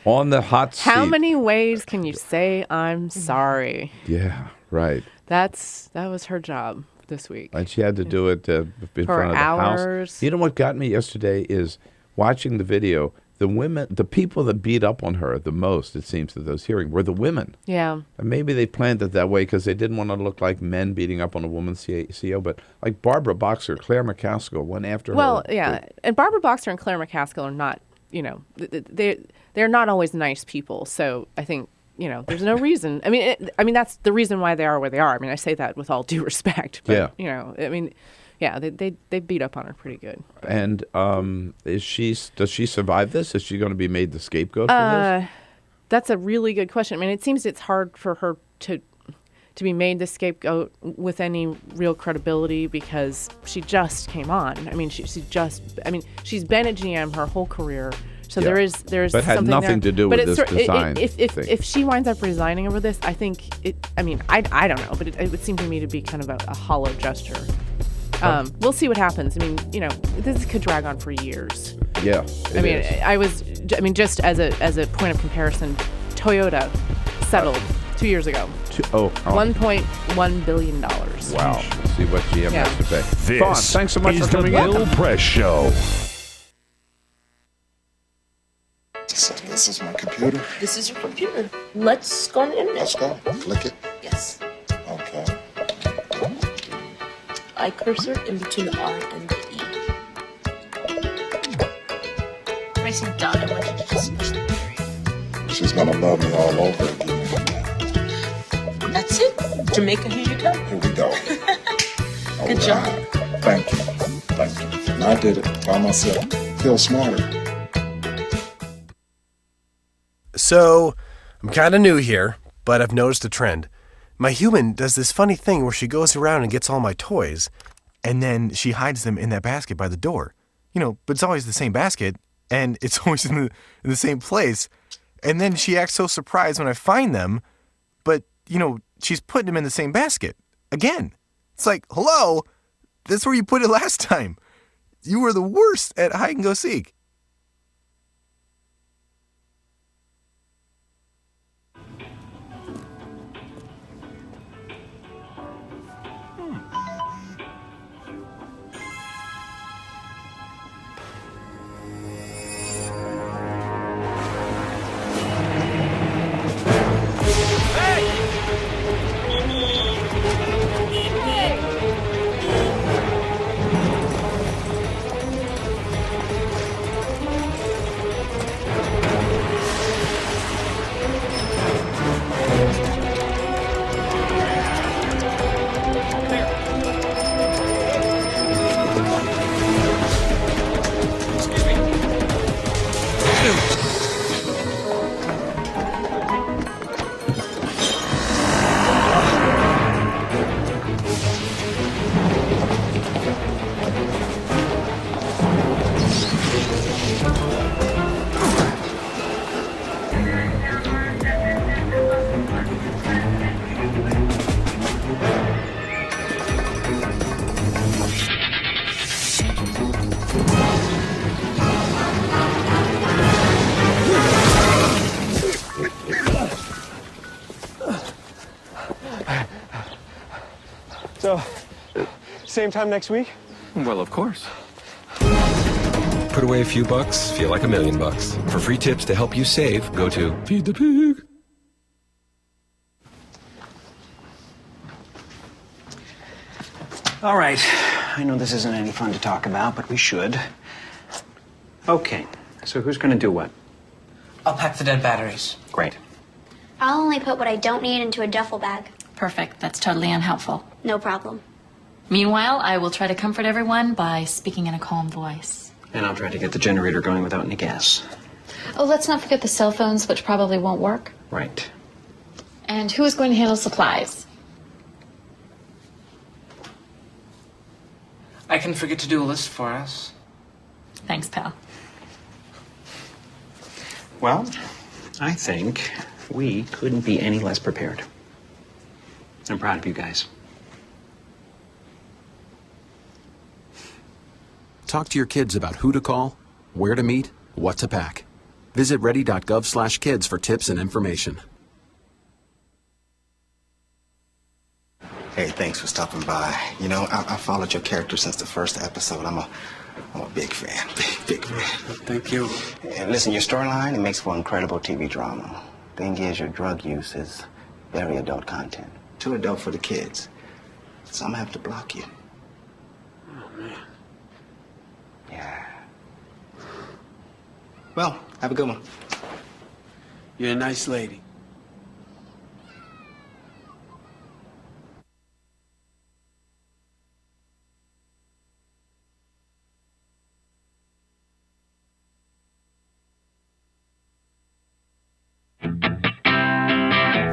on the hot seat. How many ways can you say I'm sorry? Yeah, right. That was her job this week. And she had to do it in For front of the hours. house. You know what got me yesterday is watching the video. The people that beat up on her the most, it seems, to those hearings were the women. Yeah. And maybe they planned it that way because they didn't want to look like men beating up on a woman CEO. But like Barbara Boxer, Claire McCaskill went after her. Well, yeah. And Barbara Boxer and Claire McCaskill are not, they're not always nice people. So I think, there's no reason. I mean, that's the reason why they are where they are. I mean, I say that with all due respect. But, they beat up on her pretty good. And does she survive this? Is she going to be made the scapegoat for this? That's a really good question. I mean, it seems it's hard for her to be made the scapegoat with any real credibility because she just came on. I mean, she's been at GM her whole career. So there's but had something nothing there. to do with this design. If she winds up resigning over this, I think I don't know, but it would seem to me to be kind of a hollow gesture. We'll see what happens. I mean, this could drag on for years. Yeah. Just as a point of comparison, Toyota settled 2 years ago. $1.1 billion. Wow. Let's see what GM has to pay. This Fawn, thanks so much is for coming the Bill in. Press Show. So this is my computer. This is your computer. Let's go on the internet. Let's go. Click it. Yes. Okay. I cursor in between the R and the E. When I say dot, I want you to just push the period. She's gonna love me all over again. That's it. Jamaica, here you go. Here we go. Good job. Thank you. Thank you. And I did it by myself. Feel smarter. So, I'm kind of new here, but I've noticed a trend. My human does this funny thing where she goes around and gets all my toys, and then she hides them in that basket by the door. But it's always the same basket, and it's always in the same place. And then she acts so surprised when I find them, but, she's putting them in the same basket. Again. It's like, hello, that's where you put it last time. You were the worst at hide and go seek. Same time next week? Well, of course. Put away a few bucks, feel like $1 million. For free tips to help you save, go to Feed the Pig. All right. I know this isn't any fun to talk about, but we should. Okay. So who's going to do what? I'll pack the dead batteries. Great. I'll only put what I don't need into a duffel bag. Perfect. That's totally unhelpful. No problem. Meanwhile, I will try to comfort everyone by speaking in a calm voice. And I'll try to get the generator going without any gas. Oh, let's not forget the cell phones, which probably won't work. Right. And who is going to handle supplies? I can forget to do a list for us. Thanks, pal. Well, I think we couldn't be any less prepared. I'm proud of you guys. Talk to your kids about who to call, where to meet, what to pack. Visit ready.gov/kids for tips and information. Hey, thanks for stopping by. You know, I followed your character since the first episode. I'm a big fan. Big fan. Thank you. And listen, your storyline, it makes for incredible TV drama. Thing is, your drug use is very adult content. Too adult for the kids. So I'm gonna have to block you. Oh, man. Yeah. Well, have a good one. You're a nice lady.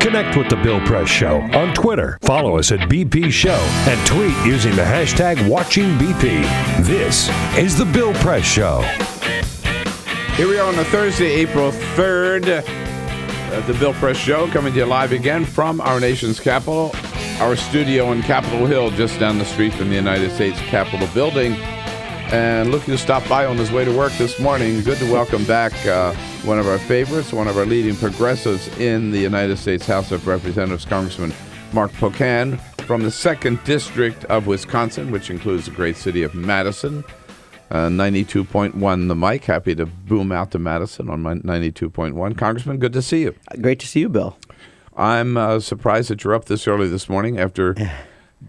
Connect with The Bill Press Show on Twitter. Follow us at BP Show and tweet using the hashtag WatchingBP. This is The Bill Press Show. Here we are on a Thursday, April 3rd. The Bill Press Show coming to you live again from our nation's capital, our studio on Capitol Hill, just down the street from the United States Capitol building. And looking to stop by on his way to work this morning. Good to welcome back one of our favorites, one of our leading progressives in the United States House of Representatives, Congressman Mark Pocan from the 2nd District of Wisconsin, which includes the great city of Madison. 92.1 the mic. Happy to boom out to Madison on my 92.1. Congressman, good to see you. Great to see you, Bill. I'm surprised that you're up this early this morning after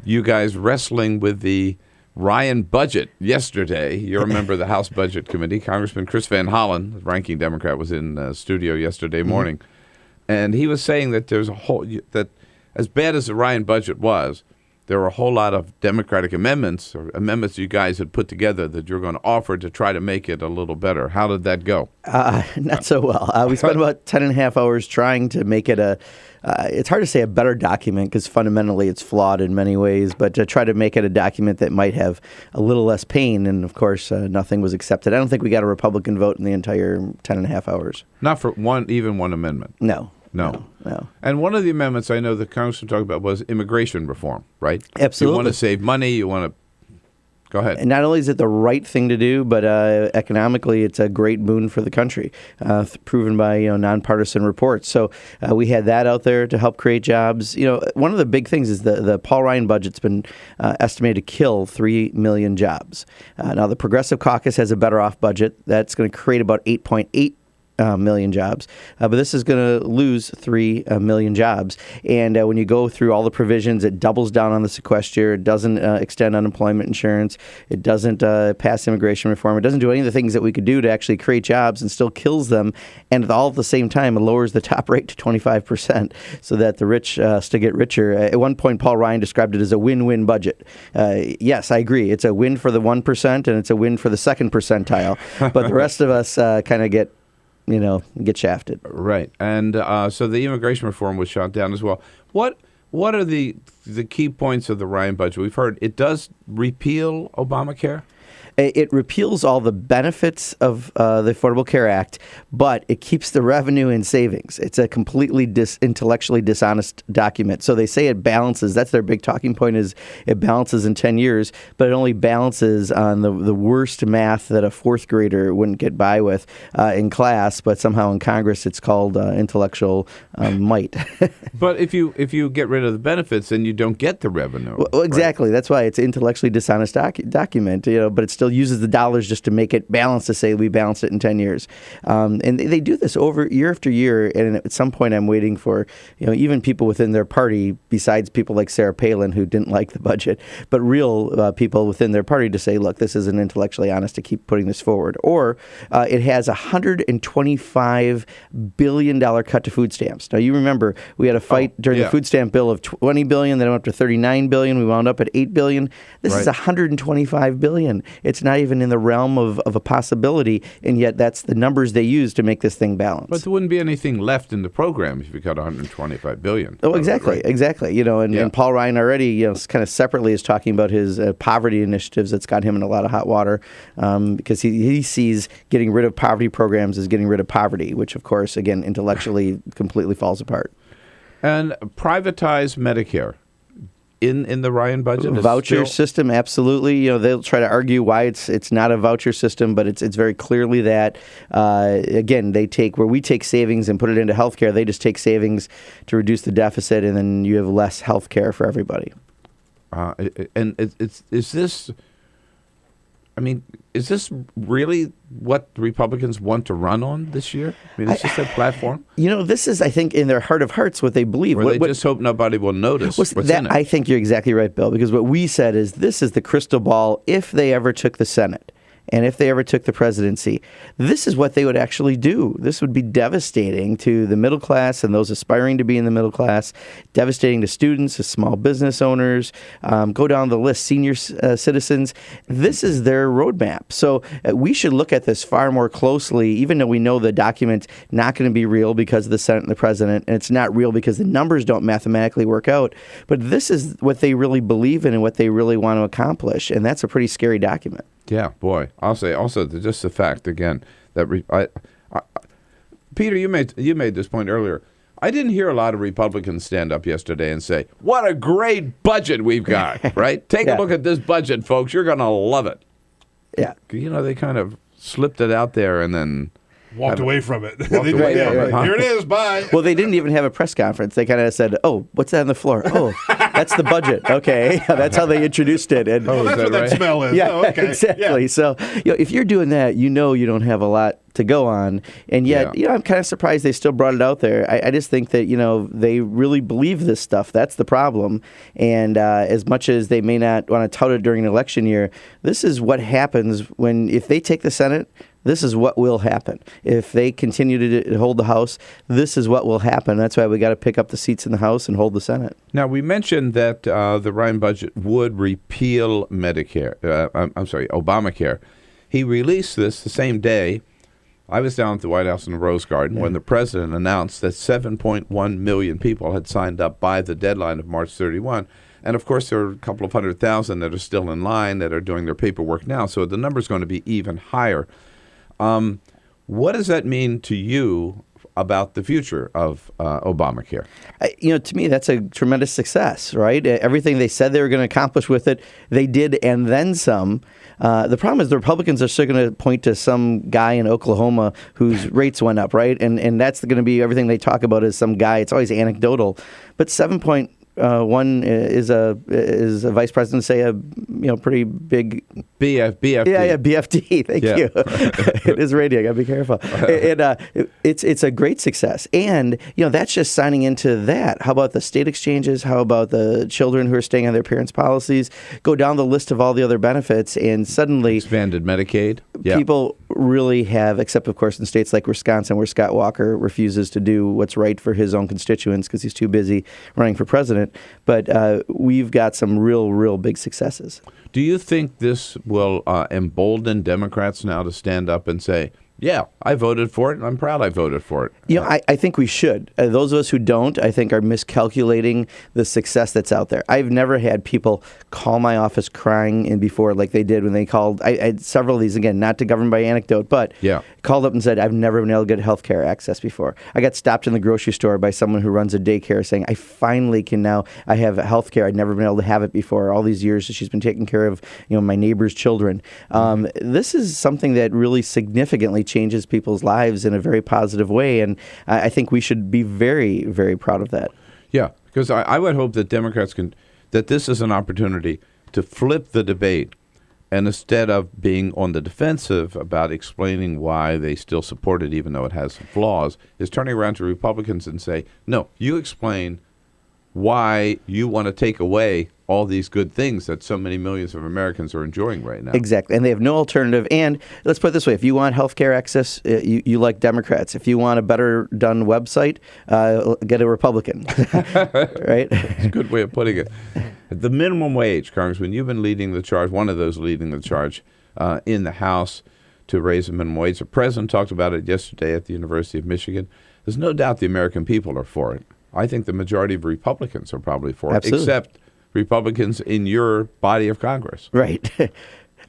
you guys wrestling with the Ryan budget yesterday. You're a member of the House Budget Committee. Congressman Chris Van Hollen, the ranking Democrat, was in studio yesterday morning, and he was saying that there's that as bad as the Ryan budget was, there were a whole lot of Democratic amendments or amendments you guys had put together that you're going to offer to try to make it a little better. How did that go? Not so well. We spent about 10 and a half hours trying to make it it's hard to say a better document because fundamentally it's flawed in many ways, but to try to make it a document that might have a little less pain. And of course, nothing was accepted. I don't think we got a Republican vote in the entire 10 and a half hours. Not for even one amendment? No. And one of the amendments I know the Congressman talked about was immigration reform, right? Absolutely. You want to save money. You want to go ahead. And not only is it the right thing to do, but economically, it's a great boon for the country, proven by nonpartisan reports. So we had that out there to help create jobs. One of the big things is the Paul Ryan budget's been estimated to kill 3 million jobs. Now the Progressive Caucus has a better off budget that's going to create about 8.8 million jobs, but this is going to lose 3 million jobs. And when you go through all the provisions, it doubles down on the sequester. It doesn't extend unemployment insurance. It doesn't pass immigration reform. It doesn't do any of the things that we could do to actually create jobs and still kills them. And all at the same time, it lowers the top rate to 25% so that the rich still get richer. At one point, Paul Ryan described it as a win-win budget. Yes, I agree. It's a win for the 1% and it's a win for the second percentile. But the rest of us kind of get shafted. Right. And so the immigration reform was shot down as well. What are the key points of the Ryan budget? We've heard it does repeal Obamacare. It repeals all the benefits of the Affordable Care Act, but it keeps the revenue in savings. It's a completely intellectually dishonest document. So they say it balances. That's their big talking point, is it balances in 10 years, but it only balances on the worst math that a fourth grader wouldn't get by with in class, but somehow in Congress it's called intellectual might. But if you get rid of the benefits, then you don't get the revenue. Well, exactly. Right? That's why it's an intellectually dishonest document. But it still uses the dollars just to make it balanced, to say we balanced it in 10 years. And they do this over year after year. And at some point, I'm waiting for even people within their party, besides people like Sarah Palin who didn't like the budget, but real people within their party to say, look, this isn't intellectually honest to keep putting this forward. Or it has a $125 billion cut to food stamps. Now, you remember we had a fight during the food stamp bill of $20 billion, then it went up to $39 billion. We wound up at $8 billion. This is $125 billion. It's not even in the realm of a possibility, and yet that's the numbers they use to make this thing balanced. But there wouldn't be anything left in the program if you got $125 billion. Oh, exactly, exactly. And Paul Ryan already, kind of separately is talking about his poverty initiatives that's got him in a lot of hot water because he sees getting rid of poverty programs as getting rid of poverty, which, of course, again, intellectually completely falls apart. And privatize Medicare. In the Ryan budget? Voucher system, absolutely. They'll try to argue why it's not a voucher system, but it's very clearly that. Again, they take where we take savings and put it into healthcare. They just take savings to reduce the deficit, and then you have less healthcare for everybody. And is this? I mean, is this really what the Republicans want to run on this year? I mean, is this their platform? This is, I think, in their heart of hearts, what they believe. Or they just hope nobody will notice what's in it. I think you're exactly right, Bill, because what we said is this is the crystal ball if they ever took the Senate. And if they ever took the presidency, this is what they would actually do. This would be devastating to the middle class and those aspiring to be in the middle class, devastating to students, to small business owners, go down the list, senior citizens. This is their roadmap. So we should look at this far more closely, even though we know the document's not going to be real because of the Senate and the president, and it's not real because the numbers don't mathematically work out. But this is what they really believe in and what they really want to accomplish, and that's a pretty scary document. Yeah, boy. I'll say also just the fact again that Peter, you made this point earlier. I didn't hear a lot of Republicans stand up yesterday and say, "What a great budget we've got!" Right? Take a look at this budget, folks. You're going to love it. Yeah. They kind of slipped it out there and then walked away from it. Here it is. Bye. Well, they didn't even have a press conference. They kind of said, "Oh, what's that on the floor? Oh, that's the budget." Okay, that's how they introduced it. And that's what that smell is. Yeah, okay. Exactly. Yeah. So, if you're doing that, you don't have a lot to go on, and yet, I'm kind of surprised they still brought it out there. I just think that they really believe this stuff. That's the problem. And as much as they may not want to tout it during an election year, this is what happens if they take the Senate. This is what will happen. If they continue to hold the House, this is what will happen. That's why we got to pick up the seats in the House and hold the Senate. Now, we mentioned that the Ryan budget would repeal Obamacare. He released this the same day. I was down at the White House in the Rose Garden when the president announced that 7.1 million people had signed up by the deadline of March 31. And, of course, there are a couple of 100,000 that are still in line that are doing their paperwork now. So the number is going to be even higher. What does that mean to you about the future of Obamacare? To me, that's a tremendous success, right? Everything they said they were going to accomplish with it, they did, and then some. The problem is the Republicans are still going to point to some guy in Oklahoma whose rates went up, right? And that's going to be everything they talk about is some guy. It's always anecdotal. But 7.1 is a vice president say a pretty big BFD. Yeah, BFD. Thank you. It is radio. I got to be careful. It's a great success, and that's just signing into that. How about the state exchanges? How about the children who are staying on their parents' policies? Go down the list of all the other benefits, and suddenly expanded Medicaid. People really have, except of course in states like Wisconsin, where Scott Walker refuses to do what's right for his own constituents because he's too busy running for president. But we've got some real big successes. Do you think this will embolden Democrats now to stand up and say, Yeah, I voted for it, and I'm proud I voted for it. You know, I think we should. Those of us who don't, I think, are miscalculating the success that's out there. I've never had people call my office crying in before like they did when they called. I had several of these, again, not to govern by anecdote, but called up and said, I've never been able to get health care access before. I got stopped in the grocery store by someone who runs a daycare saying, I finally can now, I have health care. I'd never been able to have it before. All these years she's been taking care of, my neighbor's children. This is something that really significantly changes people's lives in a very positive way, and I think we should be very, very proud of that. Yeah, because I would hope that Democrats that this is an opportunity to flip the debate, and instead of being on the defensive about explaining why they still support it even though it has some flaws, is turning around to Republicans and say, no, you explain why you want to take away all these good things that so many millions of Americans are enjoying right now. Exactly. And they have no alternative. And let's put it this way. If you want health care access, you like Democrats. If you want a better done website, get a Republican. Right? That's a good way of putting it. The minimum wage, Congressman, you've been leading the charge, one of those leading the charge in the House to raise the minimum wage. The president talked about it yesterday at the University of Michigan. There's no doubt the American people are for it. I think the majority of Republicans are probably for it, except Republicans in your body of Congress. Right.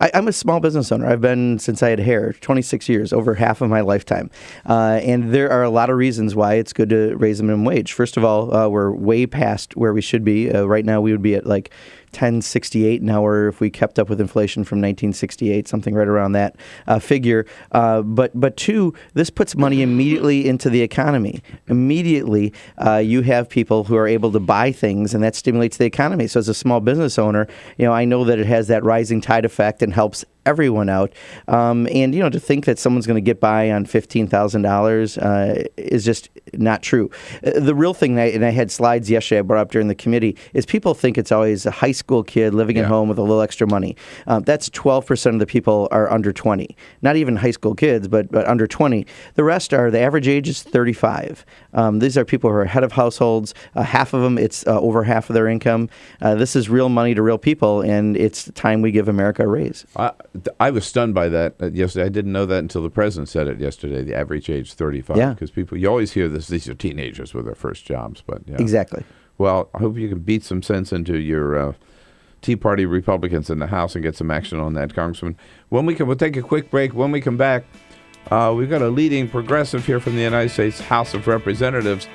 I'm a small business owner. I've been since I had hair, 26 years, over half of my lifetime. And there are a lot of reasons why it's good to raise the minimum wage. First of all, we're way past where we should be. Right now, we would be at like $10.68 an hour if we kept up with inflation from 1968, something right around that figure. But two, this puts money immediately into the economy. Immediately, you have people who are able to buy things, and that stimulates the economy. So as a small business owner, I know that it has that rising tide effect and helps everyone out. And, to think that someone's going to get by on $15,000 is just not true. The real thing, and I had slides yesterday I brought up during the committee, is people think it's always a high school kid living at home with a little extra money. That's 12% of the people are under 20. Not even high school kids, but under 20. The rest are, the average age is 35. These are people who are head of households. Half of them, it's over half of their income. This is real money to real people, and it's time we give America a raise. I was stunned by that yesterday. I didn't know that until the president said it yesterday, the average age 35. Yeah. Because you always hear this, these are teenagers with their first jobs. But yeah. Exactly. Well, I hope you can beat some sense into your Tea Party Republicans in the House and get some action on that, Congressman. We'll take a quick break. When we come back, we've got a leading progressive here from the United States House of Representatives,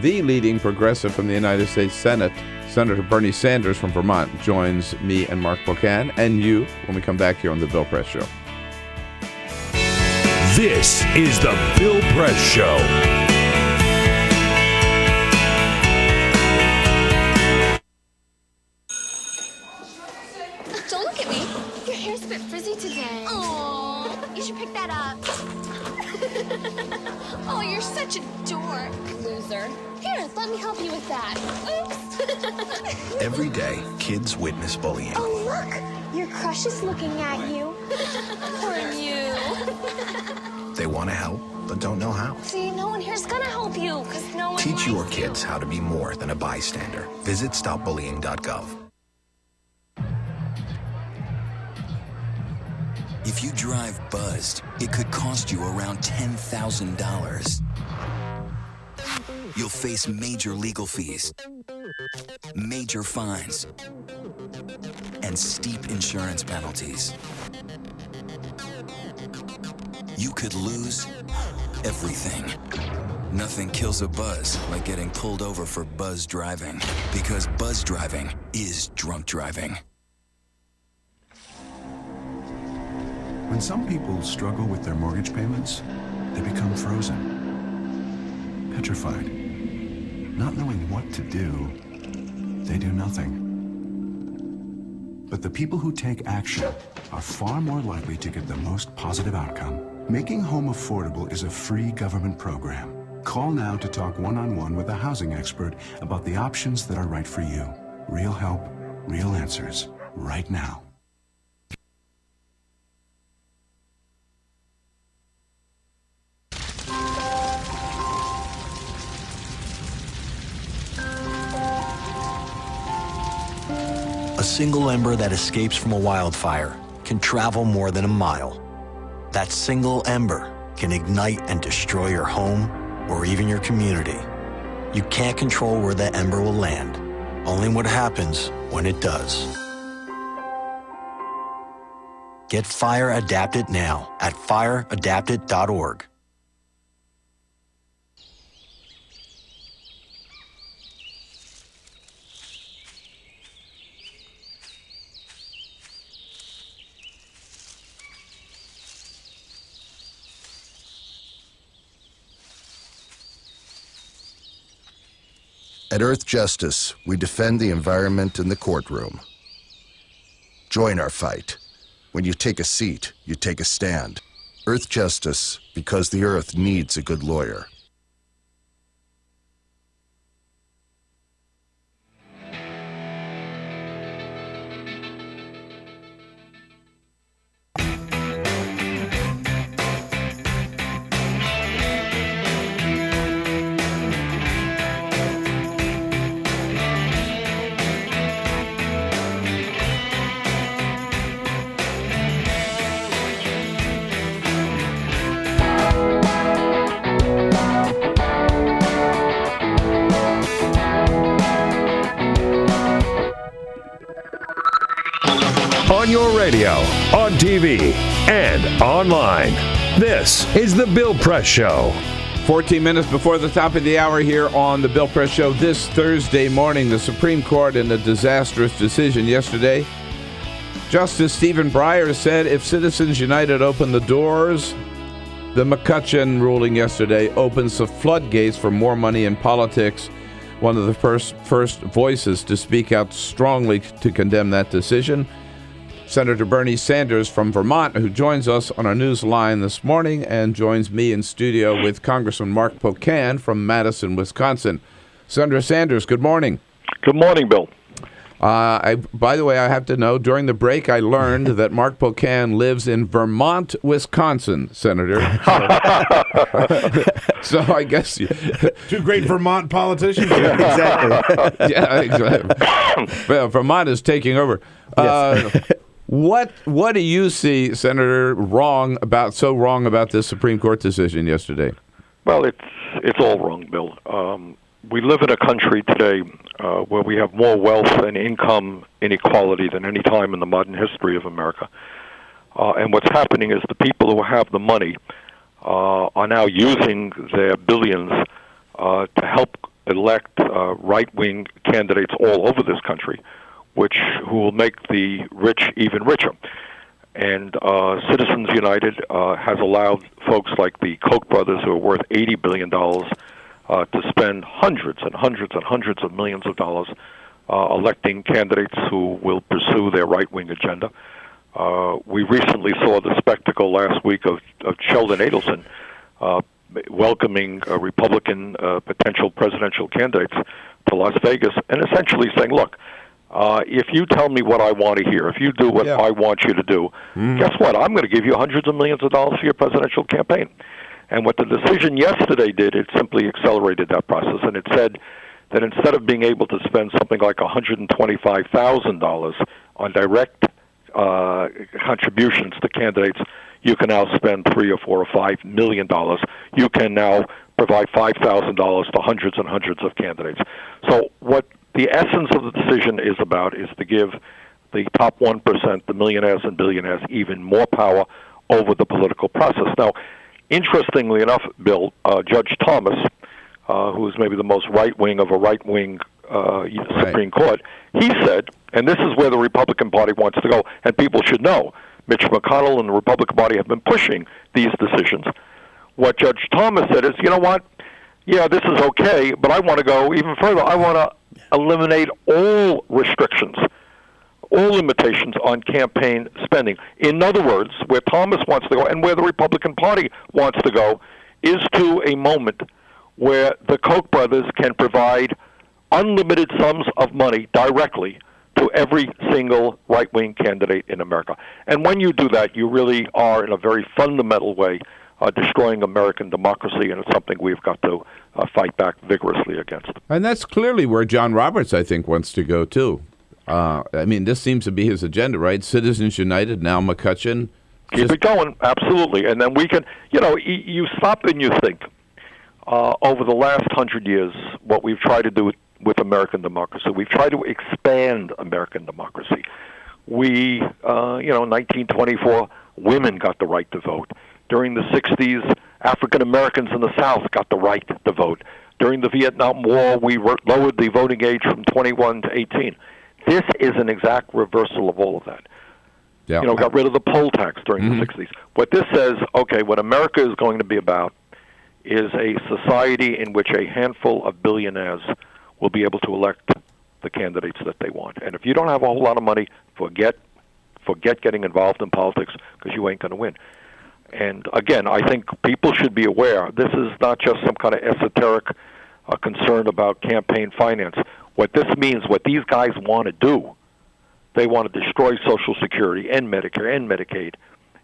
the leading progressive from the United States Senate. Senator Bernie Sanders from Vermont joins me and Mark Pocan and you when we come back here on The Bill Press Show. This is The Bill Press Show. Don't look at me. Your hair's a bit frizzy today. Oh, you should pick that up. Oh, you're such a dork, loser. Here, let me help you with that. Oops. Every day, kids witness bullying. Oh, look. Your crush is looking at you. Poor you. They want to help, but don't know how. See, no one here's gonna help you, because no one Teach likes your kids how to be more than a bystander. Visit stopbullying.gov. If you drive buzzed, it could cost you around $10,000. You'll face major legal fees, major fines, and steep insurance penalties. You could lose everything. Nothing kills a buzz like getting pulled over for buzz driving, because buzz driving is drunk driving. When some people struggle with their mortgage payments, they become frozen, petrified. Not knowing what to do, they do nothing. But the people who take action are far more likely to get the most positive outcome. Making home affordable is a free government program. Call now to talk one-on-one with a housing expert about the options that are right for you. Real help, real answers, right now. A single ember that escapes from a wildfire can travel more than a mile. That single ember can ignite and destroy your home or even your community. You can't control where that ember will land, only what happens when it does. Get Fire Adapted now at fireadapted.org. At Earth Justice, we defend the environment in the courtroom. Join our fight. When you take a seat, you take a stand. Earth Justice, because the Earth needs a good lawyer. On your radio, on TV, and online. This is The Bill Press Show. 14 minutes before the top of the hour here on The Bill Press Show. This Thursday morning, the Supreme Court, in a disastrous decision yesterday, Justice Stephen Breyer said if Citizens United opened the doors, the McCutcheon ruling yesterday opens the floodgates for more money in politics. One of the first voices to speak out strongly to condemn that decision. Senator Bernie Sanders from Vermont, who joins us on our news line this morning and joins me in studio with Congressman Mark Pocan from Madison, Wisconsin. Senator Sanders, good morning. Good morning, Bill. By the way, I have to know, during the break, I learned that Mark Pocan lives in Vermont, Wisconsin, Senator. So I guess... Two great Vermont politicians. Exactly. Yeah, exactly. Well, Vermont is taking over. Yes. What do you see, Senator, so wrong about this Supreme Court decision yesterday? Well, it's all wrong, Bill. We live in a country today where we have more wealth and income inequality than any time in the modern history of America. And what's happening is the people who have the money are now using their billions to help elect right-wing candidates all over this country, who will make the rich even richer. And Citizens United has allowed folks like the Koch brothers, who are worth $80 billion, to spend hundreds and hundreds and hundreds of millions of dollars electing candidates who will pursue their right-wing agenda. We recently saw the spectacle last week of Sheldon Adelson welcoming Republican potential presidential candidates to Las Vegas and essentially saying, look, if you tell me what I want to hear, if you do what I want you to do, guess what? I'm going to give you hundreds of millions of dollars for your presidential campaign. And what the decision yesterday did, it simply accelerated that process. And it said that instead of being able to spend something like $125,000 on direct contributions to candidates, you can now spend $3 or $4 or $5 million. You can now provide $5,000 to hundreds and hundreds of candidates. So what the essence of the decision is about is to give the top 1%, the millionaires and billionaires, even more power over the political process. Now, interestingly enough, Bill, Judge Thomas, who is maybe the most right-wing of a right-wing Supreme Court, he said, and this is where the Republican Party wants to go, and people should know, Mitch McConnell and the Republican Party have been pushing these decisions. What Judge Thomas said is, you know what, yeah, this is okay, but I want to go even further. I want to eliminate all restrictions, all limitations on campaign spending. In other words, where Thomas wants to go and where the Republican Party wants to go is to a moment where the Koch brothers can provide unlimited sums of money directly to every single right-wing candidate in America. And when you do that, you really are, in a very fundamental way, destroying American democracy, and it's something we've got to fight back vigorously against. And that's clearly where John Roberts, I think, wants to go, too. I mean, this seems to be his agenda, right? Citizens United, now McCutcheon. Keep it going, absolutely. And then we can, you stop and you think, over the last 100 years, what we've tried to do with American democracy, we've tried to expand American democracy. We, 1924, women got the right to vote. During the 60s, African Americans in the South got the right to vote. During the Vietnam War, we lowered the voting age from 21 to 18. This is an exact reversal of all of that. Yeah. Got rid of the poll tax during the 60s. What this says, okay, what America is going to be about is a society in which a handful of billionaires will be able to elect the candidates that they want. And if you don't have a whole lot of money, forget getting involved in politics because you ain't going to win. And again, I think people should be aware this is not just some kind of esoteric concern about campaign finance. What this means, what these guys want to do, they want to destroy Social Security and Medicare and Medicaid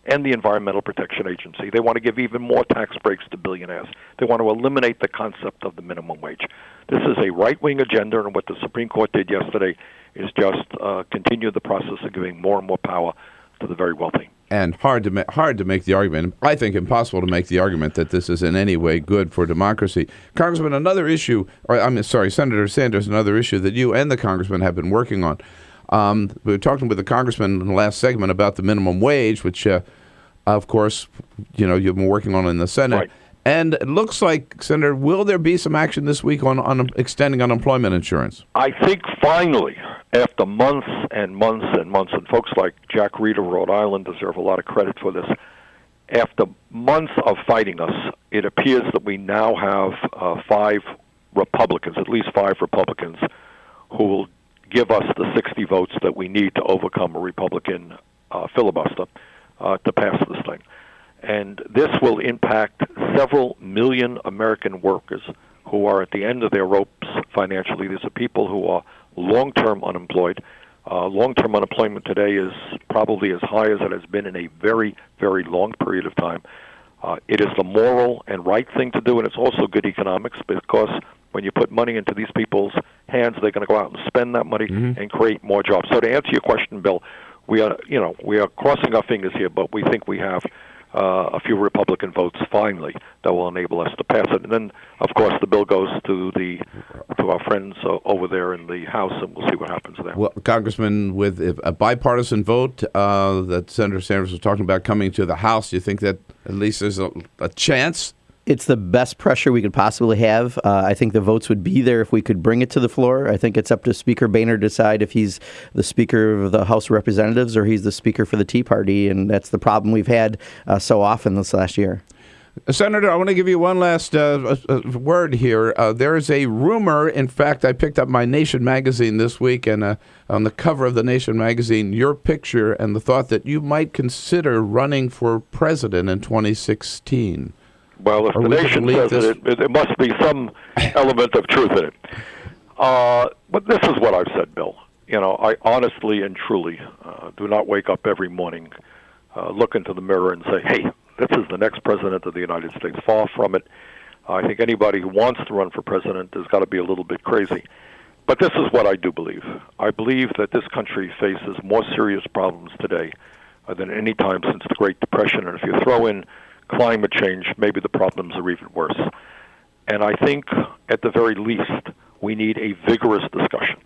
and the Environmental Protection Agency. They want to give even more tax breaks to billionaires. They want to eliminate the concept of the minimum wage. This is a right-wing agenda, and what the Supreme Court did yesterday is just continue the process of giving more and more power to the very wealthy. And hard to make the argument, I think impossible to make the argument that this is in any way good for democracy. Congressman, another issue, Senator Sanders, another issue that you and the Congressman have been working on. We were talking with the Congressman in the last segment about the minimum wage, which, of course, you've been working on in the Senate. Right. And it looks like, Senator, will there be some action this week on extending unemployment insurance? I think finally, after months and months and months, and folks like Jack Reed of Rhode Island deserve a lot of credit for this, after months of fighting us, it appears that we now have 5 Republicans, at least 5 Republicans, who will give us the 60 votes that we need to overcome a Republican filibuster to pass this thing. And this will impact several million American workers who are at the end of their ropes financially. These are people who are long-term unemployed. Long-term unemployment today is probably as high as it has been in a very, very long period of time. It is the moral and right thing to do, and it's also good economics because when you put money into these people's hands, they're going to go out and spend that money and create more jobs. So to answer your question, Bill, we are crossing our fingers here, but we think we have a few Republican votes finally that will enable us to pass it. And then, of course, the bill goes to our friends over there in the House, and we'll see what happens there. Well, Congressman, with a bipartisan vote that Senator Sanders was talking about coming to the House, do you think that at least there's a chance? It's the best pressure we could possibly have. I think the votes would be there if we could bring it to the floor. I think it's up to Speaker Boehner to decide if he's the Speaker of the House of Representatives or he's the Speaker for the Tea Party, and that's the problem we've had so often this last year. Senator, I want to give you one last word here. There is a rumor, in fact, I picked up my Nation magazine this week, and on the cover of the Nation magazine, your picture and the thought that you might consider running for president in 2016. Well, if the Nation says it, it must be some element of truth in it. But this is what I've said, Bill. I honestly and truly do not wake up every morning, look into the mirror and say, hey, this is the next president of the United States. Far from it. I think anybody who wants to run for president has got to be a little bit crazy. But this is what I do believe. I believe that this country faces more serious problems today than any time since the Great Depression. And if you throw in climate change, maybe the problems are even worse. And I think, at the very least, we need a vigorous discussion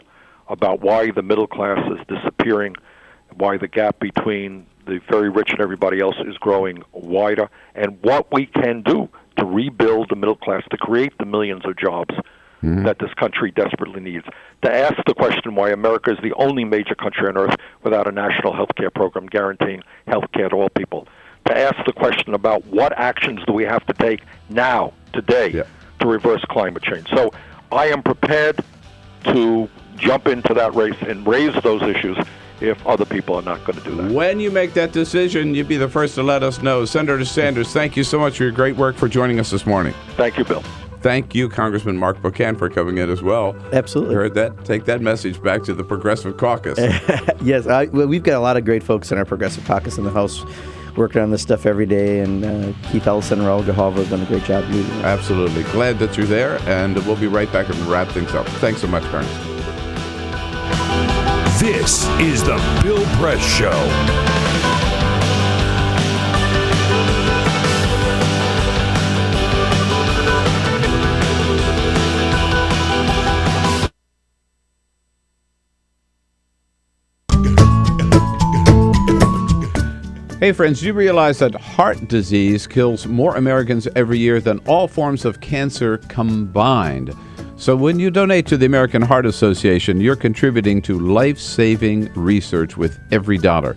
about why the middle class is disappearing, why the gap between the very rich and everybody else is growing wider, and what we can do to rebuild the middle class, to create the millions of jobs that this country desperately needs. To ask the question why America is the only major country on earth without a national health care program guaranteeing health care to all people. To ask the question about what actions do we have to take now, today, to reverse climate change. So I am prepared to jump into that race and raise those issues if other people are not going to do that. When you make that decision, you'd be the first to let us know. Senator Sanders, thank you so much for your great work for joining us this morning. Thank you, Bill. Thank you, Congressman Mark Pocan, for coming in as well. Absolutely. Heard that? Take that message back to the Progressive Caucus. Yes, we've got a lot of great folks in our Progressive Caucus in the House working on this stuff every day, and Keith Ellison and Raul Gajalva have done a great job leading it. Absolutely. Glad that you're there, and we'll be right back and wrap things up. Thanks so much, Congressman. This is the Bill Press Show. Hey friends, do you realize that heart disease kills more Americans every year than all forms of cancer combined? So when you donate to the American Heart Association, you're contributing to life-saving research with every dollar.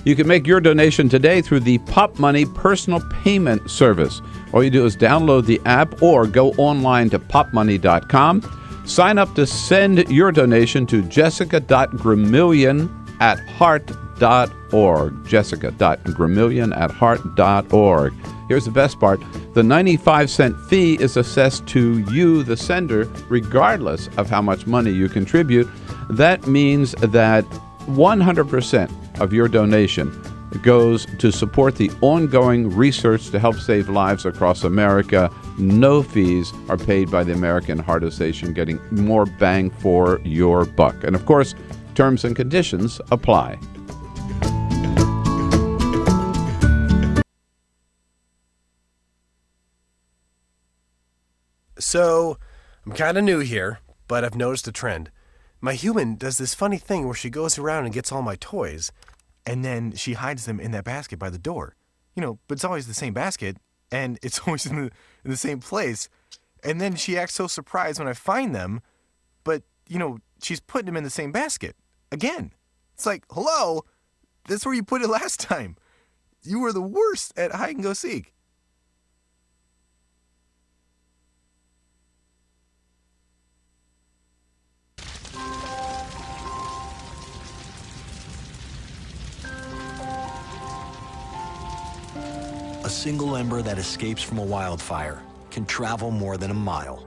You can make your donation today through the Pop Money personal payment service. All you do is download the app or go online to popmoney.com. Sign up to send your donation to jessica.gramillion@heart.org. jessica.gramillion@heart.org. Here's the best part. The 95-cent fee is assessed to you, the sender, regardless of how much money you contribute. That means that 100% of your donation goes to support the ongoing research to help save lives across America. No fees are paid by the American Heart Association, getting more bang for your buck. And of course, terms and conditions apply. So, I'm kind of new here, but I've noticed a trend. My human does this funny thing where she goes around and gets all my toys, and then she hides them in that basket by the door. But it's always the same basket, and it's always in the same place. And then she acts so surprised when I find them, but, she's putting them in the same basket. Again. It's like, hello? That's where you put it last time. You were the worst at hide and go seek. A single ember that escapes from a wildfire can travel more than a mile.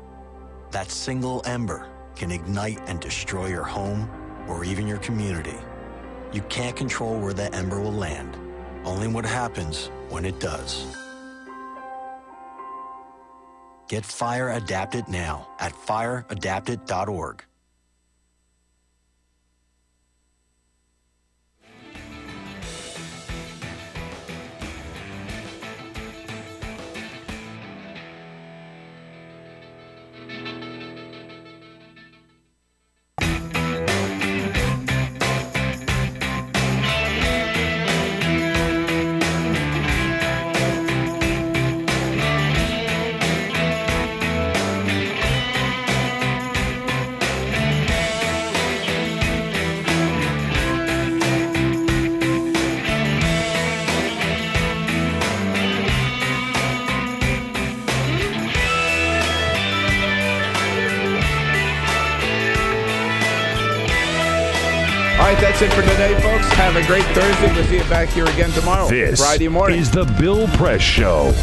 That single ember can ignite and destroy your home or even your community. You can't control where that ember will land, only what happens when it does. Get Fire Adapted now at fireadapted.org. That's it for today, folks. Have a great Thursday. We'll see you back here again tomorrow, This Friday morning. is the Bill Press Show.